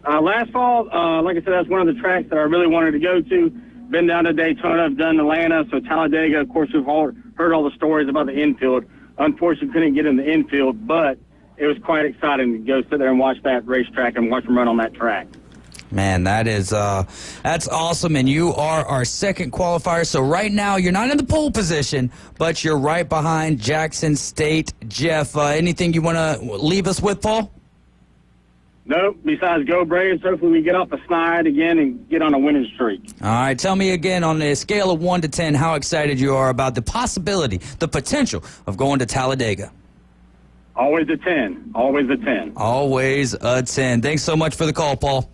Last fall, like I said, that's one of the tracks that I really wanted to go to. Been down to Daytona, I've done Atlanta, so Talladega, of course, we've all heard all the stories about the infield. Unfortunately, couldn't get in the infield, but it was quite exciting to go sit there and watch that racetrack and watch them run on that track. Man, that's awesome, and you are our second qualifier. So right now, you're not in the pole position, but you're right behind Jackson State Jeff. Anything you want to leave us with, Paul? Nope. Besides go Braves, hopefully we get off a snide again and get on a winning streak. All right. Tell me again on a scale of 1 to 10 how excited you are about the possibility, the potential of going to Talladega. Always a 10. Always a 10. Always a 10. Thanks so much for the call, Paul.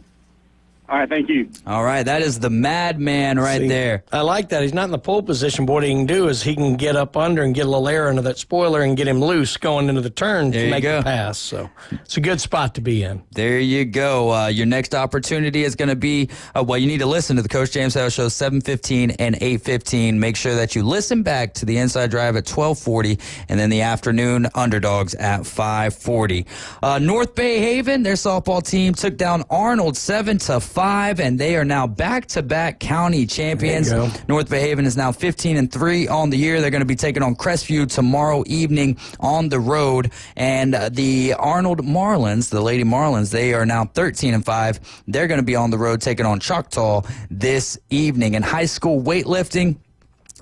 All right, thank you. All right, that is the madman right there. I like that. He's not in the pole position, but what he can do is he can get up under and get a little air into that spoiler and get him loose going into the turn to make the pass. So it's a good spot to be in. There you go. Your next opportunity is going to be, well, you need to listen to the Coach James House Show 7:15 and 8:15. Make sure that you listen back to the Inside Drive at 12:40 and then the Afternoon Underdogs at 5:40. North Bay Haven, their softball team took down Arnold 7-5. And they are now back-to-back county champions. North Bay Haven is now 15-3 on the year. They're going to be taking on Crestview tomorrow evening on the road. And the Arnold Marlins, the Lady Marlins, they are now 13-5. They're going to be on the road taking on Choctaw this evening. In high school weightlifting,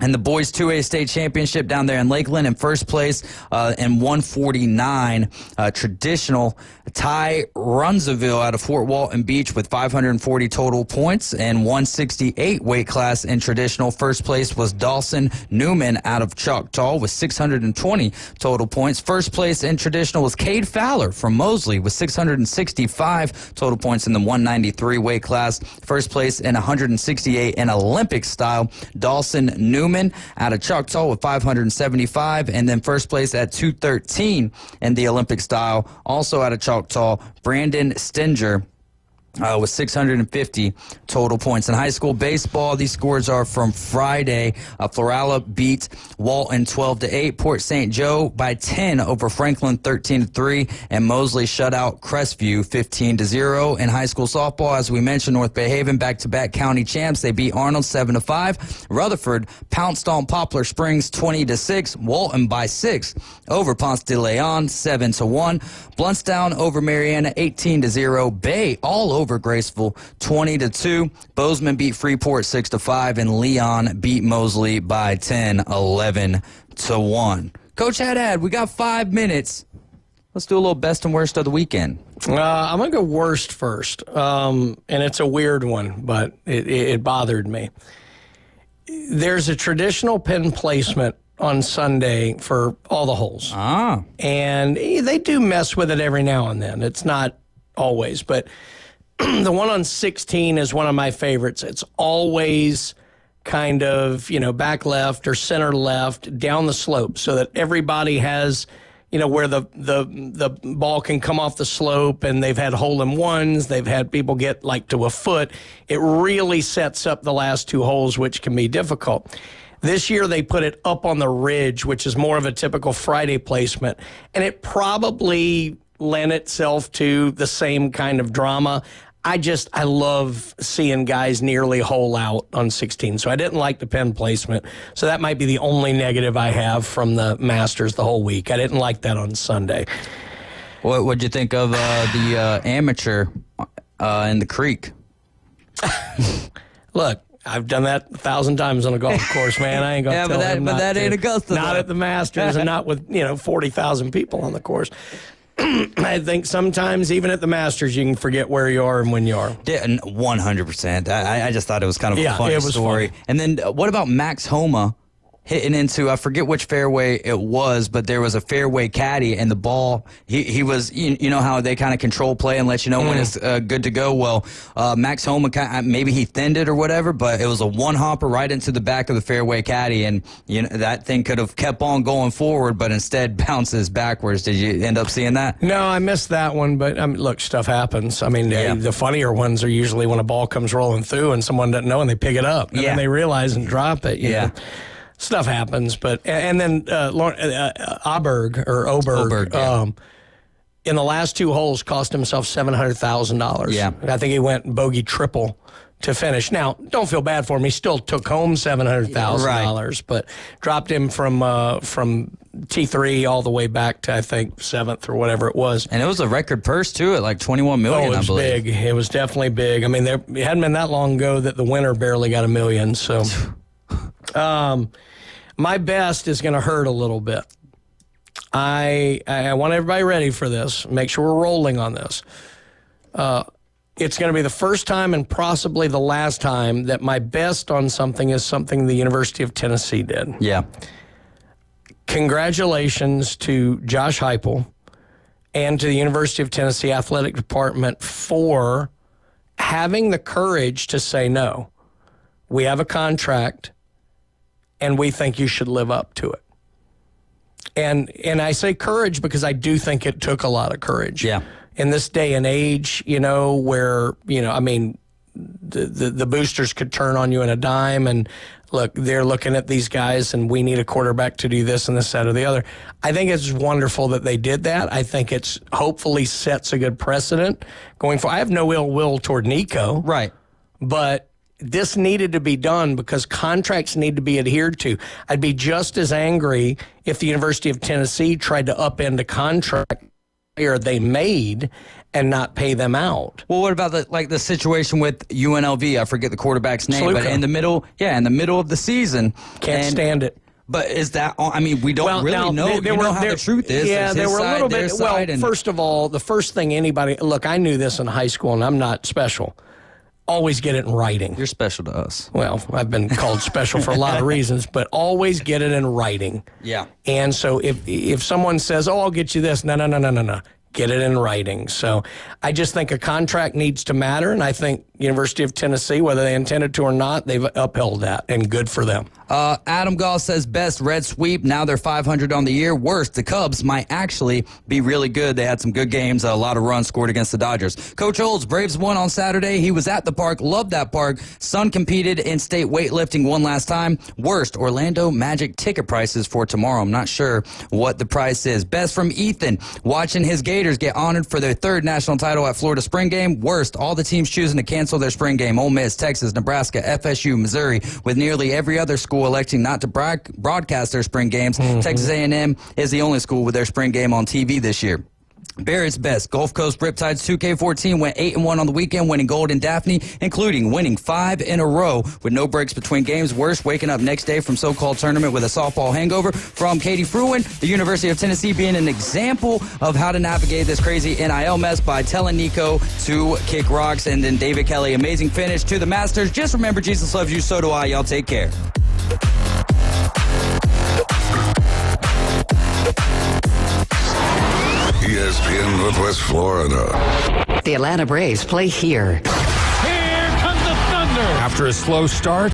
and the boys 2A state championship down there in Lakeland in first place in 149. Traditional Ty Runsaville out of Fort Walton Beach with 540 total points and 168 weight class in traditional. First place was Dawson Newman out of Choctaw with 620 total points. First place in traditional was Cade Fowler from Mosley with 665 total points in the 193 weight class. First place in 168 in Olympic style, Dawson Newman out of Choctaw with 575, and then first place at 213 in the Olympic style, also out of Choctaw, Brandon Stinger. With 650 total points. In high school baseball, these scores are from Friday. Florala beat Walton 12-8. Port St. Joe by 10 over Franklin 13-3. And Mosley shut out Crestview 15-0. In high school softball, as we mentioned, North Bay Haven back-to-back county champs. They beat Arnold 7-5. Rutherford pounced on Poplar Springs 20-6. Walton by 6 over Ponce de Leon 7-1. Bluntstown over Mariana 18-0. Bay all over Graceville 20-2. Bozeman beat Freeport 6-5, and Leon beat Mosley by 10, 11-1. Coach Haddad, we got 5 minutes. Let's do a little best and worst of the weekend. I'm going to go worst first, and it's a weird one, but it bothered me. There's a traditional pin placement on Sunday for all the holes. And they do mess with it every now and then. It's not always, but the one on 16 is one of my favorites. It's always kind of, back left or center left down the slope so that everybody has, where the ball can come off the slope, and they've had hole-in-ones. They've had people get to a foot. It really sets up the last 2 holes, which can be difficult. This year they put it up on the ridge, which is more of a typical Friday placement, and it probably lent itself to the same kind of drama. I love seeing guys nearly hole out on 16, so I didn't like the pin placement. So that might be the only negative I have from the Masters the whole week. I didn't like that on Sunday. What'd you think of the amateur in the creek? Look, I've done that 1,000 times on a golf course, man. I ain't gonna tell him not that to. ain't Augusta. Not at the Masters, and not with 40,000 people on the course. I think sometimes even at the Masters you can forget where you are and when you are. Yeah, 100%. I just thought it was kind of a funny it was story. Funny. And then what about Max Homa hitting into, I forget which fairway it was, but there was a fairway caddy, and the ball, he was, you know how they kind of control play and let you know when it's good to go. Well, Max Homa, maybe he thinned it or whatever, but it was a one-hopper right into the back of the fairway caddy, and that thing could have kept on going forward, but instead bounces backwards. Did you end up seeing that? No, I missed that one, but look, stuff happens. The funnier ones are usually when a ball comes rolling through and someone doesn't know and they pick it up, and then they realize and drop it. You know? Stuff happens, but and then Oberg, in the last 2 holes cost himself $700,000. Yeah, I think he went bogey triple to finish. Now, don't feel bad for him. He still took home $700,000, but dropped him from T3 all the way back to, I think, 7th or whatever it was. And it was a record purse too, at like $21 million. It was big. It was definitely big. It hadn't been that long ago that the winner barely got $1 million. So. My best is going to hurt a little bit. I want everybody ready for this. Make sure we're rolling on this. It's going to be the first time and possibly the last time that my best on something is something the University of Tennessee did. Yeah. Congratulations to Josh Heupel and to the University of Tennessee Athletic Department for having the courage to say no. We have a contract, and we think you should live up to it. And I say courage because I do think it took a lot of courage. Yeah. In this day and age, where, the boosters could turn on you in a dime, and look, they're looking at these guys and we need a quarterback to do this and this, that, or the other. I think it's wonderful that they did that. I think it's hopefully sets a good precedent going forward. I have no ill will toward Nico. Right. But this needed to be done because contracts need to be adhered to. I'd be just as angry if the University of Tennessee tried to upend a contract they made and not pay them out. Well, what about the situation with UNLV? I forget the quarterback's name, but in the middle of the season, can't stand it. But is that? I mean, we don't really know. You know how the truth is. Yeah, they were a little bit. Well, first of all, the first thing I knew this in high school, and I'm not special. Always get it in writing. You're special to us. Well, I've been called special for a lot of reasons, but always get it in writing. Yeah. And so if someone says, "Oh, I'll get you this," no. Get it in writing. So I just think a contract needs to matter, and I think University of Tennessee, whether they intended to or not, they've upheld that, and good for them. Adam Goss says, best red sweep. Now they're 500 on the year. Worst, the Cubs might actually be really good. They had some good games, a lot of runs scored against the Dodgers. Coach Olds, Braves won on Saturday. He was at the park, loved that park. Son competed in state weightlifting one last time. Worst, Orlando Magic ticket prices for tomorrow. I'm not sure what the price is. Best from Ethan, watching his Gators get honored for their third national title at Florida spring game. Worst, all the teams choosing to cancel their spring game. Ole Miss, Texas, Nebraska, FSU, Missouri, with nearly every other school electing not to broadcast their spring games. Texas A&M is the only school with their spring game on TV this year. Barrett's best. Gulf Coast Riptides 2K14 went 8-1 on the weekend, winning gold in Daphne, including winning 5 in a row with no breaks between games. Worse, waking up next day from so-called tournament with a softball hangover. From Katie Fruin, the University of Tennessee being an example of how to navigate this crazy NIL mess by telling Nico to kick rocks. And then David Kelly, amazing finish to the Masters. Just remember, Jesus loves you, so do I. Y'all take care. ESPN Northwest Florida. The Atlanta Braves play here. Here comes the thunder. After a slow start,